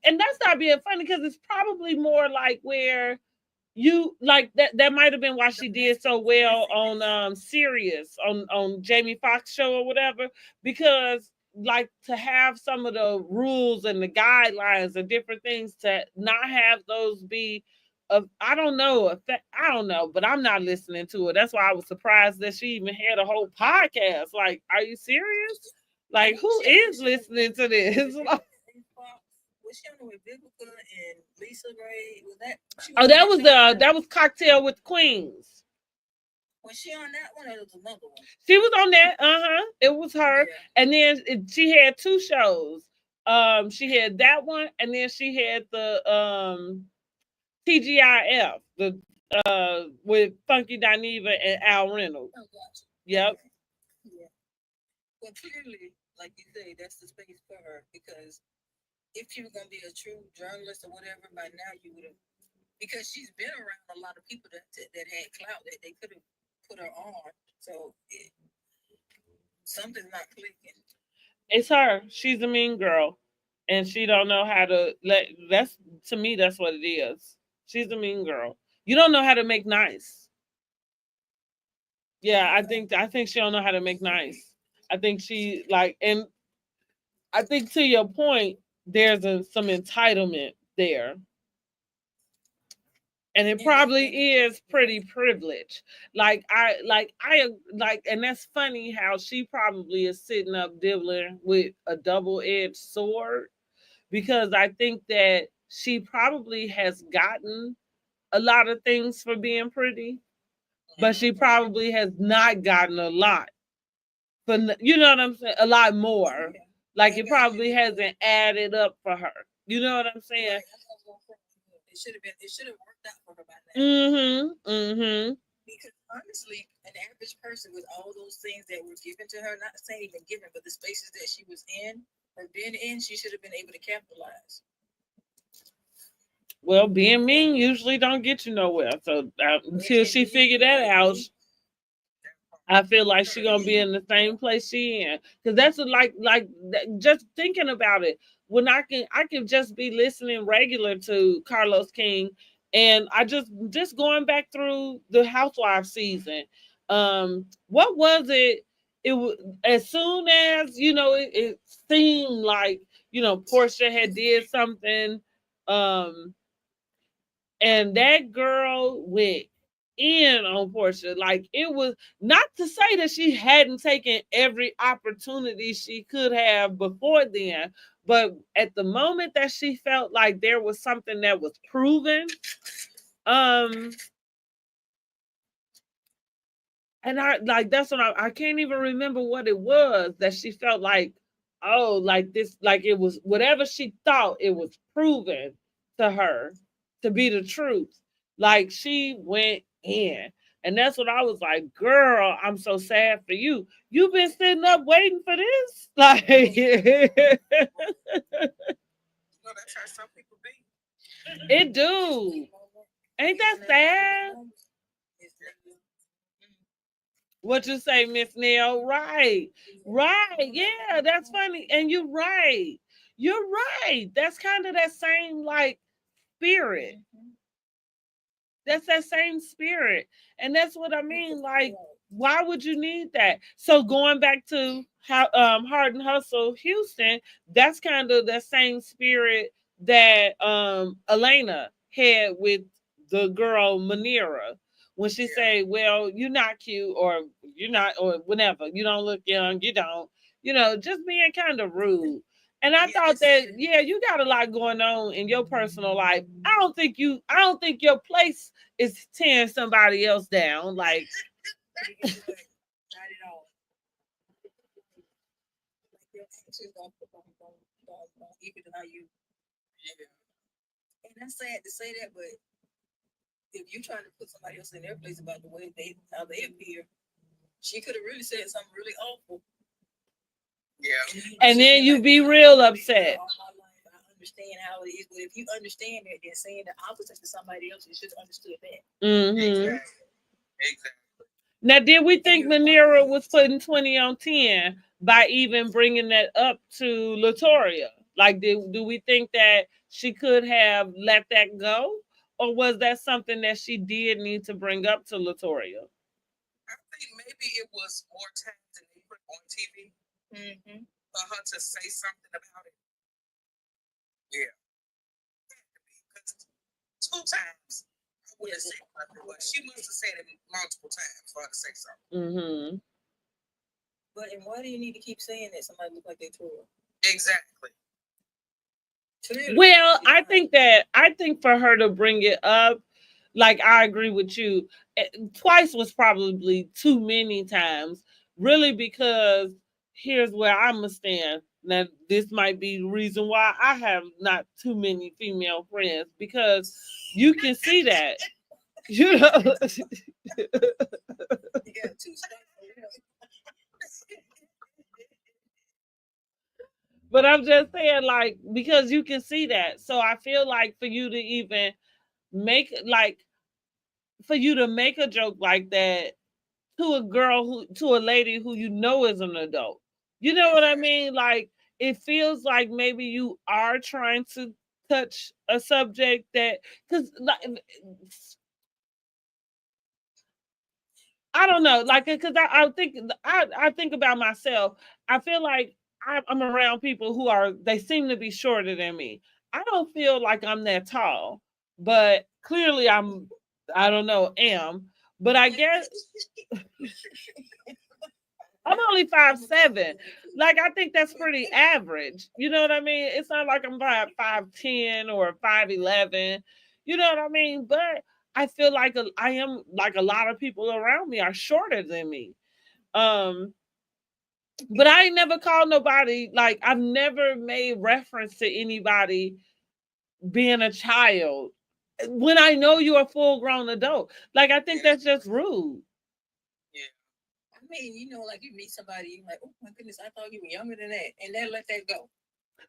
and that's not being funny, because it's probably more like where you like that might have been why she did so well on Sirius, on Jamie Foxx show or whatever, because like to have some of the rules and the guidelines and different things, to not have those be of, I don't know, I don't know, but I'm not listening to it. That's why I was surprised that she even had a whole podcast. Like, are you serious? Like, who is listening to this? Was she on with Vivica and Lisa Ray? Was that? Oh, that was Cocktail with Queens. Was she on that one, or was another one? She was on that. It was her. Yeah. And then she had two shows. She had that one, and then she had the TGIF, the with Funky Dineva and Al Reynolds. Oh, gotcha. Yep. Okay. Yeah. Well, clearly, like you say, that's the space for her, because if she was gonna be a true journalist or whatever, by now you would have, because she's been around a lot of people that had clout that they could have put her on. So something's not clicking. It's her. She's a mean girl, and she don't know how to let. That's, to me, that's what it is. She's a mean girl. You don't know how to make nice. Yeah, I think she don't know how to make nice. I think she and I think, to your point, there's some entitlement there. And it probably is pretty privileged. And that's funny how she probably is sitting up dealing with a double-edged sword, because I think that she probably has gotten a lot of things for being pretty, but she probably has not gotten a lot. But you know what I'm saying? A lot more. Like, it probably hasn't added up for her. You know what I'm saying? It should have worked out for her by now. Mm-hmm. Because honestly, an average person with all those things that were given to her, not saying even given, but the spaces that she was in or been in, she should have been able to capitalize. Well, being mean usually don't get you nowhere. So until she figured that out, I feel like she's gonna be in the same place she in. Because that's just thinking about it. When I can just be listening regular to Carlos King, and I just going back through the Housewives season. What was it? It was, as soon as it seemed like Portia had did something, and that girl went in on Portia. Like, it was not to say that she hadn't taken every opportunity she could have before then, but at the moment that she felt like there was something that was proven, and that's what I can't even remember what it was that she felt like, oh, like this, like it was whatever she thought, it was proven to her to be the truth. Like, she went in. And that's what I was like, girl, I'm so sad for you. You've been sitting up waiting for this? Like, that's how some people be. It do. Ain't that sad? What you say, Miss Neil? Right. Right. Yeah, that's funny. And you're right. You're right. That's kind of that same like spirit. That's that same spirit. And that's what I mean. Like, why would you need that? So going back to how Hard and Hustle Houston, that's kind of the same spirit that Elena had with the girl Manira. When she say, well, you're not cute or you're not or whatever, you don't look young, you don't, just being kind of rude. And I thought that, yeah, you got a lot going on in your personal life. I don't think your place is tearing somebody else down. Like, not at all. Like your actions don't equal to how you. Yeah. And that's sad to say that, but if you're trying to put somebody else in their place about the way how they appear, she could have really said something really awful. Yeah. And then you be real upset. All my life, I understand how it is, but if you understand that, then saying the opposite to somebody else, you should have understood that. Mm-hmm. Exactly. Now, did we think Manira was putting 20 on 10 by even bringing that up to Latoria? Like, do we think that she could have let that go? Or was that something that she did need to bring up to Latoria? I think maybe it was more time than they put on TV for her to say something about it. Yeah. Because 2 times I would have said nothing, but she must have said it multiple times for her to say something. Mm-hmm. But and why do you need to keep saying that somebody look like they twirl? Exactly. Well, I think for her to bring it up, like I agree with you, twice was probably too many times, really, because here's where I'm gonna stand. Now, this might be the reason why I have not too many female friends because you can see that, you know. You got 2 spots. But I'm just saying, like, because you can see that. So I feel like for you to even make like for you to make a joke like that to a girl to a lady who you know is an adult. You know what I mean? Like it feels like maybe you are trying to touch a subject that because like I don't know, like because I think about myself. I feel like I'm around people who they seem to be shorter than me. I don't feel like I'm that tall, but clearly I don't know am, but I guess I'm only 5'7". Like I think that's pretty average. You know what I mean? It's not like I'm 5'10" or 5'11". You know what I mean? But I feel like I am like a lot of people around me are shorter than me. Um, but I ain't never called nobody like I've never made reference to anybody being a child when I know you're a full grown adult. Like I think that's just rude. Yeah. I mean, like you meet somebody, you're like, oh my goodness, I thought you were younger than that, and then let that go.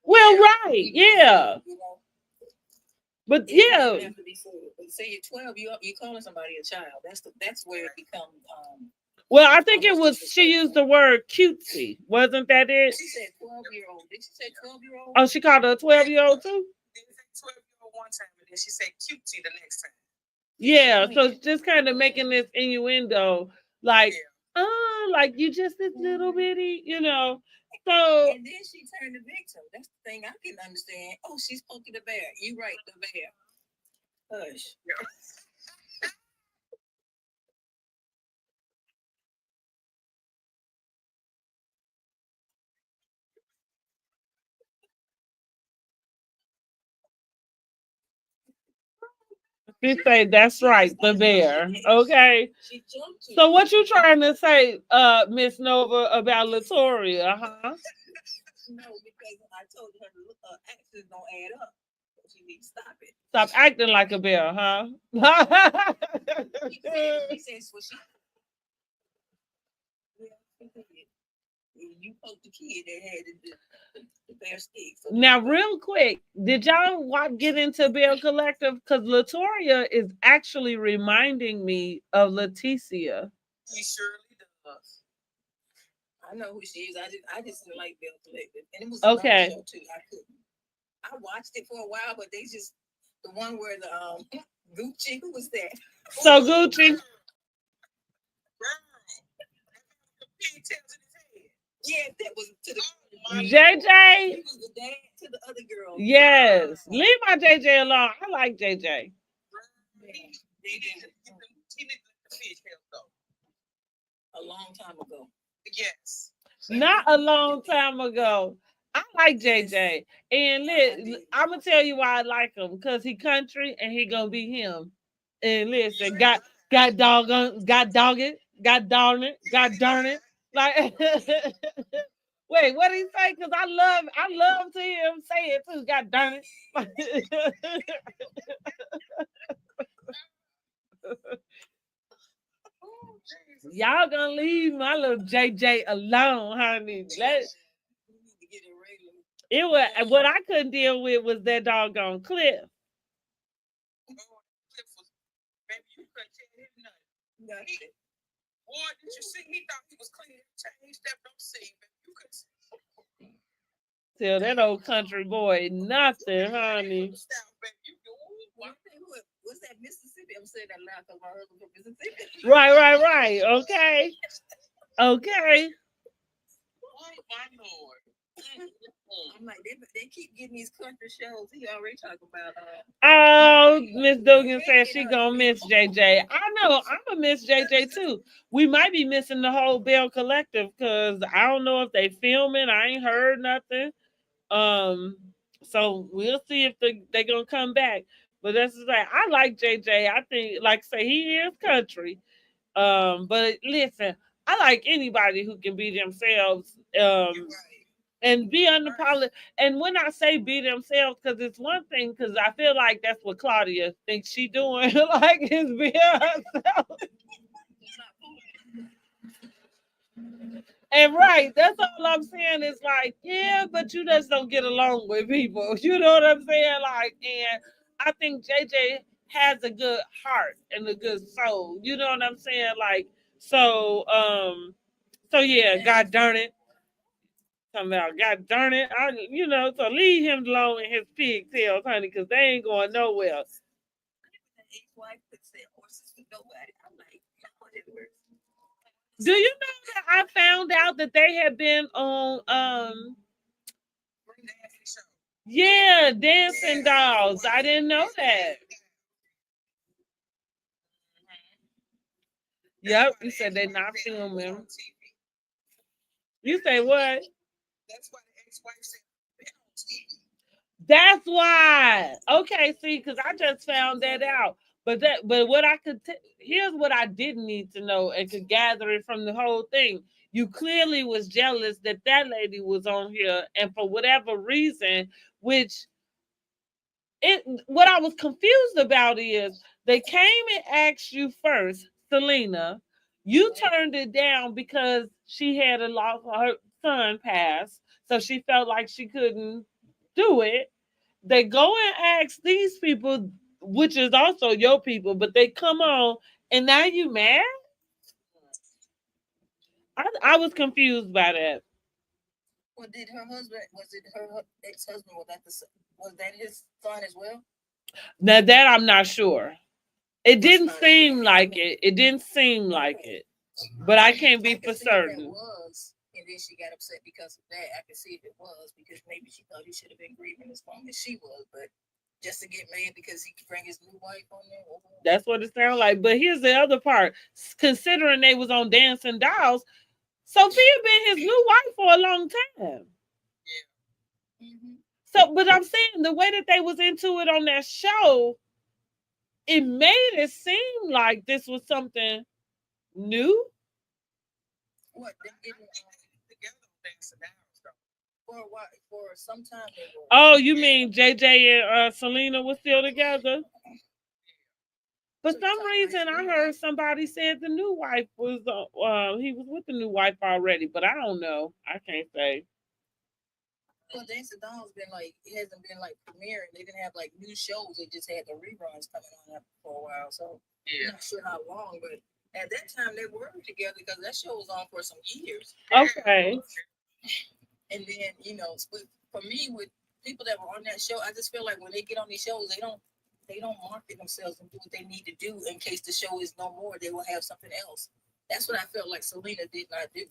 Well, right, yeah. But yeah, have to be full. But say you're 12, you calling somebody a child. That's where it becomes. Well, I think it was she used the word cutesy. Wasn't that it? She said 12-year-old. Did she say 12-year-old? Oh, she called her a 12-year-old too? She said 12-year-old one time, and then she said cutesy the next time. Yeah, so just kind of making this innuendo, like, like you just this little bitty, So and then she turned the victim. That's the thing I can understand. Oh, she's poking the bear. You right, the bear. Hush. Yeah. she say that's right, the bear. Okay. So what you trying to say, Miss Nova, about Latoria, huh? No, because I told her actions don't add up. She needs to stop it. Stop acting like a bear, huh? She says, well, you poked the kid that had the bear stick. So now, real quick, did y'all get into Bear Collective? Because Latoria is actually reminding me of Leticia. He surely us. I know who she is. I just didn't like Bill Collective. And it was Okay. another show too. I couldn't. I watched it for a while, but they just the one where the Gucci, who was that? So Gucci. Pigtails in his head. Yeah, that was to the JJ. he was the dad to the other girl. Yes. Leave my JJ alone. I like JJ. He didn't let the pigtails go. A long time ago. Yes. Not a long time ago. I like JJ. And I'm gonna tell you why I like him. Because he country and he gonna be him. And listen, got doggone, got dog it, got darn it, got darn it. Like wait, what did he say? Because I love to hear him say it too. God darn it. Y'all gonna leave my little JJ alone, honey. It was what I couldn't deal with was that doggone Cliff. Baby, you couldn't tell him nothing. Boy, did you see? He thought he was clean. Changed that. Don't see. You could Tell that old country boy nothing, honey. What's that Mississippi? I'm saying that loud because my husband from Mississippi. Right. Okay. Okay. Oh my Lord. I'm like, they keep getting these country shows. He already talking about Oh, Miss Dugan said she gonna miss JJ. I know I'm gonna miss JJ too. We might be missing the whole Bell Collective because I don't know if they filming. I ain't heard nothing. So we'll see if they gonna come back. But that's just like I like JJ. I think, like I say, he is country. But listen, I like anybody who can be themselves. And be unapologetic. And when I say be themselves, because it's one thing, because I feel like that's what Claudia thinks she doing, like is be herself. And right, that's all I'm saying is like, yeah, but you just don't get along with people. You know what I'm saying? Like, and I think JJ has a good heart and a good soul. You know what I'm saying? Like, so yeah, God darn it. Talking about, God darn it, so leave him alone in his pigtails, honey, because they ain't going nowhere. Do you know that I found out that they had been on yeah, dancing dolls? I didn't know that. Yep, you said they're not filming. You say what? That's why the ex-wife said that's why. Okay, see, because I just found that out. But what here's what I didn't need to know and could gather it from the whole thing. You clearly was jealous that lady was on here, and for whatever reason, which what I was confused about is they came and asked you first, Selena. You turned it down because she had a loss of her son passed, so she felt like she couldn't do it. They go and ask these people, which is also your people, but they come on, and now you mad? I was confused by that. Well, did her husband? Was it her ex-husband? Was that his son as well? Now that I'm not sure. It didn't seem like it. It didn't seem like it, but I can't be for certain. And then she got upset because of that. I can see if it was because maybe she thought he should have been grieving as long as she was, but just to get mad because he could bring his new wife on there. That's what it sounded like. But here's the other part. Considering they was on Dancing Dolls, Sophia been his new wife for a long time. Yeah. Mm-hmm. So, but I'm saying the way that they was into it on that show, it made it seem like this was something new. What they didn't together Dancing Dolls though. For some time they were. Oh, you mean JJ and Selena was still together? For some reason, I heard somebody said the new wife was he was with the new wife already, but I don't know. I can't say. Well, Dancing Dolls it hasn't been like premiering. They didn't have like new shows. They just had the reruns coming on for a while. So I'm not sure how long, but At that time, they were together because that show was on for some years. Okay. And then, you know, for me, with people that were on that show, I just feel like when they get on these shows, they don't market themselves and do what they need to do in case the show is no more. They will have something else. That's what I felt like Selena did not do.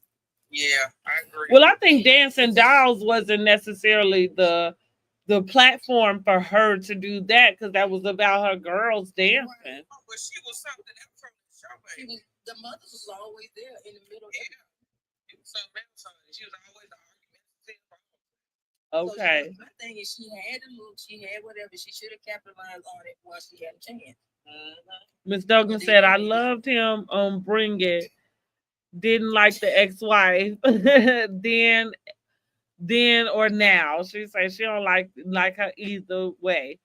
Yeah, I agree. Well, I think Dancing Dolls wasn't necessarily the platform for her to do that because that was about her girls dancing. Oh, but she was something else from the show, baby. The mothers was always there in the middle. Yeah, it was something else. She was always the argument. Okay. So my thing is, she had a look, she had whatever. She should have capitalized on it while she had a chance. Miss Duggan said, "I loved him on Bring It. Didn't like the ex-wife. then or now." She said she don't like her either way.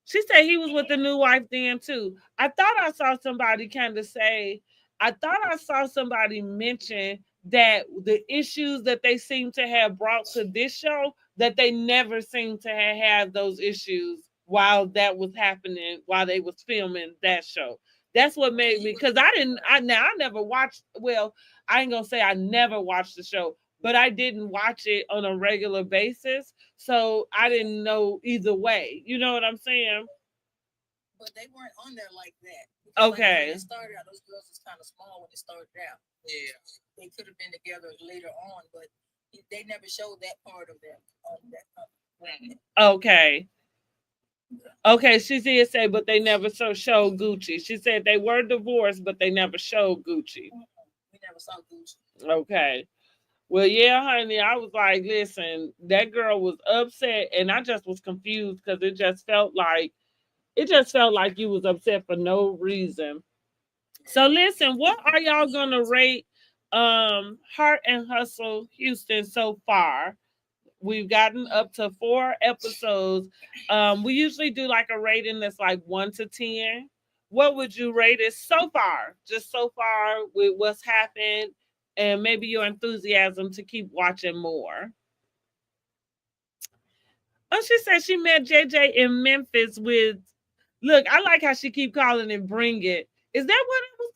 She said he was with the new wife then too. I thought I saw somebody kind of say, I thought I saw somebody mention that the issues that they seem to have brought to this show, that they never seem to have had those issues while that was happening, while they was filming that show. That's what made me, because I never watched, well, I ain't gonna say I never watched the show, but I didn't watch it on a regular basis. So I didn't know either way. You know what I'm saying? But they weren't on there like that. Okay. When they started out, those girls was kind of small when they started out. Yeah. They could have been together later on, but they never showed that part of them on that. Okay. Okay, she did say, but they never showed Gucci. She said they were divorced, but they never showed Gucci. We never saw Gucci. Okay. Well, yeah, honey, I was like, listen, that girl was upset, and I just was confused because it just felt like you was upset for no reason. So listen, what are y'all gonna rate Heart and Hustle Houston so far? We've gotten up to 4 episodes. We usually do like a rating that's like 1 to 10. What would you rate it so far? Just so far with what's happened and maybe your enthusiasm to keep watching more. Oh, she said she met JJ in Memphis with, look, I like how she keep calling it Bring It. Is that what it was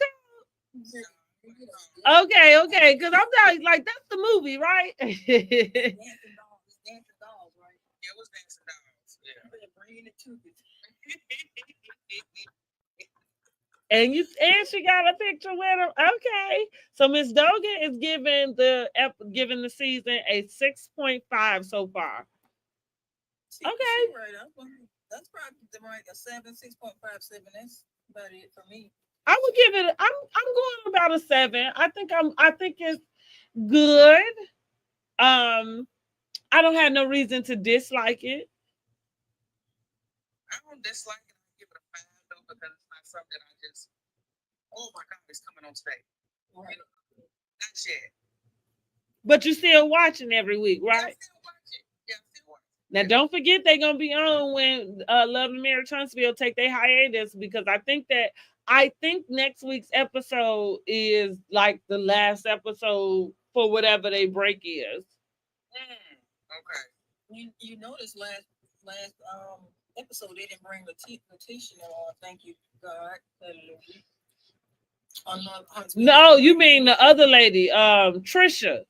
called? Okay, because I'm not like, that's the movie, right? Dancing dolls, right? Yeah, it was Dancing Dolls. Yeah. Bringing it to you. And she got a picture with him. Okay, so Miss Dogan is giving the season a 6.5 so far. Okay, right. That's probably like a 7, 6.57. That's about it for me. I would give it. I'm going about a 7. I think it's good. I don't have no reason to dislike it. I don't dislike it. I give it a 5 though because it's not something that I just, oh my God, it's coming on today. Right. Not yet. But you still watching every week, right? Yeah, I still watching. Now, don't forget they're gonna be on when Love and Marriage Huntsville take their hiatus, because I think next week's episode is like the last episode for whatever they break is. Okay. You notice last episode they didn't bring Letitia on. Thank you, God. No, you mean the other lady, Trisha.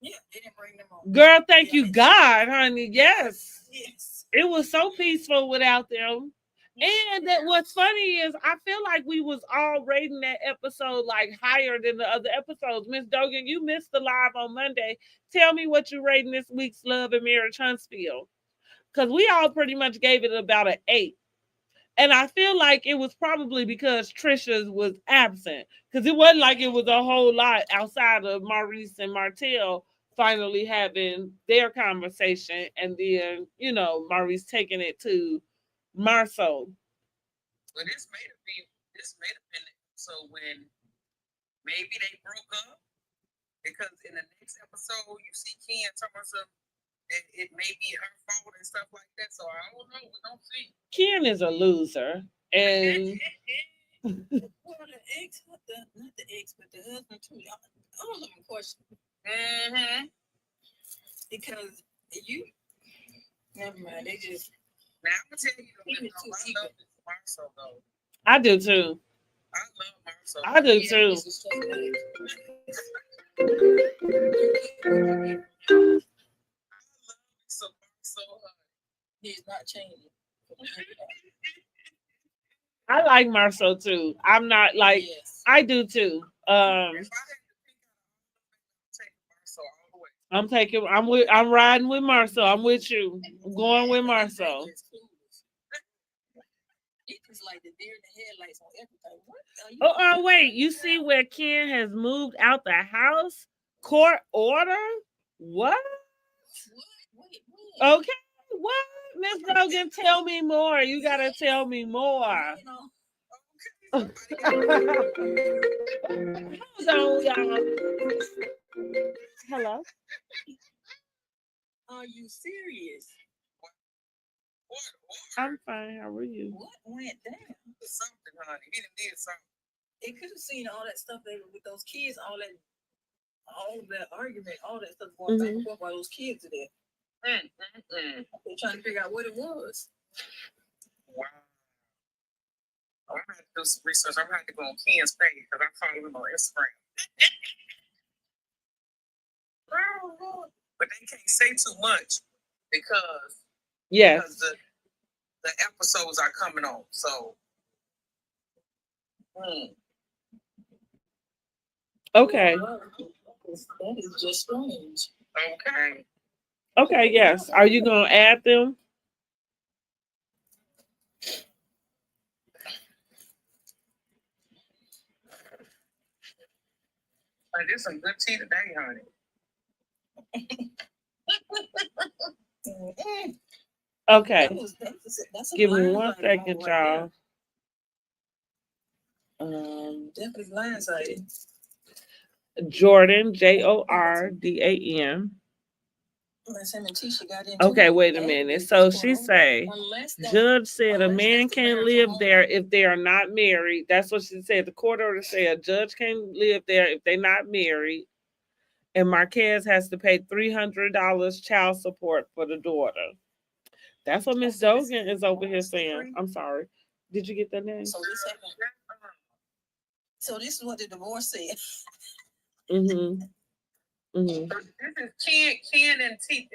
Yeah, they didn't bring them on. Girl, thank you, God, honey. Yes. It was so peaceful without them. And that what's funny is I feel like we was all rating that episode like higher than the other episodes. Miss Dogan, you missed the live on Monday. Tell me what you rating this week's Love and Marriage Huntsville. Because we all pretty much gave it about an 8. And I feel like it was probably because Trisha's was absent. Because it wasn't like it was a whole lot outside of Maurice and Martell finally having their conversation. And then, Maurice taking it to Marceau. Well, this may have been so when maybe they broke up, because in the next episode you see Ken talking about something that it may be her fault and stuff like that. So I don't know. We don't see. Ken is a loser, and well, the ex, not the ex, but the husband too. I don't have a question. Because never mind. They just. Now I'm gonna tell you, I love Marceau though. I do too. I love Marceau. So I do too. This is straight back. so He's not changing. I like Marcel too. I'm not like Yes. I do too. if I had to pick so all the way. I'm riding with Marcel. I'm with you. I'm going with Marcel. It is like the deer in the headlights on everything. What are you Oh, wait. You see where Ken has moved out the house? Court order? What? Wait. Okay. What? Miss Logan, tell me more. You gotta tell me more. You know, Hold on, y'all. Hello. are you serious? I'm fine. How are you? What went down? Something, honey. He done did something. It could have seen all that stuff there with those kids, all of that argument, all that stuff going back and forth while those kids are there. They're trying to figure out what it was. Wow. I'm gonna have to do some research. I'm gonna have to go on Ken's page because I follow him on Instagram. But they can't say too much because Yes. the episodes are coming on. So Okay. That is just strange. okay. Okay, yes. Are you gonna add them? I did some good tea today, honey. Okay. That's a Give me line one item second, right y'all. Definitely blindsided. Jordan, Jordan. Okay, wait a minute. So she say, judge said a man can't live there if they are not married. That's what she said. The court order said a judge can't live there if they're not married. And Marquez has to pay $300 child support for the daughter. That's what Miss Dogan is over here saying. I'm sorry. Did you get that name? So this is what the divorce said. Mm-hmm. This is Ken and Trisha.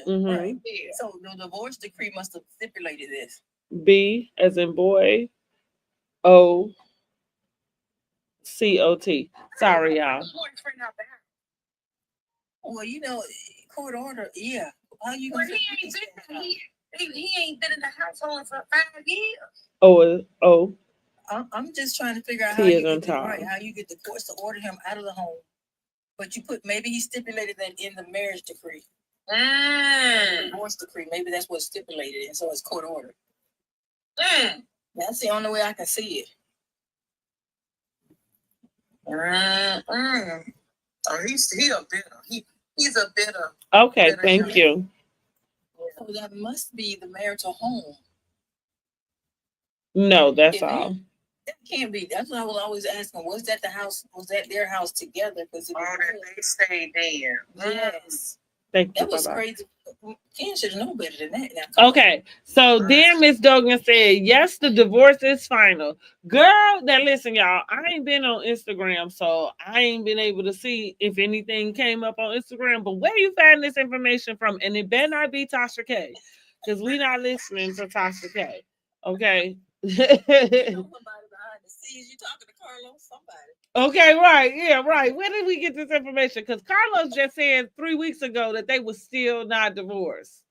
Mm-hmm. Right. Yeah. So the divorce decree must have stipulated this. B as in boy, O COT. Sorry, y'all. Well, you know, court order, yeah. How you gonna he ain't been in the household for 5 years. O. I'm just trying to figure out T how is you on get top. how you get the courts to order him out of the home. But you put maybe he stipulated that in the marriage decree. Divorce decree. Maybe that's what's stipulated, and so it's court order. That's the only way I can see it. Oh, he's a bitter. He's a bitter. Okay, thank you. So that must be the marital home. No, that's all. That can't be. That's what I was always asking. Was that the house? Was that their house together? Because that they stayed there. Yes. Thank you. That was crazy. Ken should know better than that. Now, okay, so then Miss Dogan said, yes, the divorce is final. Girl, now listen, y'all, I ain't been on Instagram, so I ain't been able to see if anything came up on Instagram, but where you find this information from? And it better not be Tasha K, because we not listening to Tasha K, okay? You know somebody behind the scenes. You talking to Carlos? Somebody. Okay, right. Yeah, right. Where did we get this information? Because Carlos just said 3 weeks ago that they were still not divorced.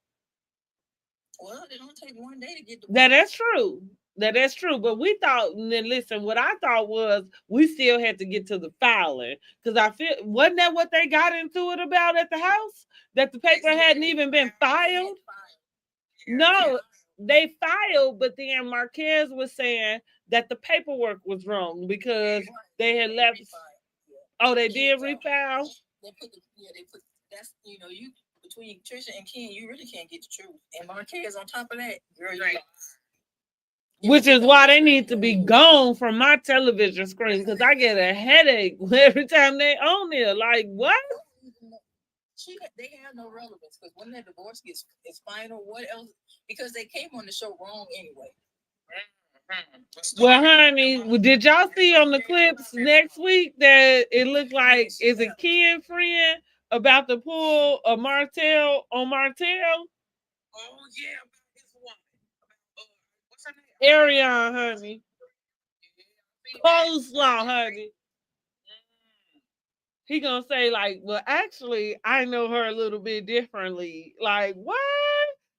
Well, it don't take one day to get divorced. That is true. That is true. But we thought, and then listen, what I thought was we still had to get to the filing. Because I feel, wasn't that what they got into it about at the house? That the paper hadn't even been filed? No, they filed, but then Marquez was saying that the paperwork was wrong because they had left. Oh, they did refile? They put that's you between Trisha and Ken, you really can't get the truth. And Marquez on top of that, girl, you're right. Which is why they need to be gone from my television screen because I get a headache every time they on there. Like, what? They have no relevance because when that divorce is final, what else? Because they came on the show wrong anyway. Well, honey, did y'all see on the clips next week that it looked like is a Ken friend about to pull a Martell on Martell? Oh yeah, about his woman. What's her name? Ariane, honey. Coleslaw, honey. He gonna say like, well, actually, I know her a little bit differently. Like, what?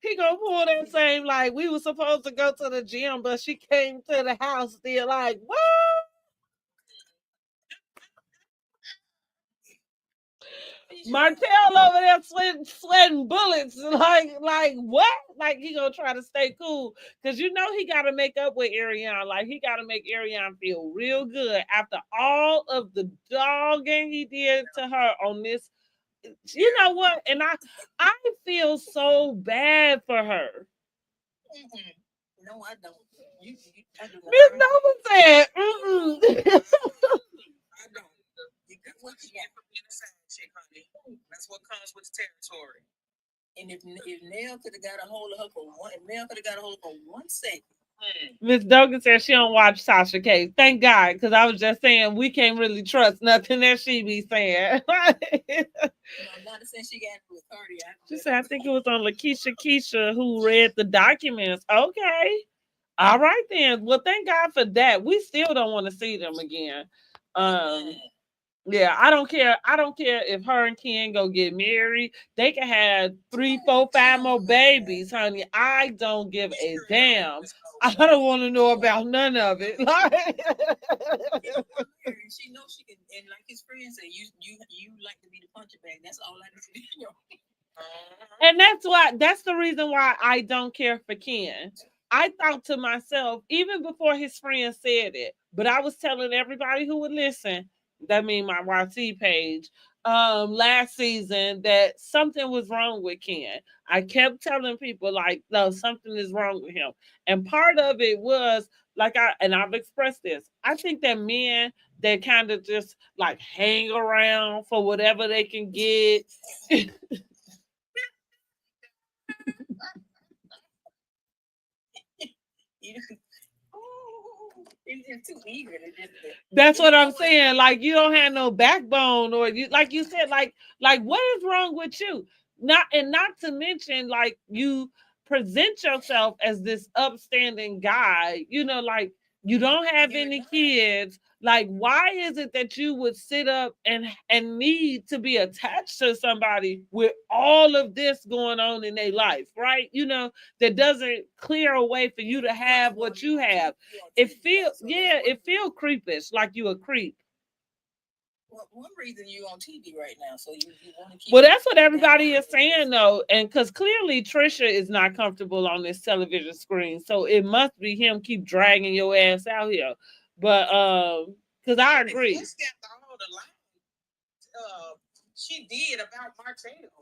He gonna pull that same like we were supposed to go to the gym, but she came to the house still. Like, what? Martell over there sweating bullets. Like what? Like he gonna try to stay cool because you know he gotta make up with Ariane. Like he gotta make Ariane feel real good after all of the dogging he did to her on this. You know what? And I feel so bad for her. No, I don't. Miss Nova said, mm-mm. I don't. What you get from being a side chick, honey? That's what comes with the territory. And if Nell could have got a hold of her for one, if Nell could have got a hold of her for 1 second. Miss Dogan said she don't watch Sasha K. Thank God, because I was just saying we can't really trust nothing that she be saying. No, not since she got with Cardi. She said I think it was on Lakeisha Keisha who read the documents. Okay. All right then. Well, thank God for that. We still don't want to see them again. Yeah, I don't care. I don't care if her and Ken go get married. They can have 3, 4, 5 more babies, honey. I don't give a damn. I don't want to know about none of it. She knows she can, and like his friend said, you like to be the punching bag. That's all I know. And that's the reason why I don't care for Ken. I thought to myself, even before his friend said it, but I was telling everybody who would listen, that mean my YT page, last season that something was wrong with Ken. I kept telling people like, no, something is wrong with him. And part of it was like I've expressed this. I think that men that kind of just like hang around for whatever they can get. Too eager to That's what I'm saying. Like you don't have no backbone, or you like you said, like what is wrong with you? Not to mention, like you present yourself as this upstanding guy. You know, like you don't have any kids. Like, why is it that you would sit up and need to be attached to somebody with all of this going on in their life, right? You know, that doesn't clear a way for you to have what you have. It feel creepish, like you a creep. Well, one reason you on TV right now, so you want to keep. Well, that's what everybody is saying though, and because clearly Trisha is not comfortable on this television screen, so it must be him keep dragging your ass out here. But because I agree. She did about Martell.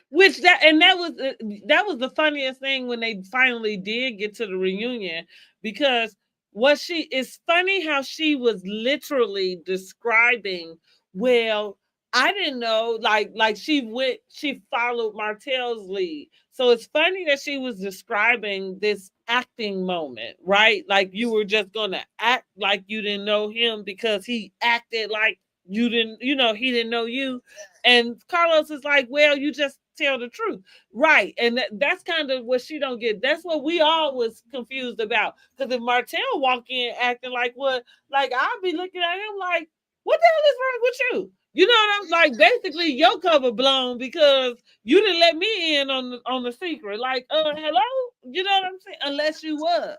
Which that was the funniest thing when they finally did get to the reunion, because it's funny how she was literally describing, well, I didn't know, like she followed Martell's lead. So it's funny that she was describing this acting moment, right? Like you were just gonna act like you didn't know him because he acted like you didn't, he didn't know you. And Carlos is like, well, you just tell the truth, right? And that's kind of what she don't get. That's what we all was confused about, because if Martell walk in acting like what, like I'll be looking at him like, what the hell is wrong with you? You know what I'm like? Basically, your cover blown because you didn't let me in on the secret. Like, hello, you know what I'm saying? Unless you was.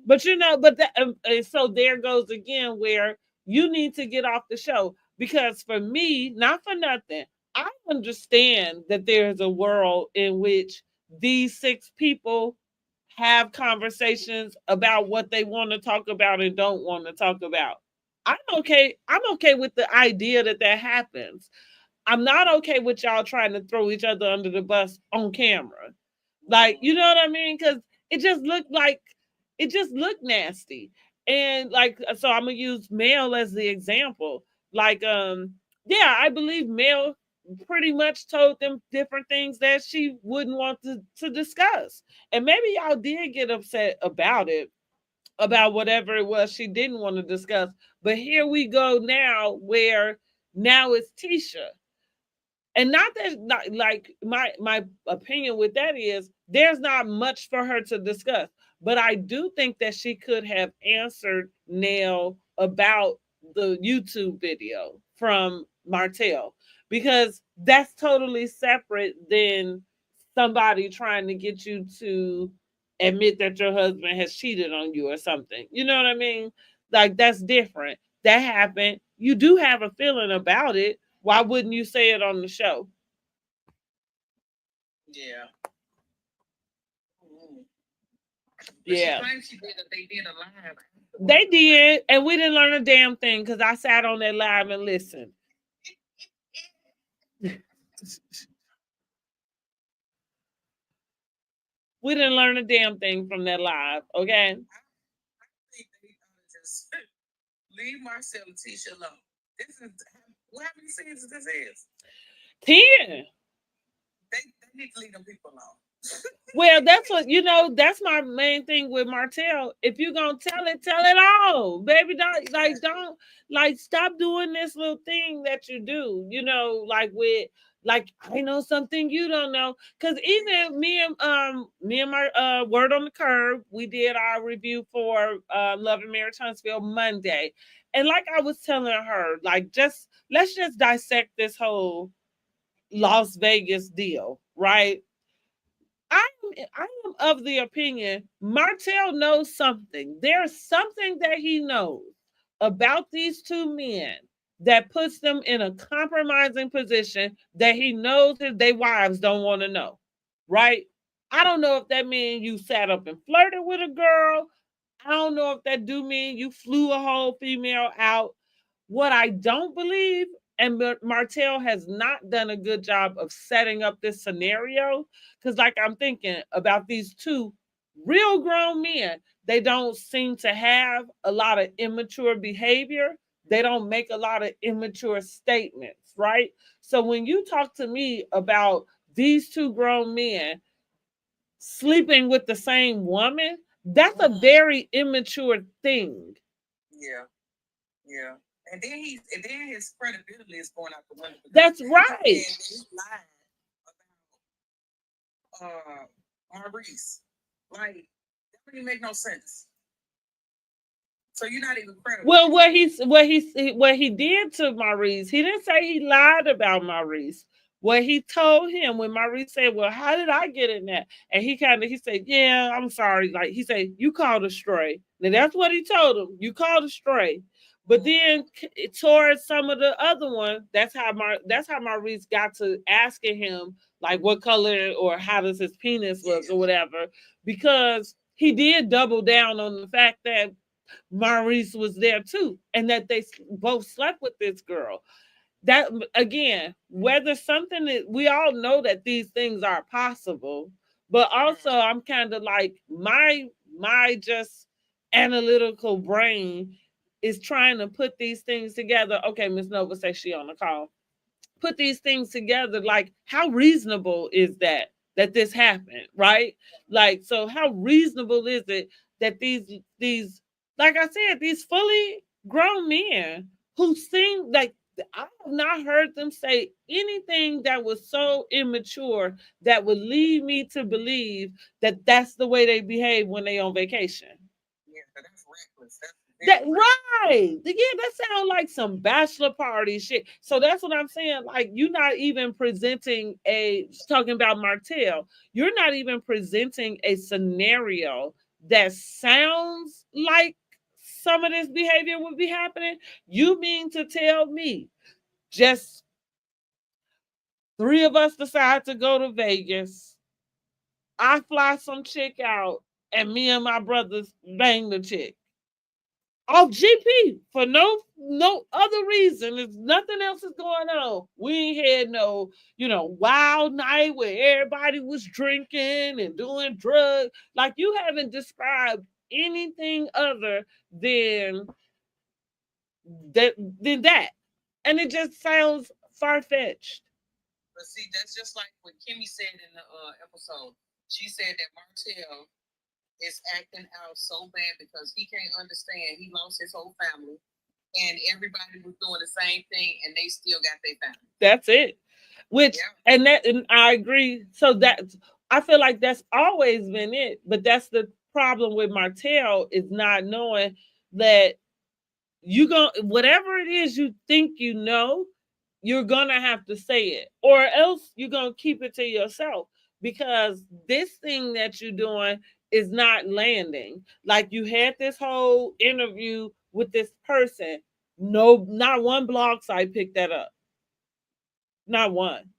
But so there goes again where you need to get off the show, because for me, not for nothing, I understand that there's a world in which these 6 people have conversations about what they want to talk about and don't want to talk about. I'm okay. I'm okay with the idea that happens. I'm not okay with y'all trying to throw each other under the bus on camera. Like, you know what I mean? Because it just looked nasty. And like, so I'm gonna use Mel as the example. Like, yeah, I believe Mel pretty much told them different things that she wouldn't want to discuss. And maybe y'all did get upset about it, about whatever it was she didn't want to discuss. But here we go now, where now it's Tisha. And not that, not like, my opinion with that is there's not much for her to discuss, but I do think that she could have answered Nell about the YouTube video from Martell, because that's totally separate than somebody trying to get you to admit that your husband has cheated on you or something. You know what I mean? Like, that's different. That happened. You do have a feeling about it. Why wouldn't you say it on the show? Yeah. Mm. Yeah. She claims she did it. They did a live. They did, and we didn't learn a damn thing because I sat on that live and listened. We didn't learn a damn thing from that live, okay? I think they ought to just leave Marcel and Tisha alone. This is how many seasons this is? 10. They need to leave them people alone. Well, that's what, that's my main thing with Martell. If you're gonna tell it all, baby. Don't stop doing this little thing that you do, like with, like, I know something you don't know. Cause even me and my Word on the Curve, we did our review for Love and Marriage Huntsville Monday. And like I was telling her, like, let's just dissect this whole Las Vegas deal, right? I am of the opinion Martell knows something. There's something that he knows about these two men that puts them in a compromising position that he knows that their wives don't want to know. Right? I don't know if that means you sat up and flirted with a girl. I don't know if that do mean you flew a whole female out. What I don't believe, and Martell has not done a good job of setting up this scenario, because, like, I'm thinking about these two real grown men. They don't seem to have a lot of immature behavior. They don't make a lot of immature statements, right? So when you talk to me about these two grown men sleeping with the same woman, that's a very immature thing. Yeah. Yeah. And then his credibility is going out the window. That's right. He lied about Maurice. Like, that wouldn't make no sense. So you're not even credible. Well, what he did to Maurice, he didn't say he lied about Maurice. What he told him when Maurice said, "Well, how did I get in that?" And he said, "Yeah, I'm sorry." Like, he said, "You called a stray." Now that's what he told him. You called a stray. But then towards some of the other ones, that's how Maurice got to asking him, like, what color or how does his penis look or whatever, because he did double down on the fact that Maurice was there too, and that they both slept with this girl. That, again, whether something that we all know that these things are possible, but also I'm kind of like my just analytical brain is trying to put these things together. Okay, Miss Nova says she on the call. Put these things together. Like, how reasonable is that this happened, right? Like, so how reasonable is it that these like I said, these fully grown men who seem like, I have not heard them say anything that was so immature that would lead me to believe that that's the way they behave when they on vacation. Yeah, that's reckless. That right. Yeah, that sounds like some bachelor party shit. So that's what I'm saying. Like, you're not even presenting talking about Martell, you're not even presenting a scenario that sounds like some of this behavior would be happening. You mean to tell me just three of us decide to go to Vegas, I fly some chick out, and me and my brothers bang the chick off GP for no other reason? There's nothing else is going on. We ain't had no, wild night where everybody was drinking and doing drugs. Like, you haven't described anything other than that, and it just sounds far-fetched. But see, that's just like what Kimmy said in the episode. She said that Martell is acting out so bad because he can't understand. He lost his whole family, and everybody was doing the same thing, and they still got their family. That's it. Which and I agree. So that I feel like that's always been it. But that's the problem with Martell is not knowing that you go whatever it is you think you know, you're gonna have to say it, or else you're gonna keep it to yourself because this thing that you're doing is not landing. Like you had this whole interview with this person. No, not one blog site picked that up. Not one.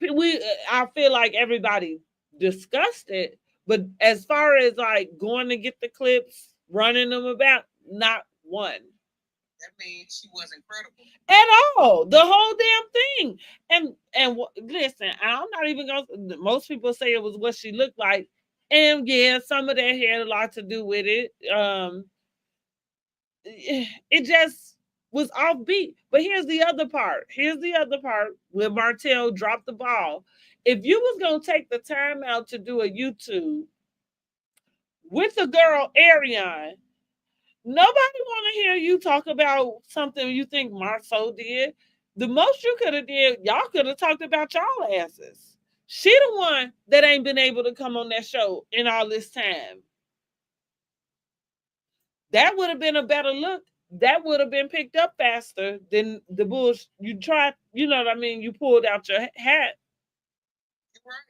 I feel like everybody discussed it, but as far as like going to get the clips, running them about, not one. That means she wasn't credible at all. The whole damn thing. And listen, I'm not even gonna. Most people say it was what she looked like, and yeah, some of that had a lot to do with it. It just was offbeat. But here's the other part. Here's the other part where Martell dropped the ball. If you was gonna take the time out to do a YouTube with the girl Ariane, nobody want to hear you talk about something you think Marceau did. The most you could have did, y'all could have talked about y'all asses. She the one that ain't been able to come on that show in all this time. That would have been a better look. That would have been picked up faster than the bullshit you tried. You know what I mean? You pulled out your hat. You're right.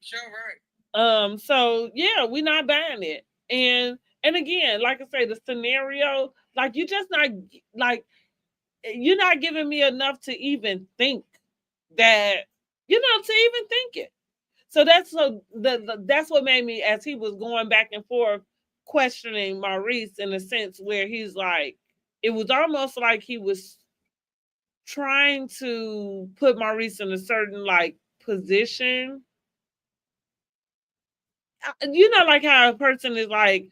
Sure, right. So yeah, we not buying it. And again, like I say, the scenario, like you just not like you're not giving me enough to even think that, to even think it. So that's what made me, as he was going back and forth questioning Maurice in a sense where he's like, it was almost like he was trying to put Maurice in a certain like position. Like how a person is like,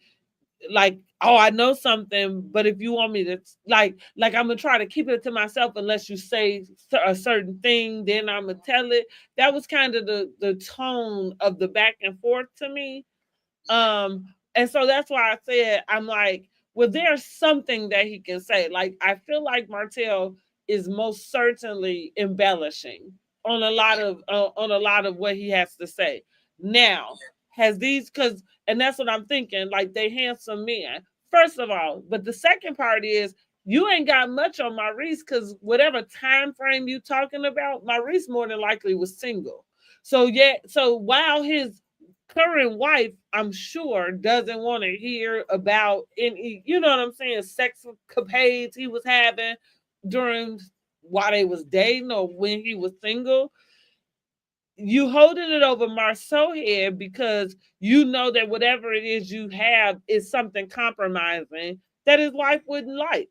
oh, I know something, but if you want me to like I'm gonna try to keep it to myself unless you say a certain thing, then I'm gonna tell it. That was kind of the tone of the back and forth to me. And so that's why I said, I'm like, well, there's something that he can say. Like I feel like Martell is most certainly embellishing on a lot of what he has to say. Now, has these and that's what I'm thinking, like they handsome men. First of all, but the second part is you ain't got much on Maurice because whatever time frame you talking about, Maurice more than likely was single. So while his current wife, I'm sure, doesn't want to hear about any, you know what I'm saying, sex capades he was having during while they was dating or when he was single. You holding it over Marceau head because you know that whatever it is you have is something compromising that his wife wouldn't like.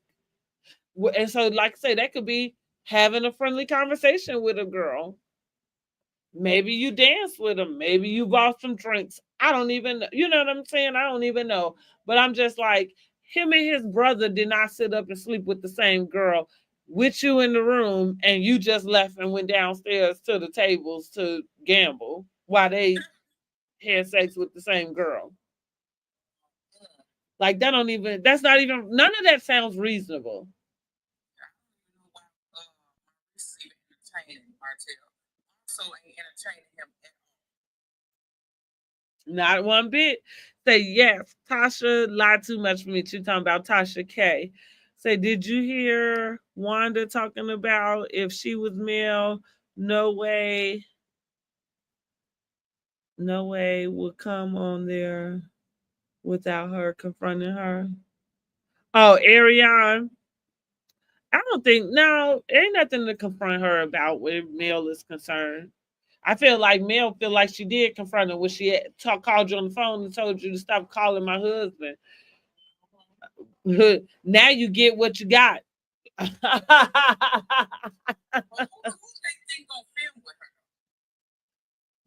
And so, like I say, that could be having a friendly conversation with a girl. Maybe you danced with him. Maybe you bought some drinks. I don't even know. You know what I'm saying? I don't even know. But I'm just like, him and his brother did not sit up and sleep with the same girl with you in the room, and you just left and went downstairs to the tables to gamble while they had sex with the same girl. Like that's not even, none of that sounds reasonable. Not one bit. Say yes. Tasha lied too much for me. She talking about Tasha K. Say, did you hear Wanda talking about if she was male, no way would come on there without her confronting her? Oh, Ariane. I don't think, no, ain't nothing to confront her about where Mel is concerned. I feel like Mel feel like she did confront her when she called you on the phone and told you to stop calling my husband. Now you get what you got.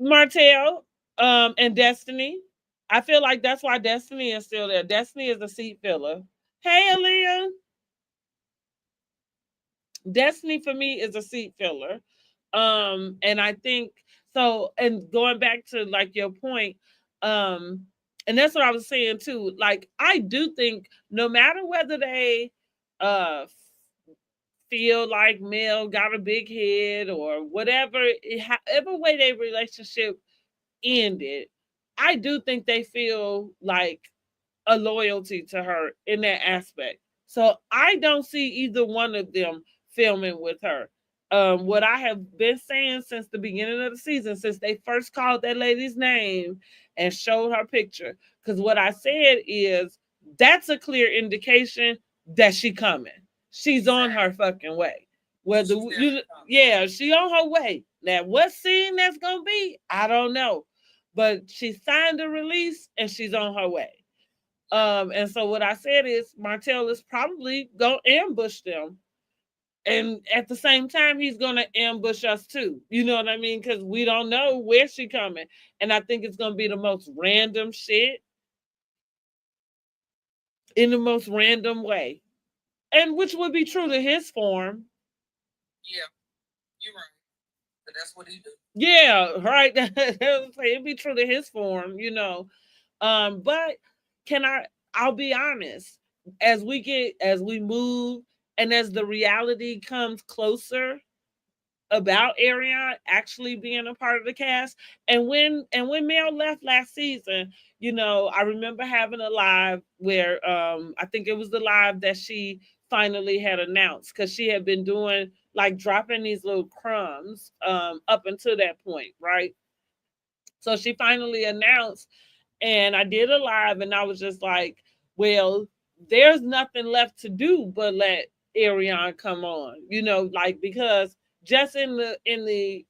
Martell, and Destiny. I feel like that's why Destiny is still there. Destiny is a seat filler. Hey, Aaliyah. Destiny for me is a seat filler. And I think so, and going back to like your point, um, and that's what I was saying too. Like I do think no matter whether they uh feel like Mel got a big head or whatever, however way their relationship ended, I do think they feel like a loyalty to her in that aspect. So I don't see either one of them filming with her. What I have been saying since the beginning of the season, since they first called that lady's name and showed her picture, because what I said is that's a clear indication that she coming. She's on her fucking way. Whether you, yeah, she on her way. Now, what scene that's gonna be, I don't know, but she signed a release and she's on her way. And so what I said is Martell is probably gonna ambush them. And at the same time, he's gonna ambush us too. You know what I mean? Because we don't know where she coming. And I think it's gonna be the most random shit in the most random way. And which would be true to his form. Yeah, you're right. But that's what he do. Yeah, right. It'd be true to his form, you know. But can I'll be honest, as we move and as the reality comes closer about Ariana actually being a part of the cast, and when Mel left last season, you know, I remember having a live where I think it was the live that she finally had announced because she had been doing like dropping these little crumbs up until that point, right? So she finally announced, and I did a live, and I was just like, well, there's nothing left to do but let Ariana come on, you know, like because just in the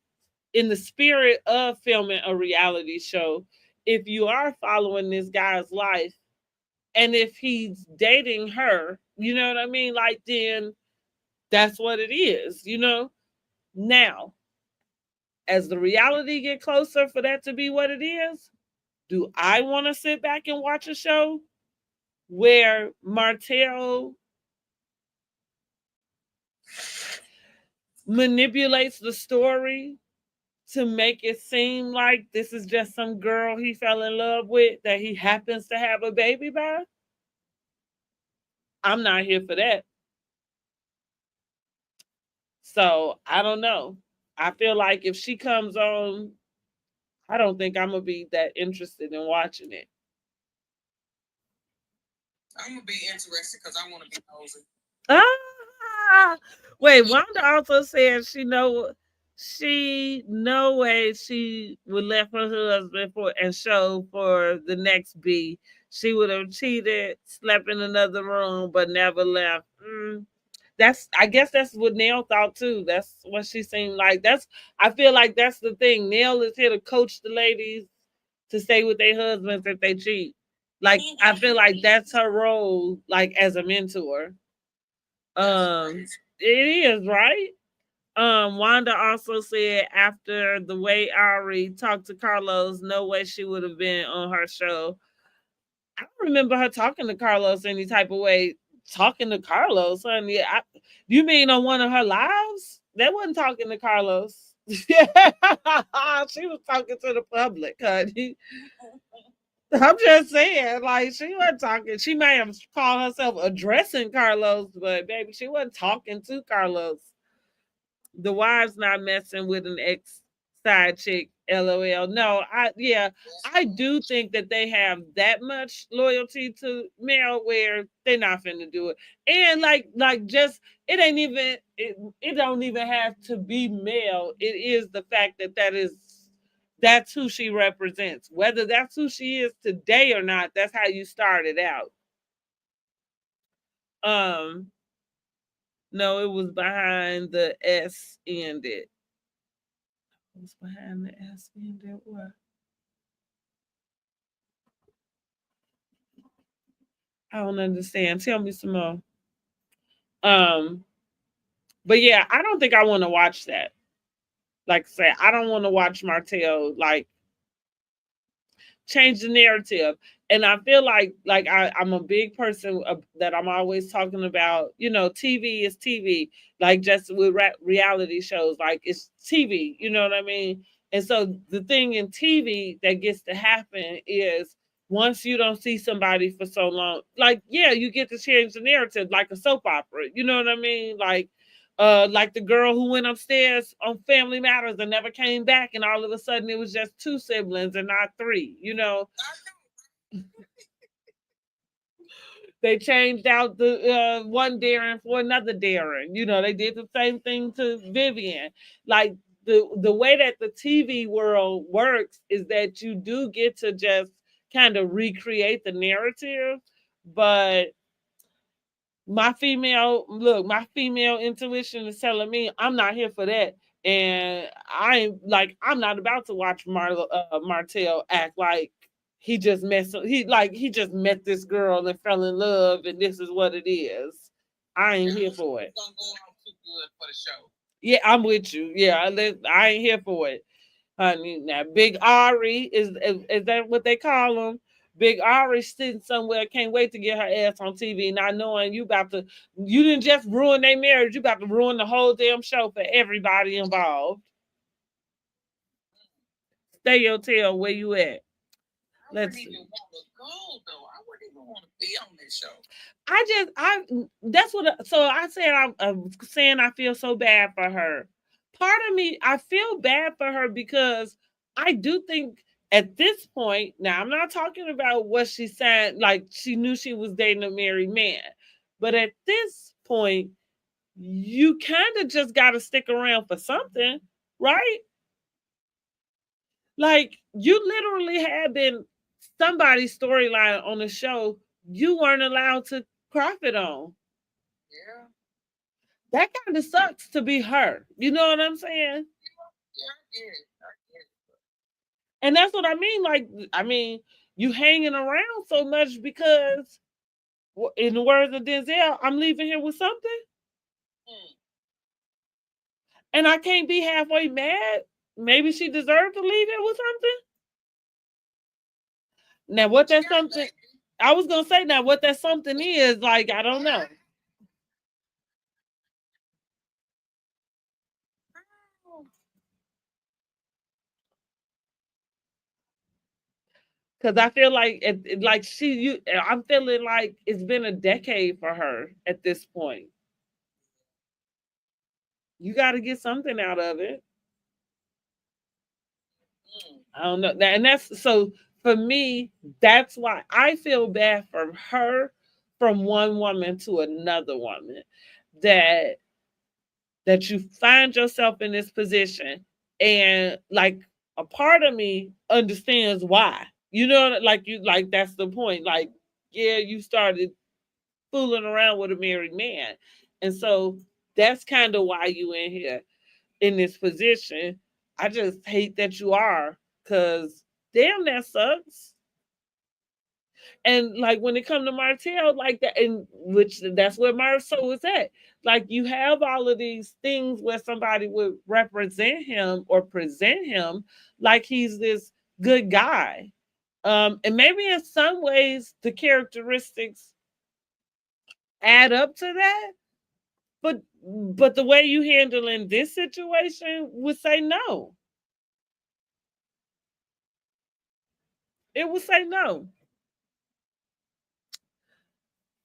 spirit of filming a reality show, if you are following this guy's life and if he's dating her, you know what I mean? Like then that's what it is, you know? Now, as the reality get closer for that to be what it is, do I want to sit back and watch a show where Martell manipulates the story to make it seem like this is just some girl he fell in love with that he happens to have a baby by? I'm not here for that. So I don't know. I feel like if she comes on, I don't think I'm gonna be that interested in watching it. I'm gonna be interested because I want to be nosy. Ah, wait. Wanda also said she no way she would left her husband for and show for the next B. She would have cheated, slept in another room, but never left. That's I guess that's what Neil thought too. That's what she seemed like. That's I feel like that's the thing. Neil is here to coach the ladies to stay with their husbands if they cheat. Like I feel like that's her role, like as a mentor. It is right. Wanda also said after the way Ari talked to Carlos, no way she would have been on her show. I don't remember her talking to Carlos any type of way. Talking to Carlos, honey. You mean on one of her lives? They wasn't talking to Carlos. Yeah, she was talking to the public, honey. I'm just saying, like she wasn't talking. She may have called herself addressing Carlos, but baby, she wasn't talking to Carlos. The wives not messing with an ex side chick. LOL. No, I do think that they have that much loyalty to Mel where they're not finna do it. And just it ain't even it don't even have to be Mel. It is the fact that that's who she represents. Whether that's who she is today or not, that's how you started out. Um, no, it was behind the S ended. It was behind the S ended what? I don't understand. Tell me some more. Um, but yeah, I don't think I want to watch that. Like I said, I don't want to watch Martell like change the narrative. And I feel like I'm a big person that I'm always talking about. TV is TV, like just with reality shows, like it's TV. You know what I mean? And so the thing in TV that gets to happen is once you don't see somebody for so long, like yeah, you get to change the narrative like a soap opera. You know what I mean? Like the girl who went upstairs on Family Matters and never came back, and all of a sudden it was just two siblings and not three. They changed out the one Darren for another Darren. They did the same thing to Vivian. Like the way that the TV world works is that you do get to just kind of recreate the narrative, but my female intuition is telling me I'm not here for that. And I'm not about to watch Martell act like he just met this girl and fell in love and this is what it is. I ain't here for it. It's gonna go out too good for the show. Yeah, I'm with you. Yeah, I ain't here for it, honey. Now, Big Ari is that what they call him? Big Ari sitting somewhere, can't wait to get her ass on TV, not knowing you didn't just ruin their marriage, you about to ruin the whole damn show for everybody involved. Stay your tail where you at. I Let's wouldn't see. even want to go though. I wouldn't even want to be on this show. That's what. So I said I'm saying I feel so bad for her. Part of me, I feel bad for her because I do think at this point, now I'm not talking about what she said, like she knew she was dating a married man, but at this point, you kind of just got to stick around for something, right? Like you literally had been somebody's storyline on the show you weren't allowed to profit on. Yeah. That kind of sucks to be her. You know what I'm saying? Yeah, I get it. I get it. And that's what I mean. Like, I mean, you hanging around so much because, in the words of Denzel, I'm leaving here with something, Hmm. and I can't be halfway mad. Maybe she deserved to leave here with something. Now, what that something? I was gonna say now what that something is. Like, I don't know. Cause I feel like I'm feeling like it's been a decade for her at this point. You got to get something out of it. I don't know. And that's so for me, that's why I feel bad for her from one woman to another woman. That that you find yourself in this position and like a part of me understands why. Like that's the point. Like, yeah, you started fooling around with a married man. And so that's kind of why you in here in this position. I just hate that you are, because damn, that sucks. And like when it comes to Martell, like that, and which that's where Marceau is at. Like you have all of these things where somebody would represent him or present him like he's this good guy. And maybe in some ways the characteristics add up to that. But the way you handle in this situation would say no. It would say no.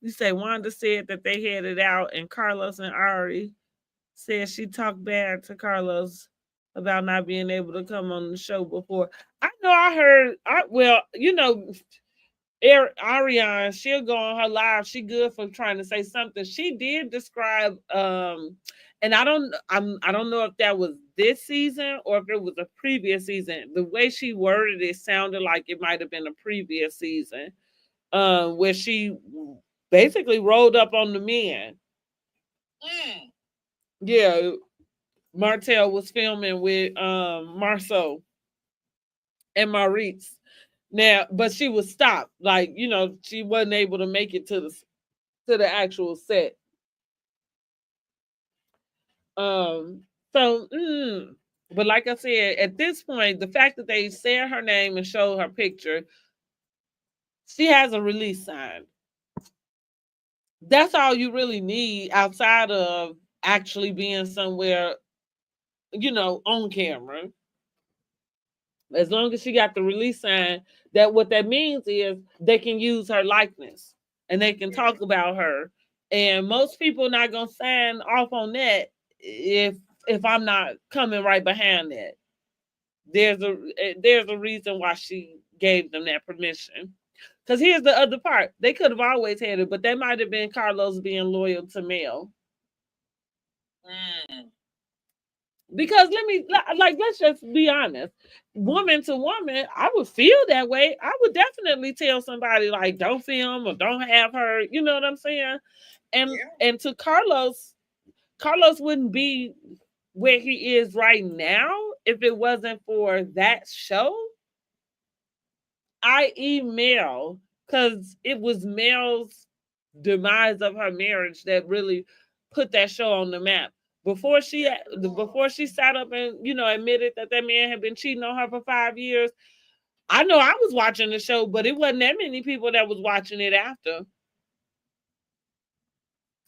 You say Wanda said that they had it out, and Carlos and Ari said she talked bad to Carlos about not being able to come on the show before. I know I heard. Ariane, she'll go on her live. She good for trying to say something. She did describe, and I don't know if that was this season or if it was a previous season. The way she worded it sounded like it might have been a previous season, where she basically rolled up on the men. Mm. Yeah, Martell was filming with Marceau and Maurice. Now, but she was stopped. Like, she wasn't able to make it to the actual set. Um, so but like I said, at this point, the fact that they said her name and showed her picture She has a release sign. That's all you really need outside of actually being somewhere, on camera. As long as she got the release sign, that what that means is they can use her likeness and they can talk about her. And most people not gonna sign off on that if I'm not coming right behind that. There's a reason why she gave them that permission. Because here's the other part. They could have always had it, but that might have been Carlos being loyal to Mel. Mm. Because let's just be honest. Woman to woman, I would feel that way. I would definitely tell somebody like, don't film or don't have her. You know what I'm saying? And to Carlos wouldn't be where he is right now if it wasn't for that show. I email because it was Mel's demise of her marriage that really put that show on the map. Before she sat up and admitted that man had been cheating on her for 5 years, I know I was watching the show, but it wasn't that many people that was watching it after.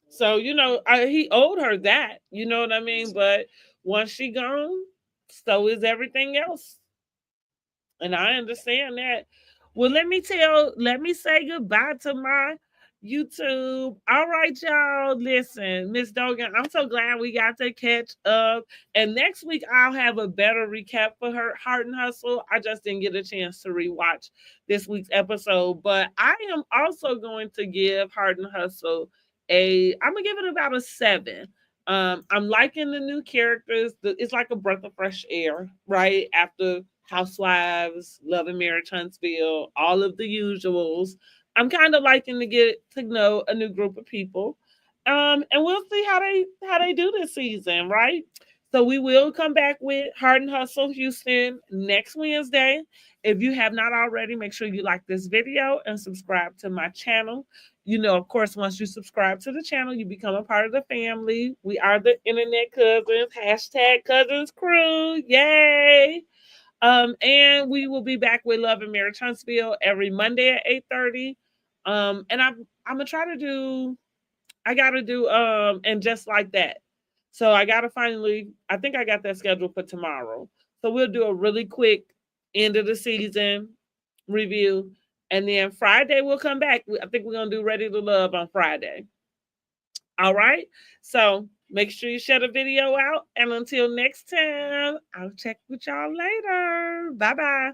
So he owed her that. You know what I mean? But once she gone, so is everything else. And I understand that. Well, let me say goodbye to my YouTube. All right, y'all. Listen, Miss Dogan, I'm so glad we got to catch up. And next week I'll have a better recap for her Heart and Hustle. I just didn't get a chance to rewatch this week's episode. But I am also going to give Heart and Hustle I'm gonna give it about a 7. I'm liking the new characters. It's like a breath of fresh air, right? After Housewives, Love and Marriage Huntsville, all of the usuals. I'm kind of liking to get to know a new group of people. And we'll see how they do this season, right? So we will come back with Hard and Hustle Houston next Wednesday. If you have not already, make sure you like this video and subscribe to my channel. Of course, once you subscribe to the channel, you become a part of the family. We are the Internet Cousins, #Cousins Crew. Yay! And we will be back with Love and Marriage Huntsville every Monday at 8:30. And I'm gonna try to do. I gotta do and just like that. So I gotta finally. I think I got that scheduled for tomorrow. So we'll do a really quick end of the season review, and then Friday we'll come back. I think we're gonna do Ready to Love on Friday. All right. So make sure you share the video out. And until next time, I'll check with y'all later. Bye bye.